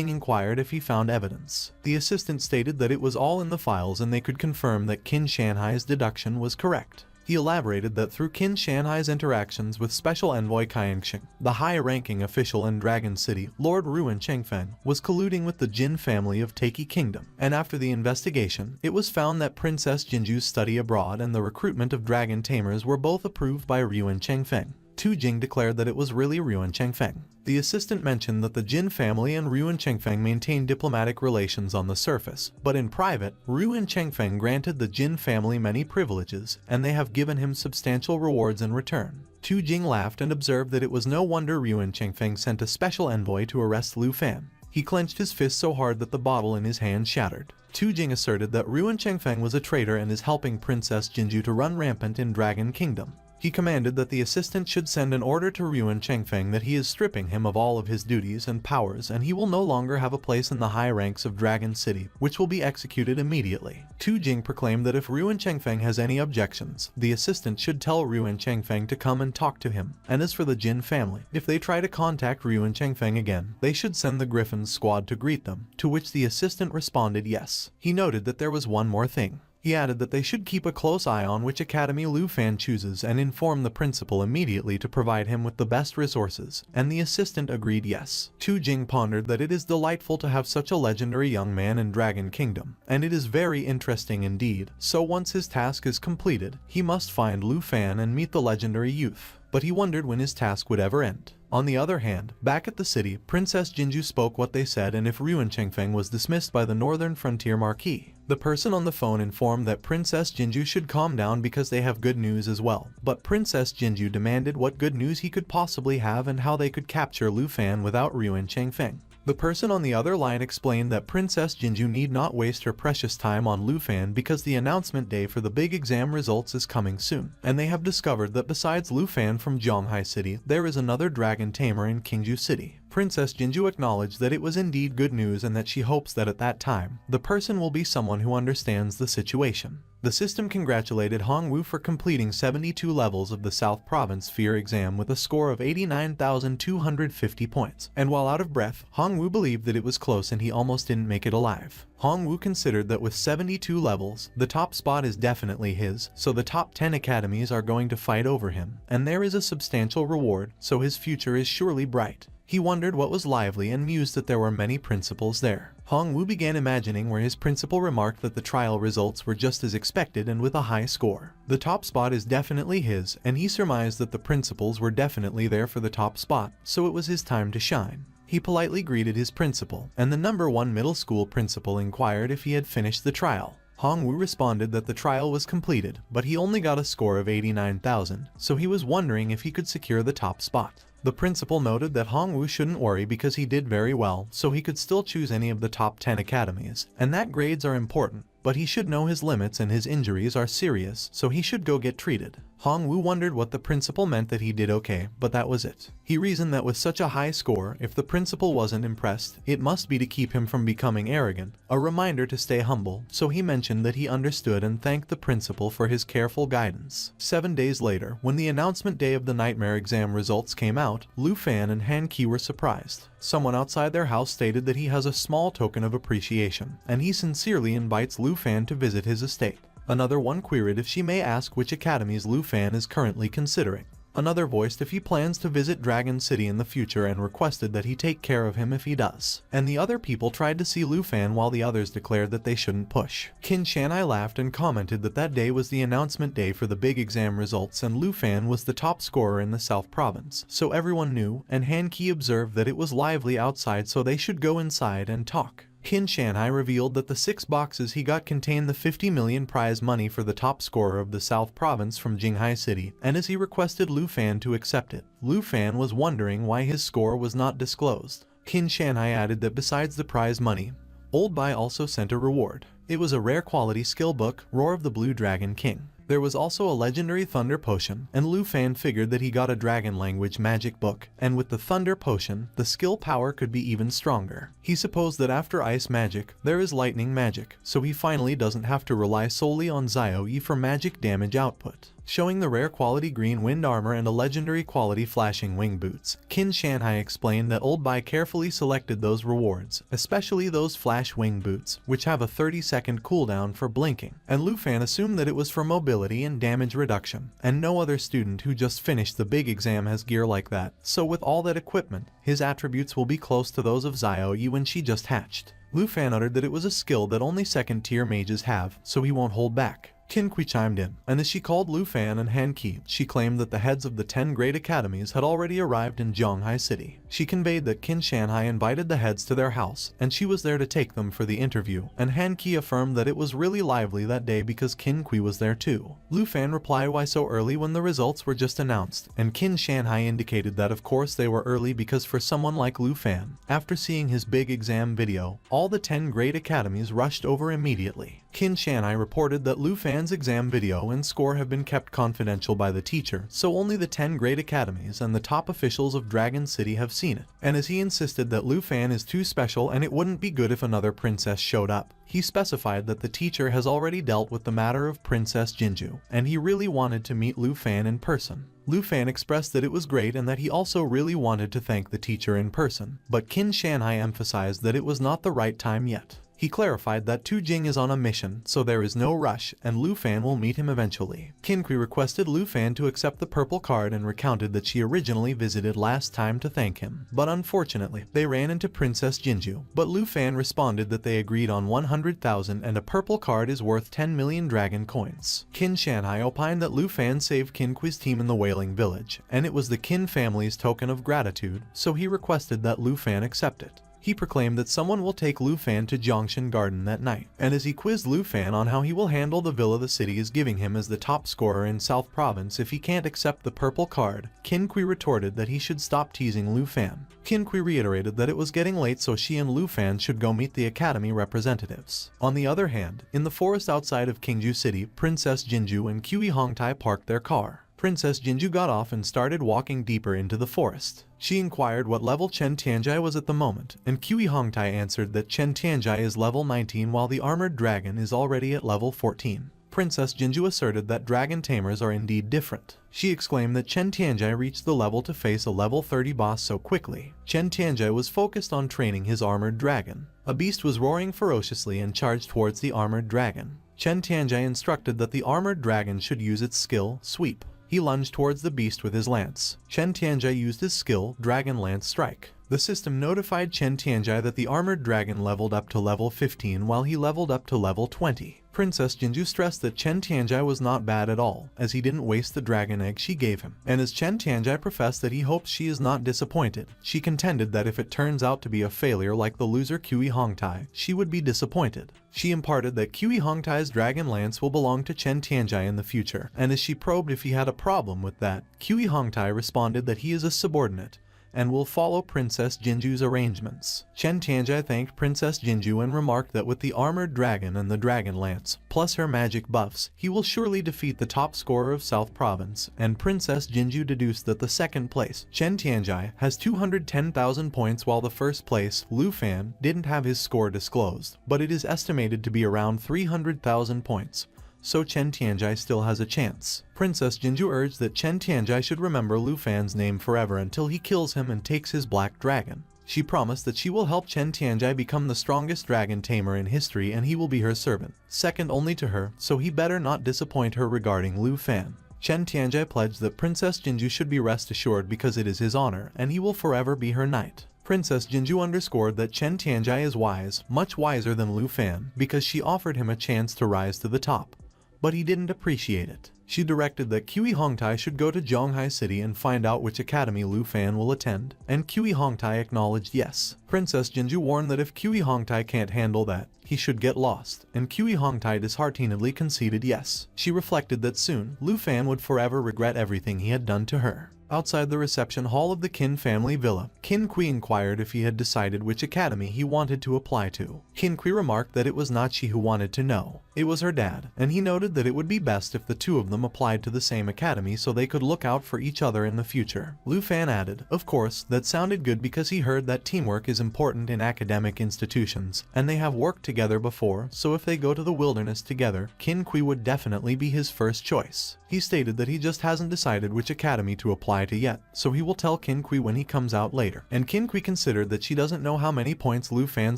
inquired if he found evidence. The assistant stated that it was all in the files and they could confirm that Qin Shanhai's deduction was correct. He elaborated that through Qin Shanhai's interactions with Special Envoy Qiangxing, the high-ranking official in Dragon City, Lord Ruin Chengfeng, was colluding with the Jin family of Taiki Kingdom, and after the investigation, it was found that Princess Jinju's study abroad and the recruitment of dragon tamers were both approved by Ruin Chengfeng. Tujing declared that it was really Ruin Chengfeng. The assistant mentioned that the Jin family and Ruin Chengfeng maintained diplomatic relations on the surface, but in private, Ruin Chengfeng granted the Jin family many privileges, and they have given him substantial rewards in return. Tujing laughed and observed that it was no wonder Ruin Chengfeng sent a special envoy to arrest Lu Fan. He clenched his fist so hard that the bottle in his hand shattered. Tujing asserted that Ruin Chengfeng was a traitor and is helping Princess Jinju to run rampant in Dragon Kingdom. He commanded that the assistant should send an order to Ruin Chengfeng that he is stripping him of all of his duties and powers, and he will no longer have a place in the high ranks of Dragon City, which will be executed immediately. Tujing proclaimed that if Ruin Chengfeng has any objections, the assistant should tell Ruin Chengfeng to come and talk to him. And as for the Jin family, if they try to contact Ruin Chengfeng again, they should send the Griffin's squad to greet them, to which the assistant responded yes. He noted that there was one more thing. He added that they should keep a close eye on which academy Lu Fan chooses and inform the principal immediately to provide him with the best resources, and the assistant agreed yes. Tujing pondered that it is delightful to have such a legendary young man in Dragon Kingdom, and it is very interesting indeed, so once his task is completed, he must find Lu Fan and meet the legendary youth. But he wondered when his task would ever end. On the other hand, back at the city, Princess Jinju spoke what they said, and if Ruin Chengfeng was dismissed by the Northern Frontier Marquis. The person on the phone informed that Princess Jinju should calm down because they have good news as well. But Princess Jinju demanded what good news he could possibly have and how they could capture Lu Fan without Ruin Chengfeng. The person on the other line explained that Princess Jinju need not waste her precious time on Lu Fan because the announcement day for the big exam results is coming soon, and they have discovered that besides Lu Fan from Zhonghai City, there is another dragon tamer in Qingju City. Princess Jinju acknowledged that it was indeed good news and that she hopes that at that time, the person will be someone who understands the situation. The system congratulated Hongwu for completing 72 levels of the South Province Sphere exam with a score of 89,250 points, and while out of breath, Hongwu believed that it was close and he almost didn't make it alive. Hongwu considered that with 72 levels, the top spot is definitely his, so the top 10 academies are going to fight over him, and there is a substantial reward, so his future is surely bright. He wondered what was lively and mused that there were many principals there. Hongwu began imagining where his principal remarked that the trial results were just as expected and with a high score. The top spot is definitely his, and he surmised that the principals were definitely there for the top spot, so it was his time to shine. He politely greeted his principal, and the number 1 middle school principal inquired if he had finished the trial. Hongwu responded that the trial was completed, but he only got a score of 89,000, so he was wondering if he could secure the top spot. The principal noted that Hongwu shouldn't worry because he did very well, so he could still choose any of the top 10 academies, and that grades are important, but he should know his limits and his injuries are serious, so he should go get treated. Hongwu wondered what the principal meant that he did okay, but that was it. He reasoned that with such a high score, if the principal wasn't impressed, it must be to keep him from becoming arrogant, a reminder to stay humble, so he mentioned that he understood and thanked the principal for his careful guidance. 7 days later, when the announcement day of the nightmare exam results came out, Lu Fan and Han Qi were surprised. Someone outside their house stated that he has a small token of appreciation, and he sincerely invites Lu Fan to visit his estate. Another one queried if she may ask which academies Lu Fan is currently considering. Another voiced if he plans to visit Dragon City in the future and requested that he take care of him if he does. And the other people tried to see Lu Fan while the others declared that they shouldn't push. Qin Shanhai laughed and commented that that day was the announcement day for the big exam results and Lu Fan was the top scorer in the South Province, so everyone knew, and Han Qi observed that it was lively outside so they should go inside and talk. Qin Shanhai revealed that the 6 boxes he got contained the 50 million prize money for the top scorer of the South Province from Jinghai City, and as he requested Lu Fan to accept it, Lu Fan was wondering why his score was not disclosed. Qin Shanhai added that besides the prize money, Old Bai also sent a reward. It was a rare quality skill book, Roar of the Blue Dragon King. There was also a legendary thunder potion, and Lu Fan figured that he got a dragon language magic book, and with the thunder potion, the skill power could be even stronger. He supposed that after ice magic, there is lightning magic, so he finally doesn't have to rely solely on Zio-E for magic damage output. Showing the rare quality green wind armor and a legendary quality flashing wing boots, Qin Shanhai explained that Old Bai carefully selected those rewards, especially those flash wing boots, which have a 30-second cooldown for blinking, and Lu Fan assumed that it was for mobility and damage reduction, and no other student who just finished the big exam has gear like that, so with all that equipment, his attributes will be close to those of Zio-E when she just hatched. Lu Fan uttered that it was a skill that only second-tier mages have, so he won't hold back. Qin Kui chimed in, and as she called Lu Fan and Han Qi, she claimed that the heads of the 10 great academies had already arrived in Zhonghai City. She conveyed that Qin Shanhai invited the heads to their house, and she was there to take them for the interview, and Han Qi affirmed that it was really lively that day because Qin Kui was there too. Lu Fan replied why so early when the results were just announced, and Qin Shanhai indicated that of course they were early because for someone like Lu Fan, after seeing his big exam video, all the 10 great academies rushed over immediately. Qin Shanhai reported that Lu Fan's exam video and score have been kept confidential by the teacher, so only the 10 great academies and the top officials of Dragon City have seen it. And as he insisted that Lu Fan is too special and it wouldn't be good if another princess showed up, he specified that the teacher has already dealt with the matter of Princess Jinju, and he really wanted to meet Lu Fan in person. Lu Fan expressed that it was great and that he also really wanted to thank the teacher in person, but Qin Shanhai emphasized that it was not the right time yet. He clarified that Tu Jing is on a mission, so there is no rush, and Lu Fan will meet him eventually. Qin Kui requested Lu Fan to accept the purple card and recounted that she originally visited last time to thank him, but unfortunately, they ran into Princess Jinju. But Lu Fan responded that they agreed on 100,000 and a purple card is worth 10 million dragon coins. Qin Shanhai opined that Lu Fan saved Qin Kui's team in the Wailing Village, and it was the Qin family's token of gratitude, so he requested that Lu Fan accept it. He proclaimed that someone will take Lu Fan to Zhongshan Garden that night, and as he quizzed Lu Fan on how he will handle the villa the city is giving him as the top scorer in South Province if he can't accept the purple card, Qin Kui retorted that he should stop teasing Lu Fan. Qin Kui reiterated that it was getting late so she and Lu Fan should go meet the academy representatives. On the other hand, in the forest outside of Qingju City, Princess Jinju and Kui Hongtai parked their car. Princess Jinju got off and started walking deeper into the forest. She inquired what level Chen Tianjai was at the moment, and Kui Hongtai answered that Chen Tianjai is level 19 while the armored dragon is already at level 14. Princess Jinju asserted that dragon tamers are indeed different. She exclaimed that Chen Tianjai reached the level to face a level 30 boss so quickly. Chen Tianjai was focused on training his armored dragon. A beast was roaring ferociously and charged towards the armored dragon. Chen Tianjai instructed that the armored dragon should use its skill, Sweep. He lunged towards the beast with his lance. Chen Tianjai used his skill, Dragon Lance Strike. The system notified Chen Tianjai that the armored dragon leveled up to level 15 while he leveled up to level 20. Princess Jinju stressed that Chen Tianjai was not bad at all, as he didn't waste the dragon egg she gave him. And as Chen Tianjai professed that he hopes she is not disappointed, she contended that if it turns out to be a failure like the loser Kui Hongtai, she would be disappointed. She imparted that Kui Hongtai's dragon lance will belong to Chen Tianjai in the future, and as she probed if he had a problem with that, Kui Hongtai responded that he is a subordinate, and will follow Princess Jinju's arrangements. Chen Tianjai thanked Princess Jinju and remarked that with the armored dragon and the dragon lance, plus her magic buffs, he will surely defeat the top scorer of South Province, and Princess Jinju deduced that the second place, Chen Tianjai, has 210,000 points while the first place, Lu Fan, didn't have his score disclosed, but it is estimated to be around 300,000 points. So Chen Tianjai still has a chance. Princess Jinju urged that Chen Tianjai should remember Lu Fan's name forever until he kills him and takes his black dragon. She promised that she will help Chen Tianjai become the strongest dragon tamer in history and he will be her servant, second only to her, so he better not disappoint her regarding Lu Fan. Chen Tianjai pledged that Princess Jinju should be rest assured because it is his honor and he will forever be her knight. Princess Jinju underscored that Chen Tianjai is wise, much wiser than Lu Fan, because she offered him a chance to rise to the top. But he didn't appreciate it. She directed that Kui Hongtai should go to Zhonghai City and find out which academy Lu Fan will attend, and Kui Hongtai acknowledged yes. Princess Jinju warned that if Kui Hongtai can't handle that, he should get lost, and Kui Hongtai disheartenedly conceded yes. She reflected that soon, Lu Fan would forever regret everything he had done to her. Outside the reception hall of the Qin family villa, Qin Kui inquired if he had decided which academy he wanted to apply to. Qin Kui remarked that it was not she who wanted to know, it was her dad, and he noted that it would be best if the two of them applied to the same academy so they could look out for each other in the future. Lu Fan added, of course, that sounded good because he heard that teamwork is important in academic institutions, and they have worked together before, so if they go to the wilderness together, Qin Kui would definitely be his first choice. He stated that he just hasn't decided which academy to apply to yet, so he will tell Qin Kui when he comes out later. And Qin Kui considered that she doesn't know how many points Lu Fan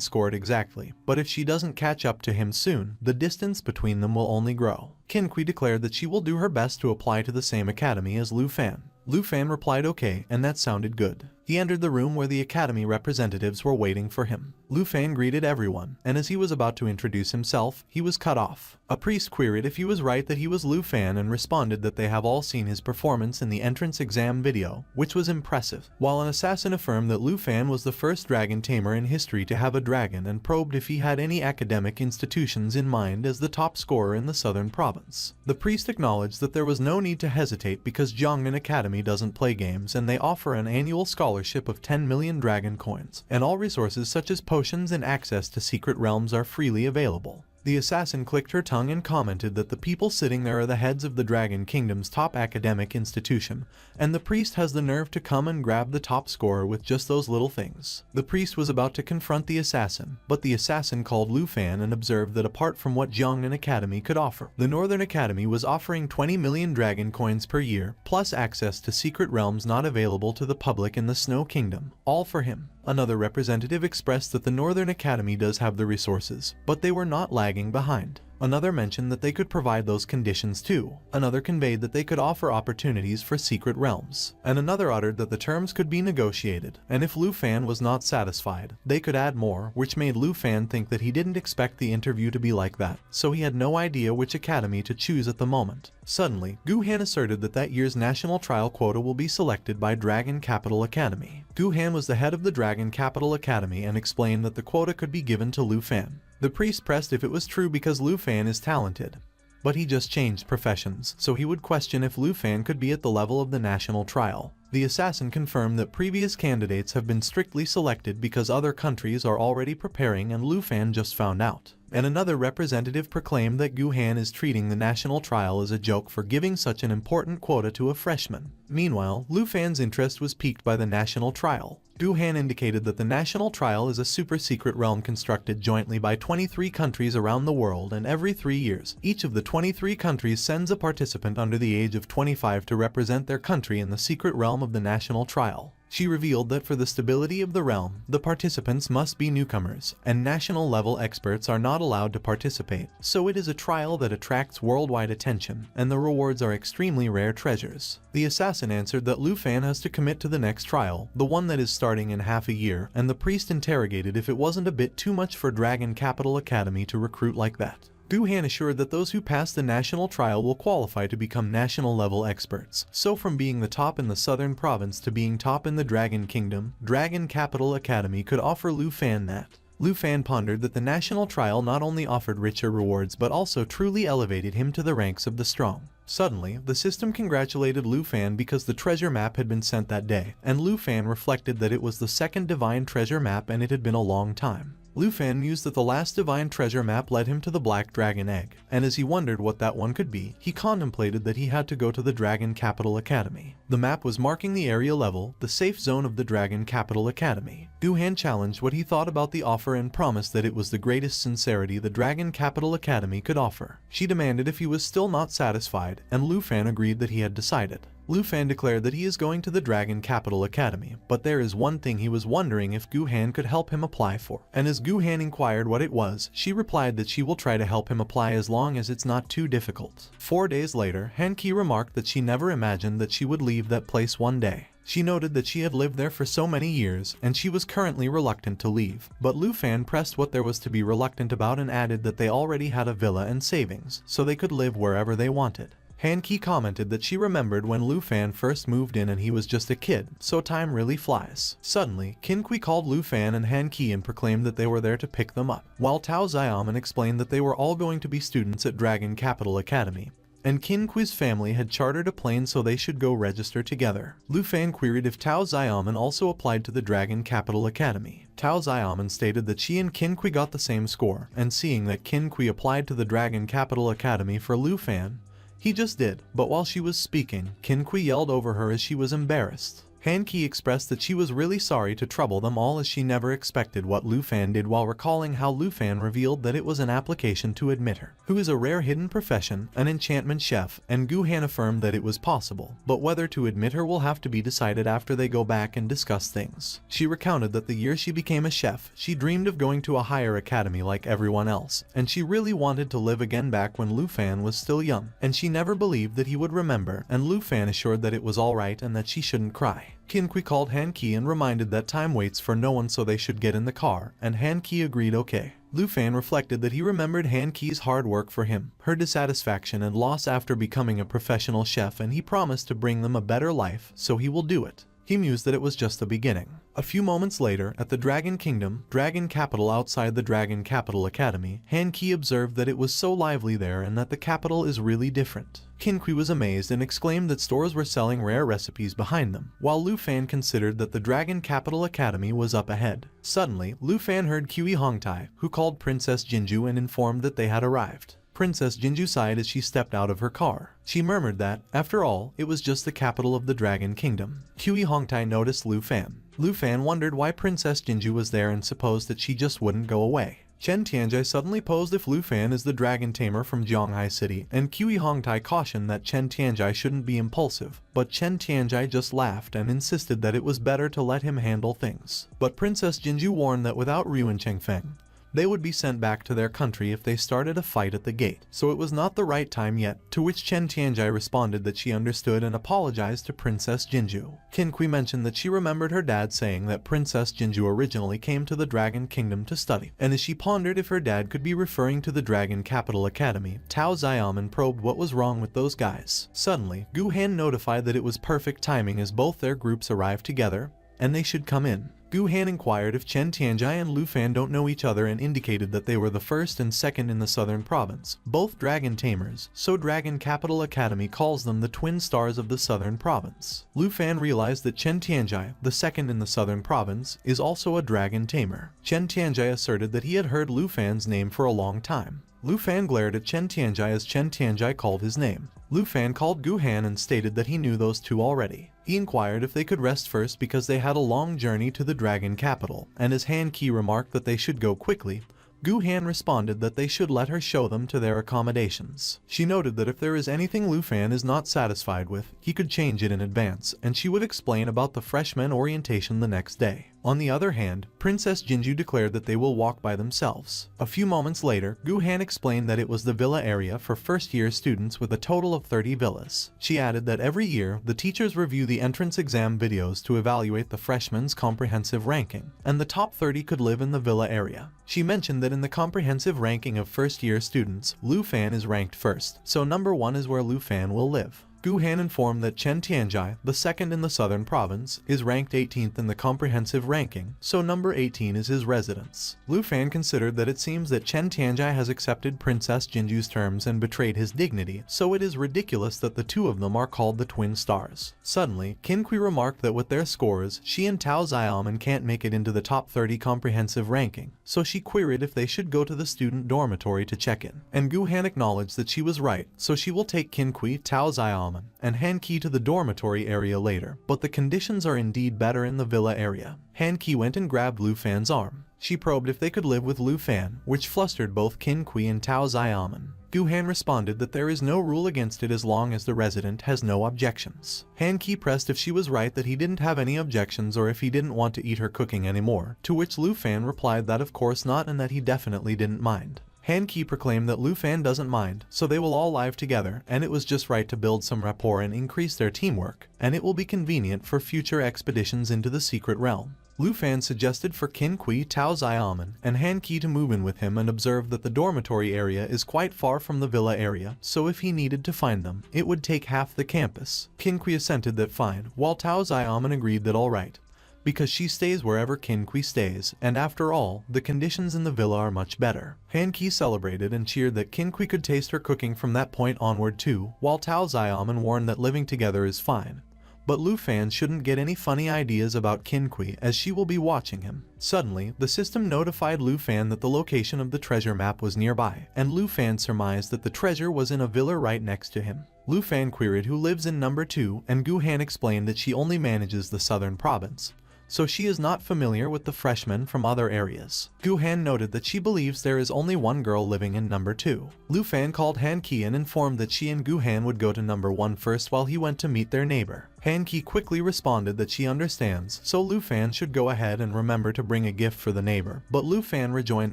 scored exactly, but if she doesn't catch up to him soon, the distance between them will only grow. Qin Kui declared that she will do her best to apply to the same academy as Lu Fan. Lu Fan replied okay, and that sounded good. He entered the room where the academy representatives were waiting for him. Lu Fan greeted everyone, and as he was about to introduce himself, he was cut off. A priest queried if he was right that he was Lu Fan and responded that they have all seen his performance in the entrance exam video, which was impressive, while an assassin affirmed that Lu Fan was the first dragon tamer in history to have a dragon and probed if he had any academic institutions in mind as the top scorer in the southern province. The priest acknowledged that there was no need to hesitate because Jiangnan Academy doesn't play games and they offer an annual scholarship of 10 million dragon coins, and all resources such as potions and access to secret realms are freely available. The assassin clicked her tongue and commented that the people sitting there are the heads of the Dragon Kingdom's top academic institution, and the priest has the nerve to come and grab the top scorer with just those little things. The priest was about to confront the assassin, but the assassin called Lu Fan and observed that apart from what Jiangnan Academy could offer, the Northern Academy was offering 20 million dragon coins per year, plus access to secret realms not available to the public in the Snow Kingdom, all for him. Another representative expressed that the Northern Academy does have the resources, but they were not lagging behind. Another mentioned that they could provide those conditions too. Another conveyed that they could offer opportunities for secret realms. And another uttered that the terms could be negotiated, and if Lu Fan was not satisfied, they could add more, which made Lu Fan think that he didn't expect the interview to be like that, so he had no idea which academy to choose at the moment. Suddenly, Gu Han asserted that that year's national trial quota will be selected by Dragon Capital Academy. Gu Han was the head of the Dragon Capital Academy and explained that the quota could be given to Lu Fan. The priest pressed if it was true because Lu Fan is talented, but he just changed professions, so he would question if Lu Fan could be at the level of the national trial. The assassin confirmed that previous candidates have been strictly selected because other countries are already preparing and Lu Fan just found out. And another representative proclaimed that Gu Han is treating the national trial as a joke for giving such an important quota to a freshman. Meanwhile, Lu Fan's interest was piqued by the national trial. Gu Han indicated that the national trial is a super-secret realm constructed jointly by 23 countries around the world, and every 3 years, each of the 23 countries sends a participant under the age of 25 to represent their country in the secret realm of the national trial. She revealed that for the stability of the realm, the participants must be newcomers, and national-level experts are not allowed to participate, so it is a trial that attracts worldwide attention, and the rewards are extremely rare treasures. The assassin answered that Lu Fan has to commit to the next trial, the one that is starting in half a year, and the priest interrogated if it wasn't a bit too much for Dragon Capital Academy to recruit like that. Gu Han assured that those who pass the national trial will qualify to become national-level experts. So from being the top in the southern province to being top in the Dragon Kingdom, Dragon Capital Academy could offer Lu Fan that. Lu Fan pondered that the national trial not only offered richer rewards but also truly elevated him to the ranks of the strong. Suddenly, the system congratulated Lu Fan because the treasure map had been sent that day, and Lu Fan reflected that it was the second divine treasure map and it had been a long time. Lu Fan mused that the last divine treasure map led him to the Black Dragon Egg, and as he wondered what that one could be, he contemplated that he had to go to the Dragon Capital Academy. The map was marking the area level, the safe zone of the Dragon Capital Academy. Gu Han challenged what he thought about the offer and promised that it was the greatest sincerity the Dragon Capital Academy could offer. She demanded if he was still not satisfied, and Lu Fan agreed that he had decided. Lu Fan declared that he is going to the Dragon Capital Academy, but there is one thing he was wondering if Gu Han could help him apply for. And as Gu Han inquired what it was, she replied that she will try to help him apply as long as it's not too difficult. 4 days later, Han Ki remarked that she never imagined that she would leave that place one day. She noted that she had lived there for so many years, and she was currently reluctant to leave. But Lu Fan pressed what there was to be reluctant about and added that they already had a villa and savings, so they could live wherever they wanted. Han Ki commented that she remembered when Lu Fan first moved in and he was just a kid, so time really flies. Suddenly, Qin Kui called Lu Fan and Han Ki and proclaimed that they were there to pick them up, while Tao Xiaoman explained that they were all going to be students at Dragon Capital Academy. and Qin Kui's family had chartered a plane so they should go register together. Lu Fan queried if Tao Xiaoman also applied to the Dragon Capital Academy. Tao Xiaoman stated that she and Qin Kui got the same score, and seeing that Qin Kui applied to the Dragon Capital Academy for Lu Fan, he just did. But while she was speaking, Qin Kui yelled over her as she was embarrassed. Han Qi expressed that she was really sorry to trouble them all as she never expected what Lu Fan did, while recalling how Lu Fan revealed that it was an application to admit her, who is a rare hidden profession, an enchantment chef, and Gu Han affirmed that it was possible, but whether to admit her will have to be decided after they go back and discuss things. She recounted that the year she became a chef, she dreamed of going to a higher academy like everyone else, and she really wanted to live again back when Lu Fan was still young, and she never believed that he would remember, and Lu Fan assured that it was alright and that she shouldn't cry. Qin Kui called Han Qi and reminded that time waits for no one, so they should get in the car, and Han Qi agreed okay. Lu Fan reflected that he remembered Han Qi's hard work for him, her dissatisfaction and loss after becoming a professional chef, and he promised to bring them a better life, so he will do it. He mused that it was just the beginning. A few moments later, at the Dragon Kingdom, Dragon Capital outside the Dragon Capital Academy, Han Qi observed that it was so lively there and that the capital is really different. Qin Kui was amazed and exclaimed that stores were selling rare recipes behind them, while Lu Fan considered that the Dragon Capital Academy was up ahead. Suddenly, Lu Fan heard Kui Hongtai, who called Princess Jinju and informed that they had arrived. Princess Jinju sighed as she stepped out of her car. She murmured that, after all, it was just the capital of the Dragon Kingdom. Kui Hongtai noticed Lu Fan. Lu Fan wondered why Princess Jinju was there and supposed that she just wouldn't go away. Chen Tianjai suddenly posed if Lu Fan is the dragon tamer from Zhonghai City, and Kui Hongtai cautioned that Chen Tianjai shouldn't be impulsive, but Chen Tianjai just laughed and insisted that it was better to let him handle things. But Princess Jinju warned that without Ryu and Chengfeng, they would be sent back to their country if they started a fight at the gate, so it was not the right time yet, to which Chen Tianjai responded that she understood and apologized to Princess Jinju. Qin Kui mentioned that she remembered her dad saying that Princess Jinju originally came to the Dragon Kingdom to study, and as she pondered if her dad could be referring to the Dragon Capital Academy, Tao Xiaoman probed what was wrong with those guys. Suddenly, Gu Han notified that it was perfect timing as both their groups arrived together, and they should come in. Gu Han inquired if Chen Tianjai and Lu Fan don't know each other and indicated that they were the first and second in the southern province, both dragon tamers, so Dragon Capital Academy calls them the twin stars of the southern province. Lu Fan realized that Chen Tianjai, the second in the southern province, is also a dragon tamer. Chen Tianjai asserted that he had heard Lu Fan's name for a long time. Lu Fan glared at Chen Tianjai as Chen Tianjai called his name. Lu Fan called Gu Han and stated that he knew those two already. He inquired if they could rest first because they had a long journey to the Dragon Capital, and as Han Qi remarked that they should go quickly, Gu Han responded that they should let her show them to their accommodations. She noted that if there is anything Lu Fan is not satisfied with, he could change it in advance, and she would explain about the freshman orientation the next day. On the other hand, Princess Jinju declared that they will walk by themselves. A few moments later, Gu Han explained that it was the villa area for first-year students with a total of 30 villas. She added that every year, the teachers review the entrance exam videos to evaluate the freshmen's comprehensive ranking, and the top 30 could live in the villa area. She mentioned that in the comprehensive ranking of first-year students, Lu Fan is ranked first, so number 1 is where Lu Fan will live. Gu Han informed that Chen Tianjai, the second in the southern province, is ranked 18th in the comprehensive ranking, so number 18 is his residence. Lu Fan considered that it seems that Chen Tianjai has accepted Princess Jinju's terms and betrayed his dignity, so it is ridiculous that the two of them are called the twin stars. Suddenly, Qin Kui remarked that with their scores, she and Tao Xiaoman can't make it into the top 30 comprehensive ranking, so she queried if they should go to the student dormitory to check in. And Gu Han acknowledged that she was right, so she will take Qin Kui, Tao Xiaoman, and Han Qi to the dormitory area later, but the conditions are indeed better in the villa area. Han Qi went and grabbed Lu Fan's arm. She probed if they could live with Lu Fan, which flustered both Qin Kui and Tao Xiaoman. Gu Han responded that there is no rule against it as long as the resident has no objections. Han Qi pressed if she was right that he didn't have any objections or if he didn't want to eat her cooking anymore, to which Lu Fan replied that of course not and that he definitely didn't mind. Han Qi proclaimed that Lu Fan doesn't mind, so they will all live together, and it was just right to build some rapport and increase their teamwork, and it will be convenient for future expeditions into the secret realm. Lu Fan suggested for Qin Kui, Tao Xiaoman, and Han Qi to move in with him and observed that the dormitory area is quite far from the villa area, so if he needed to find them, it would take half the campus. Qin Kui assented that fine, while Tao Xiaoman agreed that alright. because she stays wherever Kinqui stays, and after all, the conditions in the villa are much better. Han-ki celebrated and cheered that Kinqui could taste her cooking from that point onward too, while Tao Xiaoman warned that living together is fine. But Lu Fan shouldn't get any funny ideas about Kinqui as she will be watching him. Suddenly, the system notified Lu Fan that the location of the treasure map was nearby, and Lu Fan surmised that the treasure was in a villa right next to him. Lu Fan queried who lives in number 2, and Gu Han explained that she only manages the southern province, so she is not familiar with the freshmen from other areas. Gu Han noted that she believes there is only one girl living in number 2. Lu Fan called Han Ki and informed that she and Gu Han would go to number 1 first while he went to meet their neighbor. Han Ki quickly responded that she understands, so Lu Fan should go ahead and remember to bring a gift for the neighbor, but Lu Fan rejoined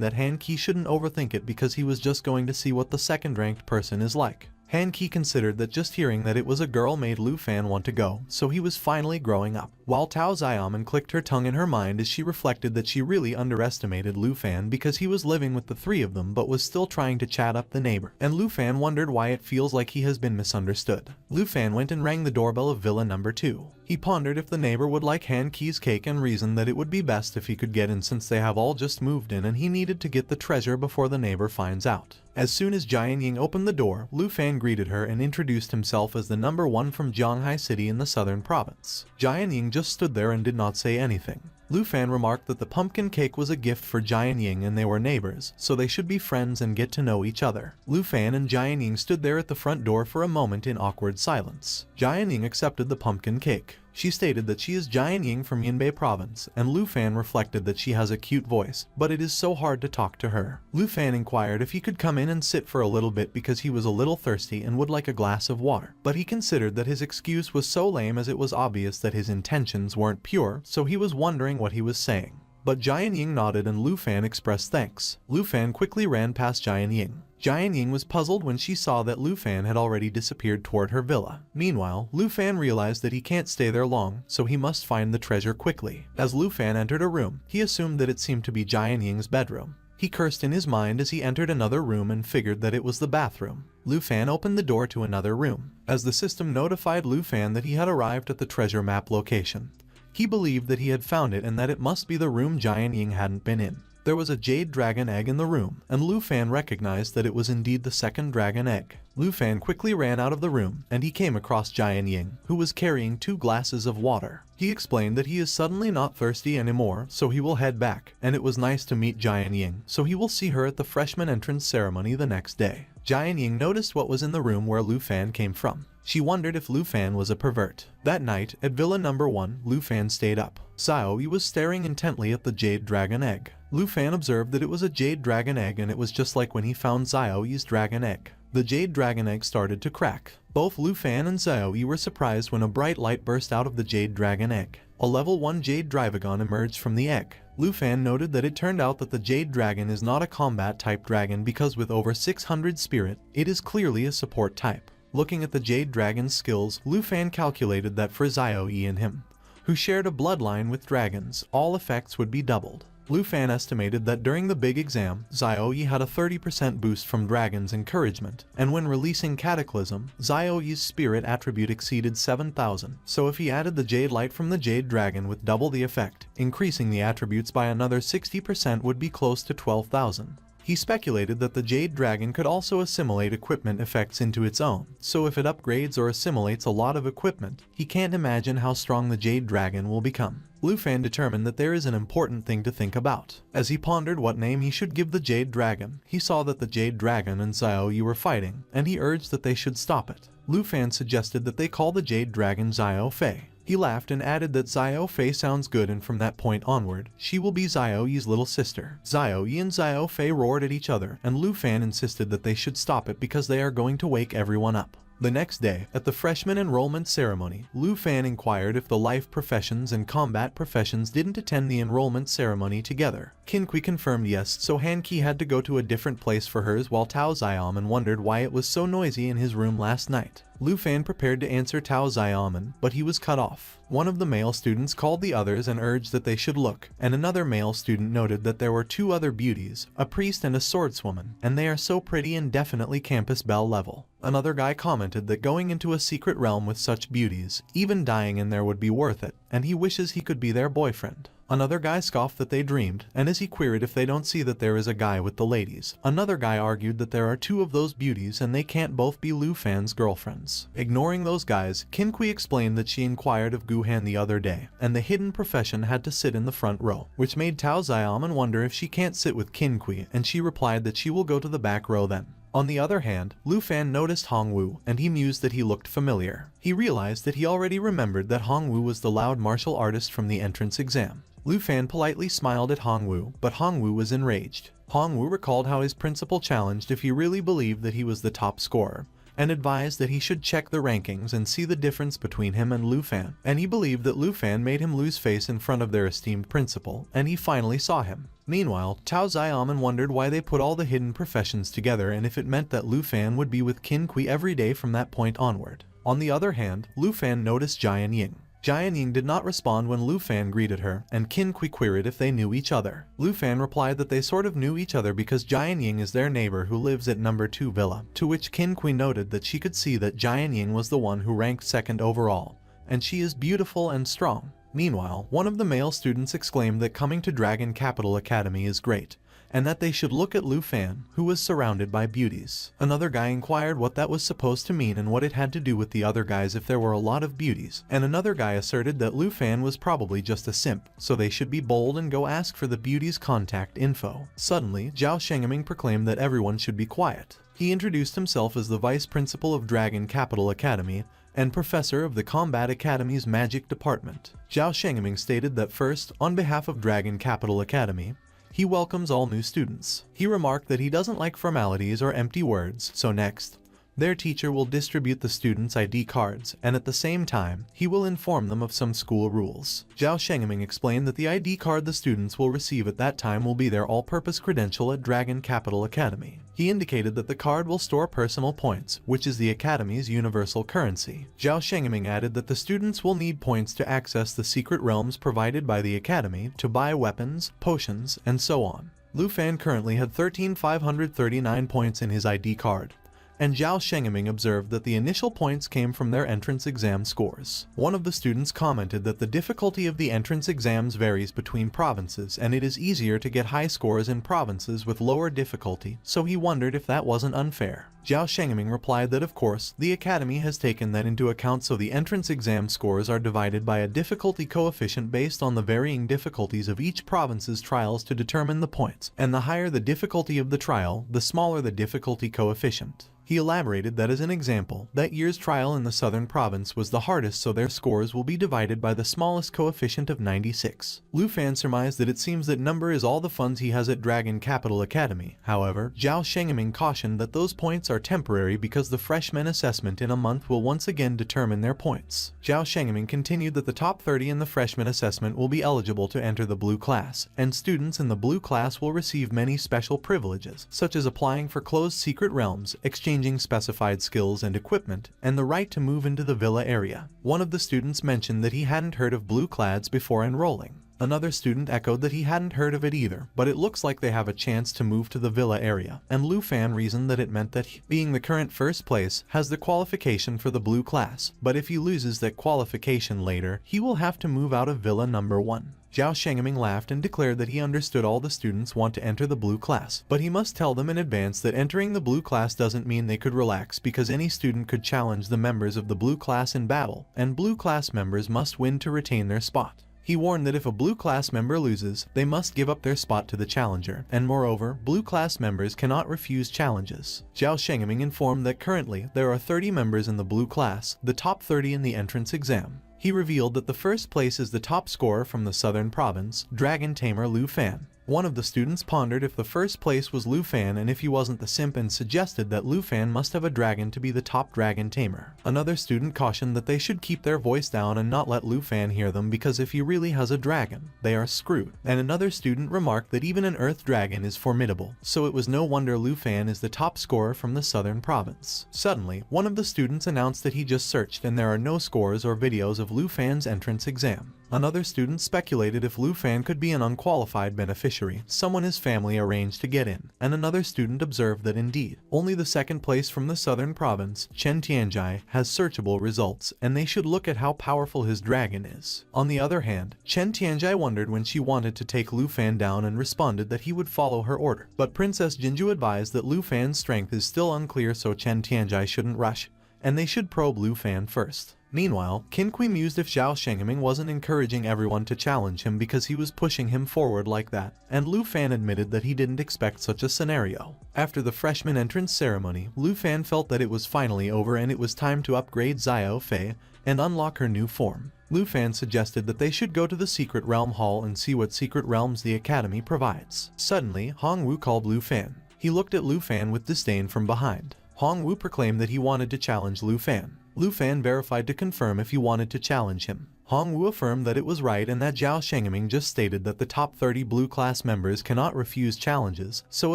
that Han Ki shouldn't overthink it because he was just going to see what the second-ranked person is like. Han Ki considered that just hearing that it was a girl made Lu Fan want to go, so he was finally growing up. While Tao Xiaoman clicked her tongue in her mind as she reflected that she really underestimated Lu Fan because he was living with the three of them but was still trying to chat up the neighbor, and Lu Fan wondered why it feels like he has been misunderstood. Lu Fan went and rang the doorbell of Villa number 2. He pondered if the neighbor would like Han Ki's cake and reasoned that it would be best if he could get in since they have all just moved in and he needed to get the treasure before the neighbor finds out. As soon as Jian Ying opened the door, Lu Fan greeted her and introduced himself as the number 1 from Zhonghai City in the southern province. Jian Ying just stood there and did not say anything. Lu Fan remarked that the pumpkin cake was a gift for Jian Ying and they were neighbors, so they should be friends and get to know each other. Lu Fan and Jian Ying stood there at the front door for a moment in awkward silence. Jian Ying accepted the pumpkin cake. She stated that she is Jian Ying from Yinbei province, and Lu Fan reflected that she has a cute voice, but it is so hard to talk to her. Lu Fan inquired if he could come in and sit for a little bit because he was a little thirsty and would like a glass of water, but he considered that his excuse was so lame as it was obvious that his intentions weren't pure, so he was wondering what he was saying. But Jian Ying nodded and Lu Fan expressed thanks. Lu Fan quickly ran past Jian Ying. Jian Ying was puzzled when she saw that Lu Fan had already disappeared toward her villa. Meanwhile, Lu Fan realized that he can't stay there long, so he must find the treasure quickly. As Lu Fan entered a room, he assumed that it seemed to be Jian Ying's bedroom. He cursed in his mind as he entered another room and figured that it was the bathroom. Lu Fan opened the door to another room, as the system notified Lu Fan that he had arrived at the treasure map location. He believed that he had found it and that it must be the room Jian Ying hadn't been in. There was a jade dragon egg in the room, and Lu Fan recognized that it was indeed the second dragon egg. Lu Fan quickly ran out of the room, and he came across Jian Ying, who was carrying 2 glasses of water. He explained that he is suddenly not thirsty anymore, so he will head back, and it was nice to meet Jian Ying, so he will see her at the freshman entrance ceremony the next day. Jian Ying noticed what was in the room where Lu Fan came from. She wondered if Lu Fan was a pervert. That night, at Villa number 1, Lu Fan stayed up. Xiao Yi was staring intently at the jade dragon egg. Lu Fan observed that it was a jade dragon egg and it was just like when he found Xiao Yi's dragon egg. The jade dragon egg started to crack. Both Lu Fan and Xiao Yi were surprised when a bright light burst out of the jade dragon egg. A level 1 jade Dragon emerged from the egg. Lu Fan noted that it turned out that the jade dragon is not a combat type dragon because with over 600 spirit, it is clearly a support type. Looking at the jade dragon's skills, Lu Fan calculated that for Xiao Yi and him, who shared a bloodline with dragons, all effects would be doubled. Lu Fan estimated that during the big exam, Xiao Yi had a 30% boost from Dragon's encouragement, and when releasing Cataclysm, Xiao Yi's spirit attribute exceeded 7,000, so if he added the Jade Light from the Jade Dragon with double the effect, increasing the attributes by another 60% would be close to 12,000. He speculated that the Jade Dragon could also assimilate equipment effects into its own, so if it upgrades or assimilates a lot of equipment, he can't imagine how strong the Jade Dragon will become. Lu Fan determined that there is an important thing to think about. As he pondered what name he should give the Jade Dragon, he saw that the Jade Dragon and Xiao Yi were fighting, and he urged that they should stop it. Lu Fan suggested that they call the Jade Dragon Xiao Fei. He laughed and added that Xiao Fei sounds good and from that point onward, she will be Xiao Yi's little sister. Xiao Yi and Xiao Fei roared at each other, and Lu Fan insisted that they should stop it because they are going to wake everyone up. The next day, at the freshman enrollment ceremony, Lu Fan inquired if the life professions and combat professions didn't attend the enrollment ceremony together. Kinqui confirmed yes, so Han Ki had to go to a different place for hers while Tao Xiaoman wondered why it was so noisy in his room last night. Lu Fan prepared to answer Tao Xiaoman, but he was cut off. One of the male students called the others and urged that they should look, and another male student noted that there were two other beauties, a priest and a swordswoman, and they are so pretty and definitely campus belle level. Another guy commented that going into a secret realm with such beauties, even dying in there would be worth it, and he wishes he could be their boyfriend. Another guy scoffed that they dreamed, and as he queried if they don't see that there is a guy with the ladies. Another guy argued that there are two of those beauties and they can't both be Lu Fan's girlfriends. Ignoring those guys, Qin Kui explained that she inquired of Gu Han the other day, and the hidden profession had to sit in the front row, which made Tao Xiaoman wonder if she can't sit with Qin Kui, and she replied that she will go to the back row then. On the other hand, Lu Fan noticed Hong Wu, and he mused that he looked familiar. He realized that he already remembered that Hong Wu was the loud martial artist from the entrance exam. Lu Fan politely smiled at Hong Wu, but Hong Wu was enraged. Hong Wu recalled how his principal challenged if he really believed that he was the top scorer, and advised that he should check the rankings and see the difference between him and Lu Fan. And he believed that Lu Fan made him lose face in front of their esteemed principal, and he finally saw him. Meanwhile, Tao Xiaoman wondered why they put all the hidden professions together and if it meant that Lu Fan would be with Qin Kui every day from that point onward. On the other hand, Lu Fan noticed Jian Ying. Jian Ying did not respond when Lu Fan greeted her, and Qin Kui queried if they knew each other. Lu Fan replied that they sort of knew each other because Jian Ying is their neighbor who lives at number 2 villa, to which Qin Kui noted that she could see that Jian Ying was the one who ranked second overall, and she is beautiful and strong. Meanwhile, one of the male students exclaimed that coming to Dragon Capital Academy is great, and that they should look at Lu Fan, who was surrounded by beauties. Another guy inquired what that was supposed to mean and what it had to do with the other guys if there were a lot of beauties, and another guy asserted that Lu Fan was probably just a simp, so they should be bold and go ask for the beauty's contact info. Suddenly, Zhao Shengeming proclaimed that everyone should be quiet. He introduced himself as the vice principal of Dragon Capital Academy and professor of the Combat Academy's Magic Department. Zhao Shengeming stated that first, on behalf of Dragon Capital Academy, he welcomes all new students. He remarked that he doesn't like formalities or empty words, so next, their teacher will distribute the students' ID cards, and at the same time, he will inform them of some school rules. Zhao Shengeming explained that the ID card the students will receive at that time will be their all-purpose credential at Dragon Capital Academy. He indicated that the card will store personal points, which is the Academy's universal currency. Zhao Shengeming added that the students will need points to access the secret realms provided by the Academy, to buy weapons, potions, and so on. Lu Fan currently had 13,539 points in his ID card, and Zhao Shengeming observed that the initial points came from their entrance exam scores. One of the students commented that the difficulty of the entrance exams varies between provinces and it is easier to get high scores in provinces with lower difficulty, so he wondered if that wasn't unfair. Zhao Shengeming replied that of course, the Academy has taken that into account, so the entrance exam scores are divided by a difficulty coefficient based on the varying difficulties of each province's trials to determine the points, and the higher the difficulty of the trial, the smaller the difficulty coefficient. He elaborated that as an example, that year's trial in the southern province was the hardest, so their scores will be divided by the smallest coefficient of 96. Lu Fan surmised that it seems that number is all the funds he has at Dragon Capital Academy. However, Zhao Shengeming cautioned that those points are temporary because the freshman assessment in a month will once again determine their points. Zhao Shengeming continued that the top 30 in the freshman assessment will be eligible to enter the blue class, and students in the blue class will receive many special privileges, such as applying for closed secret realms, exchanging specified skills and equipment, and the right to move into the villa area. One of the students mentioned that he hadn't heard of blue clads before enrolling. Another student echoed that he hadn't heard of it either, but it looks like they have a chance to move to the villa area, and Lu Fan reasoned that it meant that he, being the current first place, has the qualification for the blue class, but if he loses that qualification later, he will have to move out of villa number 1. Zhao Shengeming laughed and declared that he understood all the students want to enter the blue class, but he must tell them in advance that entering the blue class doesn't mean they could relax because any student could challenge the members of the blue class in battle, and blue class members must win to retain their spot. He warned that if a blue class member loses, they must give up their spot to the challenger, and moreover, blue class members cannot refuse challenges. Zhao Shengeming informed that currently there are 30 members in the blue class, the top 30 in the entrance exam. He revealed that the first place is the top scorer from the southern province, Dragon Tamer Lu Fan. One of the students pondered if the first place was Lu Fan and if he wasn't the simp, and suggested that Lu Fan must have a dragon to be the top dragon tamer. Another student cautioned that they should keep their voice down and not let Lu Fan hear them, because if he really has a dragon, they are screwed. And another student remarked that even an earth dragon is formidable, so it was no wonder Lu Fan is the top scorer from the southern province. Suddenly, one of the students announced that he just searched and there are no scores or videos of Lu Fan's entrance exam. Another student speculated if Lu Fan could be an unqualified beneficiary, someone his family arranged to get in, and another student observed that indeed, only the second place from the southern province, Chen Tianjai, has searchable results, and they should look at how powerful his dragon is. On the other hand, Chen Tianjai wondered when she wanted to take Lu Fan down and responded that he would follow her order, but Princess Jinju advised that Lu Fan's strength is still unclear, so Chen Tianjai shouldn't rush, and they should probe Lu Fan first. Meanwhile, Qin Kui mused if Zhao Shengming wasn't encouraging everyone to challenge him because he was pushing him forward like that, and Lu Fan admitted that he didn't expect such a scenario. After the freshman entrance ceremony, Lu Fan felt that it was finally over and it was time to upgrade Xiao Fei and unlock her new form. Lu Fan suggested that they should go to the Secret Realm Hall and see what secret realms the Academy provides. Suddenly, Hong Wu called Lu Fan. He looked at Lu Fan with disdain from behind. Hong Wu proclaimed that he wanted to challenge Lu Fan. Lu Fan verified to confirm if he wanted to challenge him. Hong Wu affirmed that it was right and that Zhao Shengming just stated that the top 30 blue class members cannot refuse challenges, so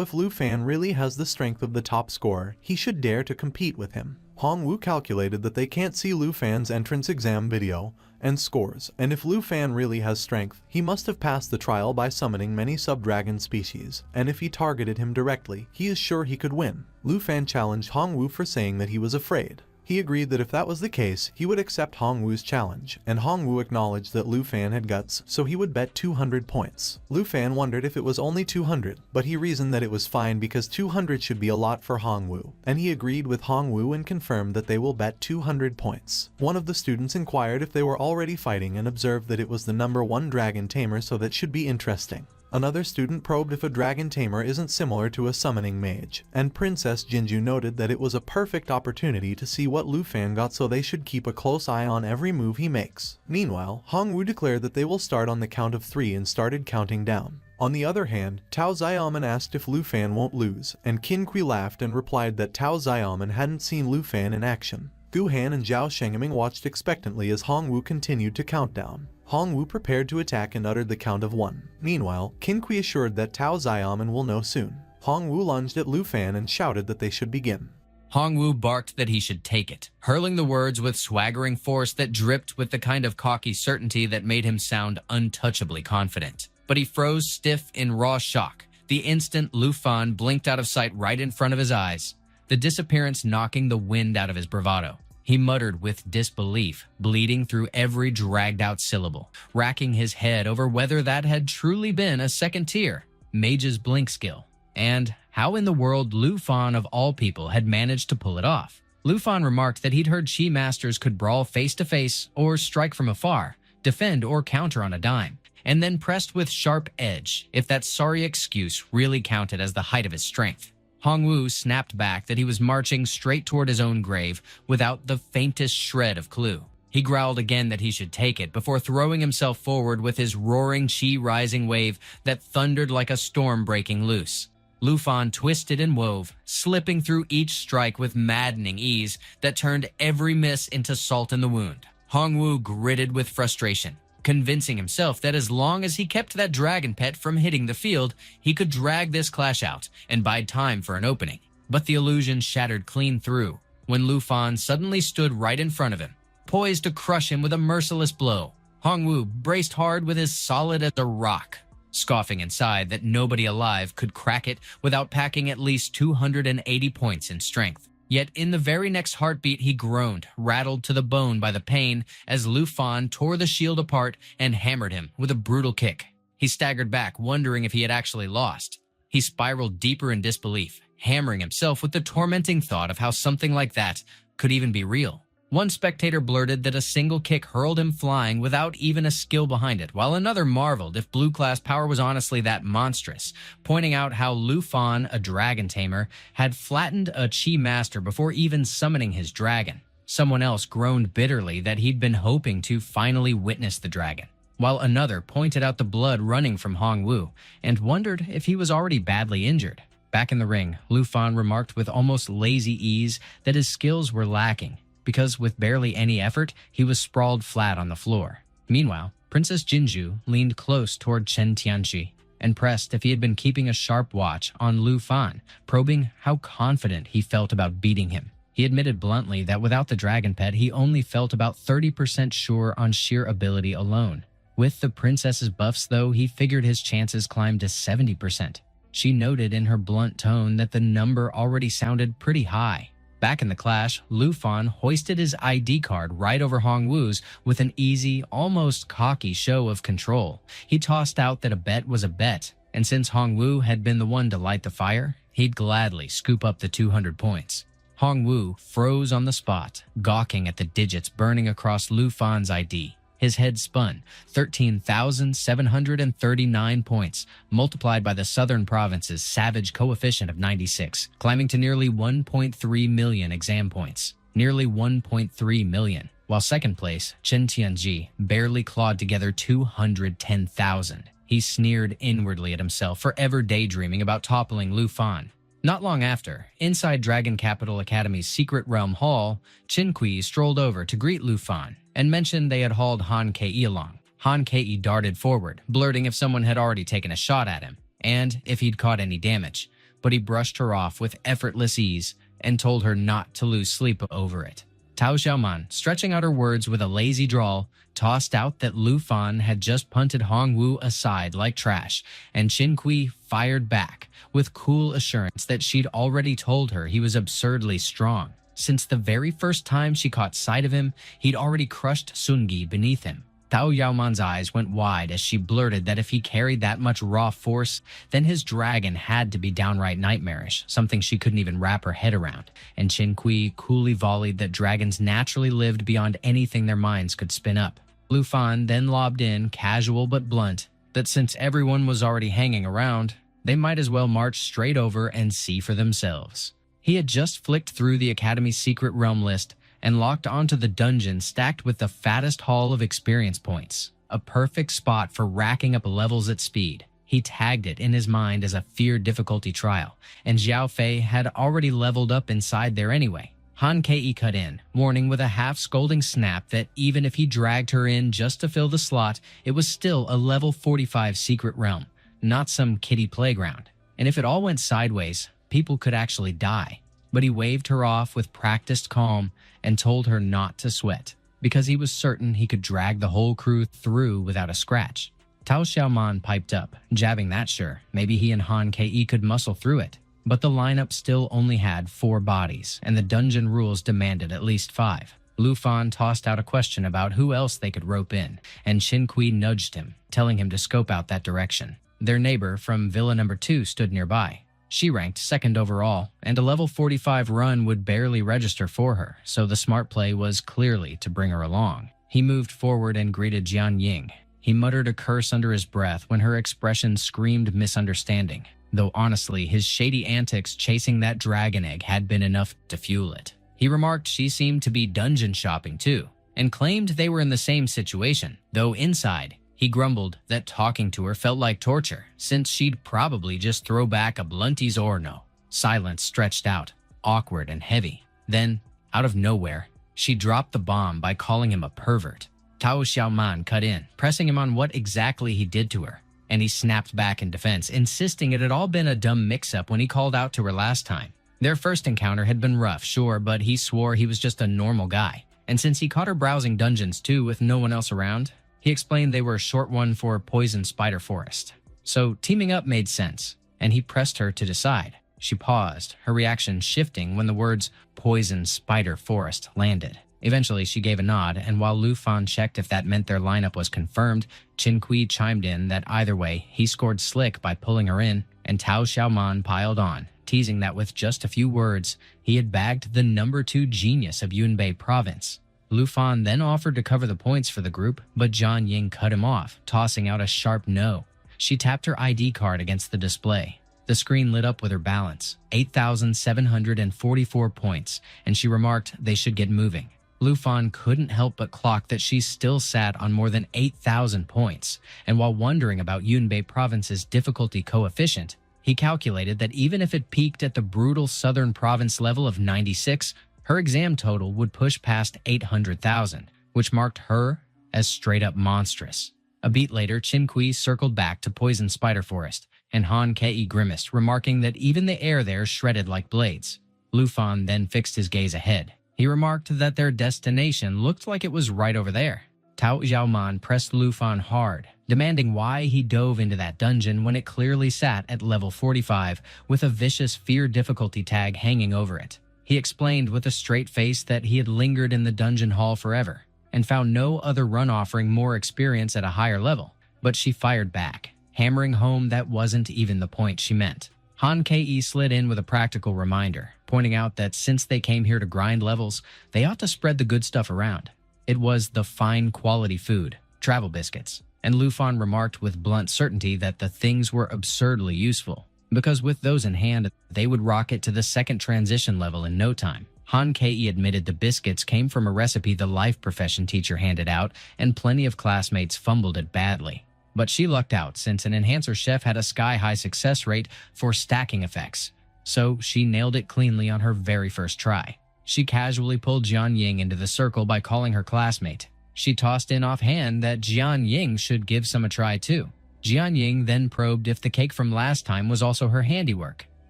if Lu Fan really has the strength of the top scorer, he should dare to compete with him. Hong Wu calculated that they can't see Lu Fan's entrance exam video and scores, and if Lu Fan really has strength, he must have passed the trial by summoning many sub-dragon species, and if he targeted him directly, he is sure he could win. Lu Fan challenged Hong Wu for saying that he was afraid. He agreed that if that was the case, he would accept Hong Wu's challenge, and Hong Wu acknowledged that Lu Fan had guts, so he would bet 200 points. Lu Fan wondered if it was only 200, but he reasoned that it was fine because 200 should be a lot for Hong Wu, and he agreed with Hong Wu and confirmed that they will bet 200 points. One of the students inquired if they were already fighting and observed that it was the number 1 dragon tamer, so that should be interesting. Another student probed if a dragon tamer isn't similar to a summoning mage, and Princess Jinju noted that it was a perfect opportunity to see what Lu Fan got, so they should keep a close eye on every move he makes. Meanwhile, Hong Wu declared that they will start on the count of 3 and started counting down. On the other hand, Tao Xiaoman asked if Lu Fan won't lose, and Qin Kui laughed and replied that Tao Xiaoman hadn't seen Lu Fan in action. Gu Han and Zhao Shengming watched expectantly as Hong Wu continued to count down. Hong Wu prepared to attack and uttered the count of 1. Meanwhile, Qin Kui assured that Tao Xiaoman will know soon. Hong Wu lunged at Lu Fan and shouted that they should begin. Hong Wu barked that he should take it, hurling the words with swaggering force that dripped with the kind of cocky certainty that made him sound untouchably confident. But he froze stiff in raw shock the instant Lu Fan blinked out of sight right in front of his eyes, the disappearance knocking the wind out of his bravado. He muttered with disbelief, bleeding through every dragged-out syllable, racking his head over whether that had truly been a second-tier mage's blink skill, and how in the world Lu Fan of all people had managed to pull it off. Lu Fan remarked that he'd heard Chi masters could brawl face-to-face or strike from afar, defend or counter on a dime, and then pressed with sharp edge if that sorry excuse really counted as the height of his strength. Hong Wu snapped back that he was marching straight toward his own grave without the faintest shred of clue. He growled again that he should take it before throwing himself forward with his roaring chi-rising wave that thundered like a storm breaking loose. Lu Fan twisted and wove, slipping through each strike with maddening ease that turned every miss into salt in the wound. Hong Wu gritted with frustration, convincing himself that as long as he kept that dragon pet from hitting the field, he could drag this clash out and bide time for an opening. But the illusion shattered clean through when Lu Fan suddenly stood right in front of him, poised to crush him with a merciless blow. Hong Wu braced hard with his solid as a rock, scoffing inside that nobody alive could crack it without packing at least 280 points in strength. Yet in the very next heartbeat he groaned, rattled to the bone by the pain, as Lu Fan tore the shield apart and hammered him with a brutal kick. He staggered back, wondering if he had actually lost. He spiraled deeper in disbelief, hammering himself with the tormenting thought of how something like that could even be real. One spectator blurted that a single kick hurled him flying without even a skill behind it, while another marveled if blue class power was honestly that monstrous, pointing out how Lu Fan, a dragon tamer, had flattened a chi master before even summoning his dragon. Someone else groaned bitterly that he'd been hoping to finally witness the dragon. while another pointed out the blood running from Hongwu and wondered if he was already badly injured. Back in the ring, Lu Fan remarked with almost lazy ease that his skills were lacking, because with barely any effort, he was sprawled flat on the floor. Meanwhile, Princess Jinju leaned close toward Chen Tianxi and pressed if he had been keeping a sharp watch on Lu Fan, probing how confident he felt about beating him. He admitted bluntly that without the dragon pet, he only felt about 30% sure on sheer ability alone. With the princess's buffs, though, he figured his chances climbed to 70%. She noted in her blunt tone that the number already sounded pretty high. Back in the clash, Lu Fan hoisted his ID card right over Hongwu's with an easy, almost cocky show of control. He tossed out that a bet was a bet, and since Hongwu had been the one to light the fire, he'd gladly scoop up the 200 points. Hongwu froze on the spot, gawking at the digits burning across Lu Fan's ID. His head spun, 13,739 points, multiplied by the southern province's savage coefficient of 96, climbing to nearly 1.3 million exam points. Nearly 1.3 million. While second place, Chen Tianji, barely clawed together 210,000. He sneered inwardly at himself for ever daydreaming about toppling Lu Fan. Not long after, inside Dragon Capital Academy's Secret Realm Hall, Qin Kui strolled over to greet Lu Fan and mentioned they had hauled Han Kei along. Han Kei darted forward, blurting if someone had already taken a shot at him, and if he'd caught any damage, but he brushed her off with effortless ease and told her not to lose sleep over it. Tao Xiaoman, stretching out her words with a lazy drawl, tossed out that Lu Fan had just punted Hongwu aside like trash, and Qin Kui fired back with cool assurance that she'd already told her he was absurdly strong. Since the very first time she caught sight of him, he'd already crushed Sungi beneath him. Tao Yaoman's eyes went wide as she blurted that if he carried that much raw force, then his dragon had to be downright nightmarish, something she couldn't even wrap her head around. And Qin Kui coolly volleyed that dragons naturally lived beyond anything their minds could spin up. Lu Fan then lobbed in, casual but blunt, that since everyone was already hanging around, they might as well march straight over and see for themselves. He had just flicked through the Academy's secret realm list and locked onto the dungeon stacked with the fattest haul of experience points, a perfect spot for racking up levels at speed. He tagged it in his mind as a fear difficulty trial, and Xiao Fei had already leveled up inside there anyway. Han Kei cut in, warning with a half-scolding snap that even if he dragged her in just to fill the slot, it was still a level 45 secret realm, not some kiddie playground. And if it all went sideways, people could actually die. But he waved her off with practiced calm and told her not to sweat, because he was certain he could drag the whole crew through without a scratch. Tao Xiaoman piped up, jabbing that sure, maybe he and Han Kei could muscle through it. But the lineup still only had 4 bodies, and the dungeon rules demanded at least 5. Lu Fan tossed out a question about who else they could rope in, and Qin Kui nudged him, telling him to scope out that direction. Their neighbor from Villa Number 2 stood nearby. She ranked second overall, and a level 45 run would barely register for her, so the smart play was clearly to bring her along. He moved forward and greeted Jian Ying. He muttered a curse under his breath when her expression screamed misunderstanding, though honestly, his shady antics chasing that dragon egg had been enough to fuel it. He remarked she seemed to be dungeon shopping too, and claimed they were in the same situation, though inside, he grumbled that talking to her felt like torture, since she'd probably just throw back a blunties or no. Silence stretched out, awkward and heavy. Then, out of nowhere, she dropped the bomb by calling him a pervert. Tao Xiaoman cut in, pressing him on what exactly he did to her, and he snapped back in defense, insisting it had all been a dumb mix-up when he called out to her last time. Their first encounter had been rough, sure, but he swore he was just a normal guy. And since he caught her browsing dungeons too with no one else around, he explained they were a short one for Poison Spider Forest. So teaming up made sense, and he pressed her to decide. She paused, her reaction shifting when the words Poison Spider Forest landed. Eventually, she gave a nod, and while Lu Fan checked if that meant their lineup was confirmed, Qin Kui chimed in that either way, he scored slick by pulling her in, and Tao Xiaoman piled on, teasing that with just a few words, he had bagged the number 2 genius of Yunbei province. Lu Fan then offered to cover the points for the group, but Jian Ying cut him off, tossing out a sharp no. She tapped her ID card against the display. The screen lit up with her balance, 8,744 points, and she remarked they should get moving. Lu Fan couldn't help but clock that she still sat on more than 8,000 points, and while wondering about Yunbei Province's difficulty coefficient, he calculated that even if it peaked at the brutal southern province level of 96, her exam total would push past 800,000, which marked her as straight-up monstrous. A beat later, Qin Kui circled back to Poison Spider Forest, and Han Kei grimaced, remarking that even the air there shredded like blades. Lu Fan then fixed his gaze ahead. He remarked that their destination looked like it was right over there. Tao Xiaoman pressed Lu Fan hard, demanding why he dove into that dungeon when it clearly sat at level 45 with a vicious fear difficulty tag hanging over it. He explained with a straight face that he had lingered in the dungeon hall forever and found no other run offering more experience at a higher level, but she fired back, hammering home that wasn't even the point she meant. Han Kei slid in with a practical reminder, pointing out that since they came here to grind levels, they ought to spread the good stuff around. It was the fine quality food, travel biscuits, and Lu Fan remarked with blunt certainty that the things were absurdly useful, because with those in hand, they would rocket to the second transition level in no time. Han Kei admitted the biscuits came from a recipe the life profession teacher handed out, and plenty of classmates fumbled it badly. But she lucked out since an enhancer chef had a sky-high success rate for stacking effects, so she nailed it cleanly on her very first try. She casually pulled Jian Ying into the circle by calling her classmate. She tossed in offhand that Jian Ying should give some a try too. Jian Ying then probed if the cake from last time was also her handiwork.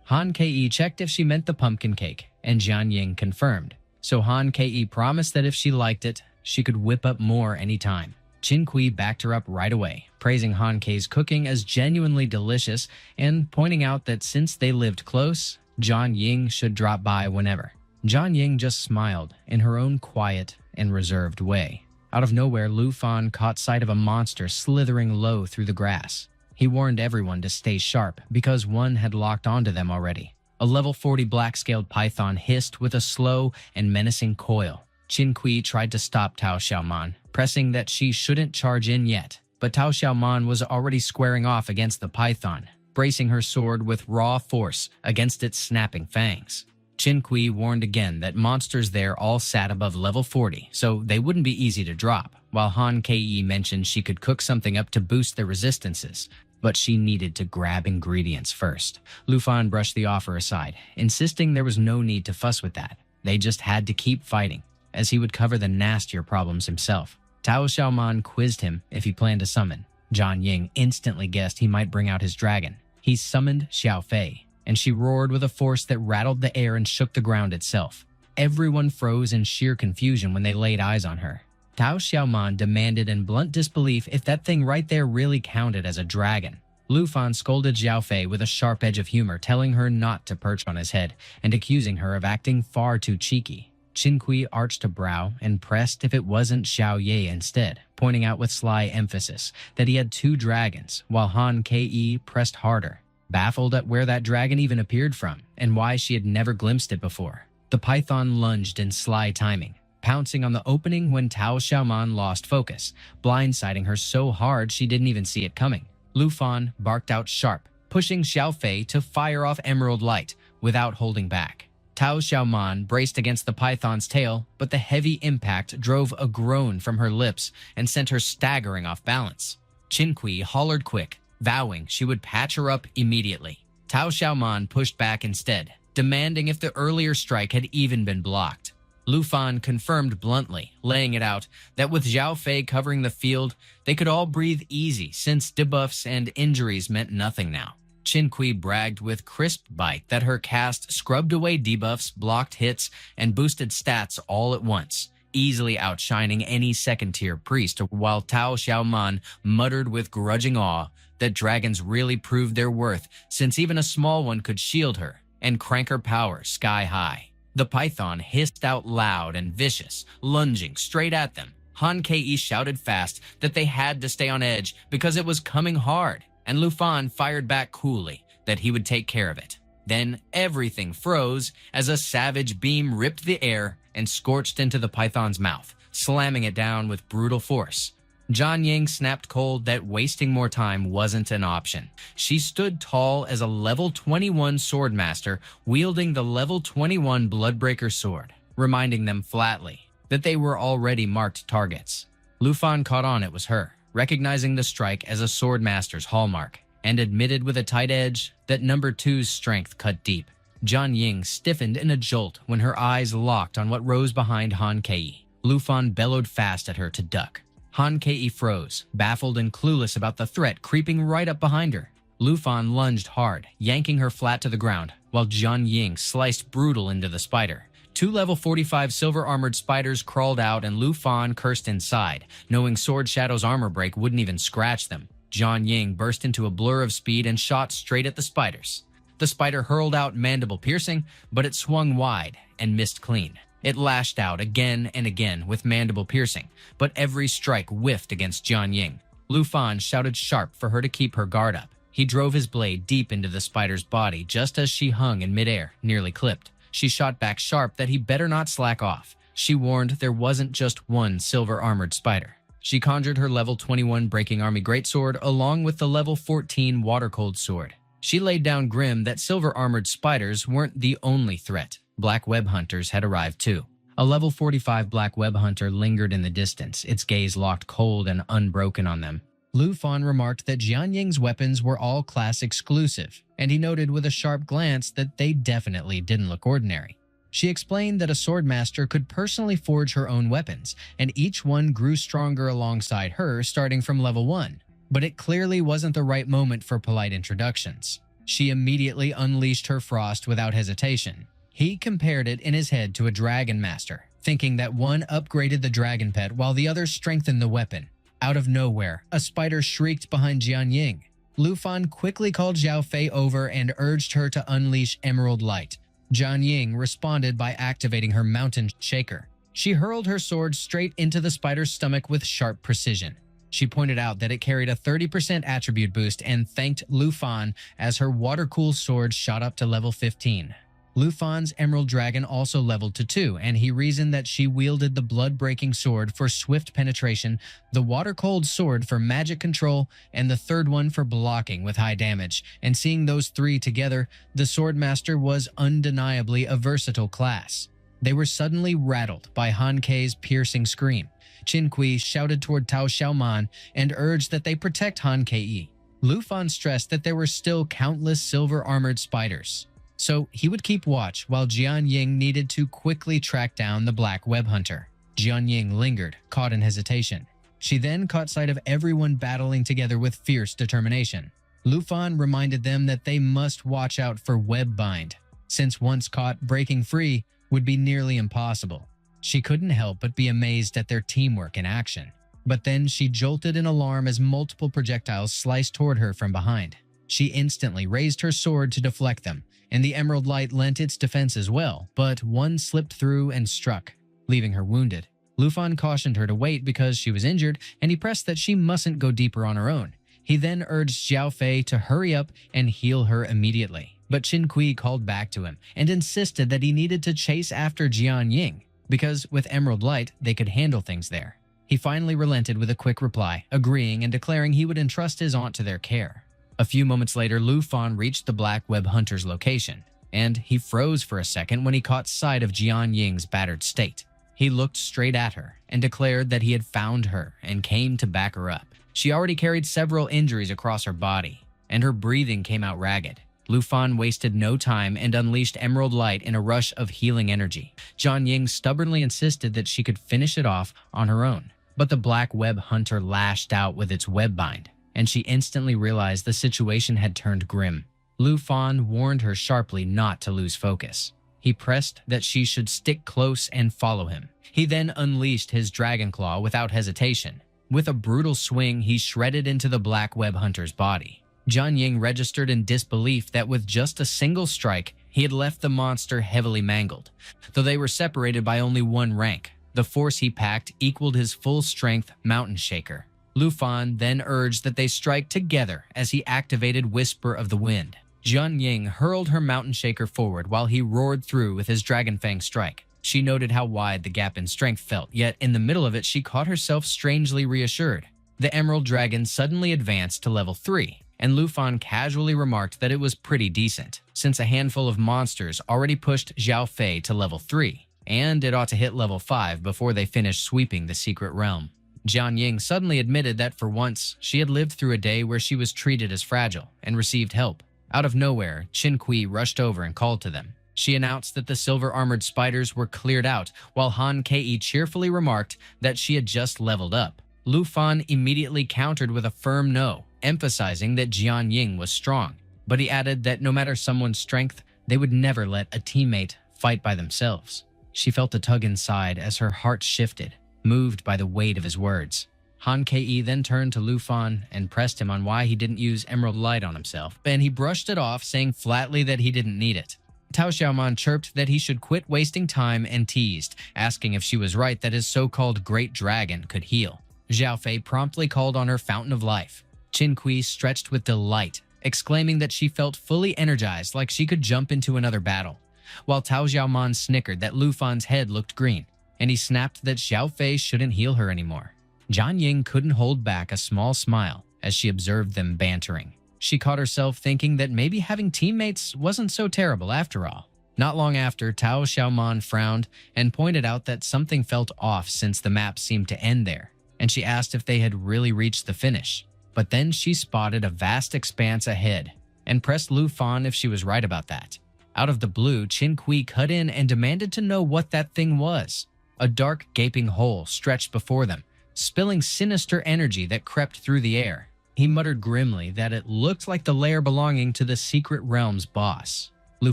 Han Kei checked if she meant the pumpkin cake, and Jian Ying confirmed. So Han Kei promised that if she liked it, she could whip up more anytime. Qin Kui backed her up right away, praising Han Kei's cooking as genuinely delicious and pointing out that since they lived close, Jian Ying should drop by whenever. Jian Ying just smiled in her own quiet and reserved way. Out of nowhere, Lu Fan caught sight of a monster slithering low through the grass. He warned everyone to stay sharp because one had locked onto them already. A level 40 black-scaled python hissed with a slow and menacing coil. Qin Kui tried to stop Tao Xiaoman, pressing that she shouldn't charge in yet, but Tao Xiaoman was already squaring off against the python, bracing her sword with raw force against its snapping fangs. Qin Kui warned again that monsters there all sat above level 40, so they wouldn't be easy to drop, while Han Kei mentioned she could cook something up to boost their resistances, but she needed to grab ingredients first. Lu Fan brushed the offer aside, insisting there was no need to fuss with that. They just had to keep fighting, as he would cover the nastier problems himself. Tao Xiaoman quizzed him if he planned to summon. Jian Ying instantly guessed he might bring out his dragon. He summoned Xiao Fei, and she roared with a force that rattled the air and shook the ground itself. Everyone froze in sheer confusion when they laid eyes on her. Tao Xiaoman demanded in blunt disbelief if that thing right there really counted as a dragon. Lu Fan scolded Xiao Fei with a sharp edge of humor, telling her not to perch on his head and accusing her of acting far too cheeky. Qin Kui arched a brow and pressed if it wasn't Xiao Ye instead, pointing out with sly emphasis that he had 2 dragons, while Han Kei pressed harder, baffled at where that dragon even appeared from and why she had never glimpsed it before. The python lunged in sly timing, pouncing on the opening when Tao Xiaoman lost focus, blindsiding her so hard she didn't even see it coming. Lu Fan barked out sharp, pushing Xiao Fei to fire off Emerald Light without holding back. Tao Xiaoman braced against the python's tail, but the heavy impact drove a groan from her lips and sent her staggering off balance. Qin Kui hollered quick, vowing she would patch her up immediately. Tao Xiaoman pushed back instead, demanding if the earlier strike had even been blocked. Lu Fan confirmed bluntly, laying it out, that with Xiao Fei covering the field, they could all breathe easy since debuffs and injuries meant nothing now. Qin Kui bragged with crisp bite that her cast scrubbed away debuffs, blocked hits, and boosted stats all at once, easily outshining any second-tier priest, while Tao Xiaoman muttered with grudging awe that dragons really proved their worth since even a small one could shield her and crank her power sky high. The python hissed out loud and vicious, lunging straight at them. Han Kei shouted fast that they had to stay on edge because it was coming hard, and Lu Fan fired back coolly that he would take care of it. Then everything froze as a savage beam ripped the air and scorched into the python's mouth, slamming it down with brutal force. Jian Ying snapped cold that wasting more time wasn't an option. She stood tall as a level 21 swordmaster wielding the level 21 Bloodbreaker sword, reminding them flatly, that they were already marked targets. Lu Fan caught on it was her, recognizing the strike as a sword master's hallmark, and admitted with a tight edge that number two's strength cut deep. Jian Ying stiffened in a jolt when her eyes locked on what rose behind Han Kei. Lu Fan bellowed fast at her to duck. Han Kei froze, baffled and clueless about the threat creeping right up behind her. Lu Fan lunged hard, yanking her flat to the ground, while Jian Ying sliced brutal into the spider. Two level 45 silver-armored spiders crawled out and Lu Fan cursed inside, knowing Sword Shadow's armor break wouldn't even scratch them. Jian Ying burst into a blur of speed and shot straight at the spiders. The spider hurled out mandible piercing, but it swung wide and missed clean. It lashed out again and again with mandible piercing, but every strike whiffed against Jian Ying. Lu Fan shouted sharp for her to keep her guard up. He drove his blade deep into the spider's body just as she hung in midair, nearly clipped. She shot back sharp that he better not slack off. She warned there wasn't just one silver-armored spider. She conjured her level 21 Breaking Army Greatsword along with the level 14 Water Cold Sword. She laid down grim that silver-armored spiders weren't the only threat. Black web hunters had arrived too. A level 45 black web hunter lingered in the distance, its gaze locked cold and unbroken on them. Lu Fan remarked that Jian Ying's weapons were all class exclusive, and he noted with a sharp glance that they definitely didn't look ordinary. She explained that a swordmaster could personally forge her own weapons, and each one grew stronger alongside her starting from level 1. But it clearly wasn't the right moment for polite introductions. She immediately unleashed her frost without hesitation. He compared it in his head to a dragon master, thinking that one upgraded the dragon pet while the other strengthened the weapon. Out of nowhere, a spider shrieked behind Jian Ying. Lu Fan quickly called Zhao Fei over and urged her to unleash Emerald Light. Jian Ying responded by activating her mountain shaker. She hurled her sword straight into the spider's stomach with sharp precision. She pointed out that it carried a 30% attribute boost and thanked Lu Fan as her water-cool sword shot up to level 15. Lu Fan's Emerald Dragon also leveled to 2, and he reasoned that she wielded the blood-breaking sword for swift penetration, the water-cold sword for magic control, and the third one for blocking with high damage. And seeing those three together, the Swordmaster was undeniably a versatile class. They were suddenly rattled by Han Kei's piercing scream. Qin Kui shouted toward Tao Xiaoman and urged that they protect Han Kei. Lu Fan stressed that there were still countless silver-armored spiders, so he would keep watch while Jian Ying needed to quickly track down the black web hunter. Jian Ying lingered, caught in hesitation. She then caught sight of everyone battling together with fierce determination. Lu Fan reminded them that they must watch out for web bind, since once caught, breaking free would be nearly impossible. She couldn't help but be amazed at their teamwork in action. But then she jolted in alarm as multiple projectiles sliced toward her from behind. She instantly raised her sword to deflect them, and the Emerald Light lent its defense as well, but one slipped through and struck, leaving her wounded. Lu Fan cautioned her to wait because she was injured, and he pressed that she mustn't go deeper on her own. He then urged Zhao Fei to hurry up and heal her immediately. But Qin Kui called back to him and insisted that he needed to chase after Jian Ying, because with Emerald Light, they could handle things there. He finally relented with a quick reply, agreeing and declaring he would entrust his aunt to their care. A few moments later, Lu Fan reached the black web hunter's location, and he froze for a second when he caught sight of Jian Ying's battered state. He looked straight at her and declared that he had found her and came to back her up. She already carried several injuries across her body, and her breathing came out ragged. Lu Fan wasted no time and unleashed Emerald Light in a rush of healing energy. Jian Ying stubbornly insisted that she could finish it off on her own, but the black web hunter lashed out with its web bind, and she instantly realized the situation had turned grim. Lu Fan warned her sharply not to lose focus. He pressed that she should stick close and follow him. He then unleashed his Dragon Claw without hesitation. With a brutal swing, he shredded into the black web hunter's body. Jian Ying registered in disbelief that with just a single strike, he had left the monster heavily mangled. Though they were separated by only one rank, the force he packed equaled his full-strength mountain shaker. Lu Fan then urged that they strike together as he activated Whisper of the Wind. Jian Ying hurled her mountain shaker forward while he roared through with his Dragon Fang strike. She noted how wide the gap in strength felt, yet in the middle of it she caught herself strangely reassured. The Emerald Dragon suddenly advanced to level 3, and Lu Fan casually remarked that it was pretty decent, since a handful of monsters already pushed Zhao Fei to level 3. and it ought to hit level 5 before they finish sweeping the secret realm. Jian Ying suddenly admitted that for once, she had lived through a day where she was treated as fragile and received help. Out of nowhere, Qin Kui rushed over and called to them. She announced that the silver-armored spiders were cleared out, while Han Kei cheerfully remarked that she had just leveled up. Lu Fan immediately countered with a firm no, emphasizing that Jian Ying was strong, but he added that no matter someone's strength, they would never let a teammate fight by themselves. She felt a tug inside as her heart shifted, moved by the weight of his words. Han Kei then turned to Lu Fan and pressed him on why he didn't use Emerald Light on himself, and he brushed it off, saying flatly that he didn't need it. Tao Xiaoman chirped that he should quit wasting time and teased, asking if she was right that his so-called Great Dragon could heal. Zhao Fei promptly called on her Fountain of Life. Qin Kui stretched with delight, exclaiming that she felt fully energized like she could jump into another battle, while Tao Xiaoman snickered that Lu Fan's head looked green, and he snapped that Zhao Fei shouldn't heal her anymore. Jian Ying couldn't hold back a small smile as she observed them bantering. She caught herself thinking that maybe having teammates wasn't so terrible after all. Not long after, Tao Xiaoman frowned and pointed out that something felt off since the map seemed to end there, and she asked if they had really reached the finish. But then she spotted a vast expanse ahead and pressed Lu Fan if she was right about that. Out of the blue, Qin Kui cut in and demanded to know what that thing was. A dark, gaping hole stretched before them, spilling sinister energy that crept through the air. He muttered grimly that it looked like the lair belonging to the Secret Realm's boss. Lu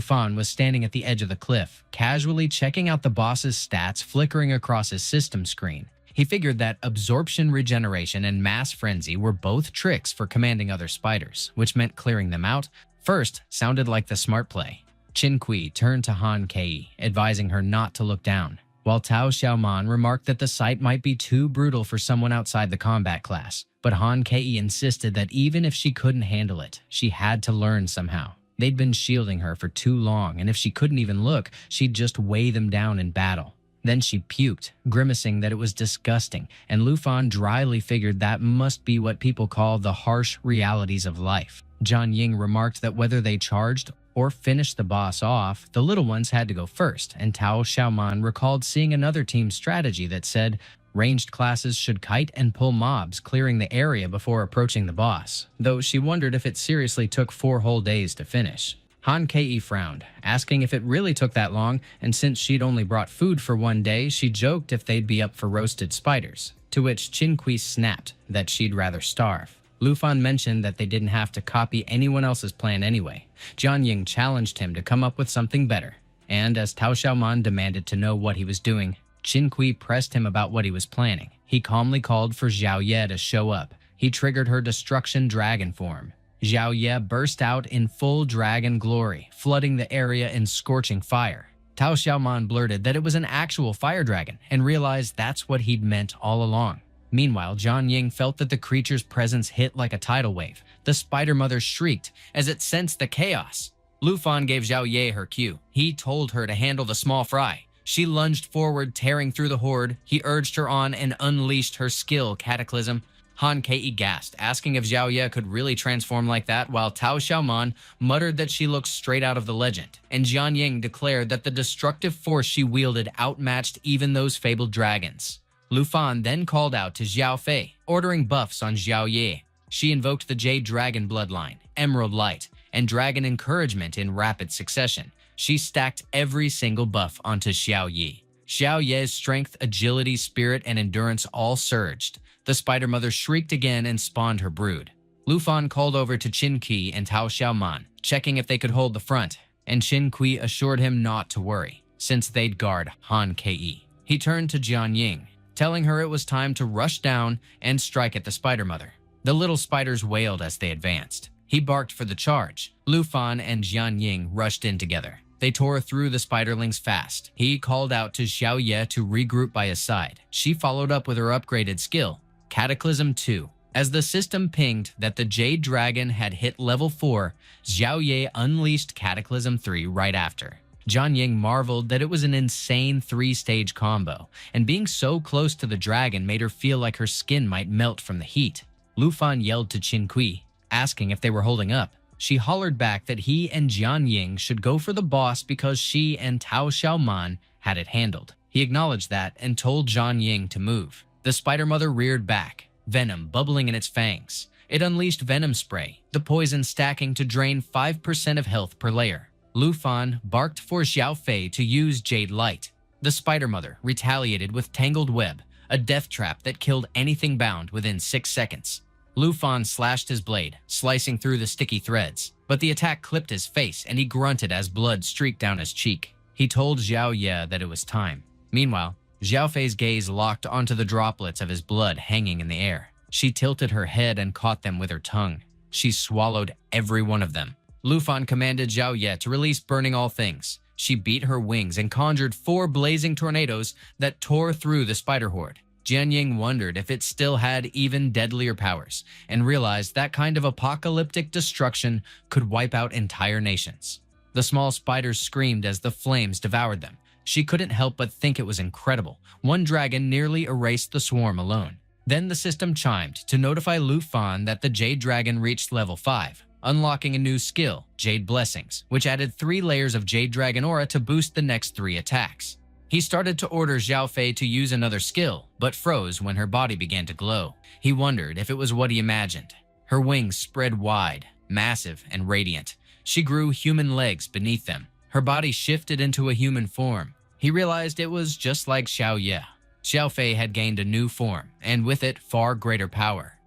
Fan was standing at the edge of the cliff, casually checking out the boss's stats flickering across his system screen. He figured that absorption regeneration and mass frenzy were both tricks for commanding other spiders, which meant clearing them out first sounded like the smart play. Qin Kui turned to Han Kei, advising her not to look down, while Tao Xiaoman remarked that the sight might be too brutal for someone outside the combat class. But Han Kei insisted that even if she couldn't handle it, she had to learn somehow. They'd been shielding her for too long, and if she couldn't even look, she'd just weigh them down in battle. Then she puked, grimacing that it was disgusting, and Lu Fan dryly figured that must be what people call the harsh realities of life. Jian Ying remarked that whether they charged or finished the boss off, the little ones had to go first, and Tao Xiaoman recalled seeing another team strategy that said ranged classes should kite and pull mobs, clearing the area before approaching the boss, though she wondered if it seriously took 4 whole days to finish. Han Kei frowned, asking if it really took that long, and since she'd only brought food for 1 day, she joked if they'd be up for roasted spiders, to which Qin Kui snapped that she'd rather starve. Lu Fan mentioned that they didn't have to copy anyone else's plan anyway. Jian Ying challenged him to come up with something better, and as Tao Xiaoman demanded to know what he was doing, Qin Kui pressed him about what he was planning. He calmly called for Xiao Ye to show up. He triggered her destruction dragon form. Xiao Ye burst out in full dragon glory, flooding the area in scorching fire. Tao Xiaoman blurted that it was an actual fire dragon and realized that's what he'd meant all along. Meanwhile, Jian Ying felt that the creature's presence hit like a tidal wave. The spider mother shrieked as it sensed the chaos. Lu Fan gave Xiao Ye her cue. He told her to handle the small fry. She lunged forward, tearing through the horde. He urged her on and unleashed her skill, Cataclysm. Han Kei gasped, asking if Xiao Ye could really transform like that, while Tao Xiaoman muttered that she looked straight out of the legend, and Jian Ying declared that the destructive force she wielded outmatched even those fabled dragons. Lu Fan then called out to Zhao Fei, ordering buffs on Xiao Ye. She invoked the Jade Dragon bloodline, Emerald Light, and Dragon Encouragement in rapid succession. She stacked every single buff onto Xiao Yi. Xiao Ye's strength, agility, spirit, and endurance all surged. The Spider Mother shrieked again and spawned her brood. Lu Fan called over to Qin Kui and Tao Xiaoman, checking if they could hold the front, and Qin Kui assured him not to worry, since they'd guard Han Kei. He turned to Jian Ying, telling her it was time to rush down and strike at the Spider Mother. The little spiders wailed as they advanced. He barked for the charge. Lu Fan and Jian Ying rushed in together. They tore through the spiderlings fast. He called out to Xiao Ye to regroup by his side. She followed up with her upgraded skill, Cataclysm 2. As the system pinged that the Jade Dragon had hit level 4, Xiao Ye unleashed Cataclysm 3 right after. Jian Ying marveled that it was an insane 3-stage combo, and being so close to the dragon made her feel like her skin might melt from the heat. Lu Fan yelled to Qin Kui, asking if they were holding up. She hollered back that he and Jian Ying should go for the boss because she and Tao Xiaoman had it handled. He acknowledged that and told Jian Ying to move. The Spider Mother reared back, venom bubbling in its fangs. It unleashed venom spray, the poison stacking to drain 5% of health per layer. Lu Fan barked for Xiao Fei to use Jade Light. The Spider Mother retaliated with Tangled Web, a death trap that killed anything bound within 6 seconds. Lu Fan slashed his blade, slicing through the sticky threads, but the attack clipped his face and he grunted as blood streaked down his cheek. He told Xiao Ye that it was time. Meanwhile, Xiao Fei's gaze locked onto the droplets of his blood hanging in the air. She tilted her head and caught them with her tongue. She swallowed every one of them. Lu Fan commanded Xiao Ye to release Burning All Things. She beat her wings and conjured 4 blazing tornadoes that tore through the spider horde. Jian Ying wondered if it still had even deadlier powers, and realized that kind of apocalyptic destruction could wipe out entire nations. The small spiders screamed as the flames devoured them. She couldn't help but think it was incredible. One dragon nearly erased the swarm alone. Then the system chimed to notify Lu Fan that the Jade Dragon reached level 5, unlocking a new skill, Jade Blessings, which added 3 layers of Jade Dragon aura to boost the next 3 attacks. He started to order Xiao Fei to use another skill, but froze when her body began to glow. He wondered if it was what he imagined. Her wings spread wide, massive and radiant. She grew human legs beneath them. Her body shifted into a human form. He realized it was just like Xiao Ye. Xiao Fei had gained a new form, and with it, far greater power.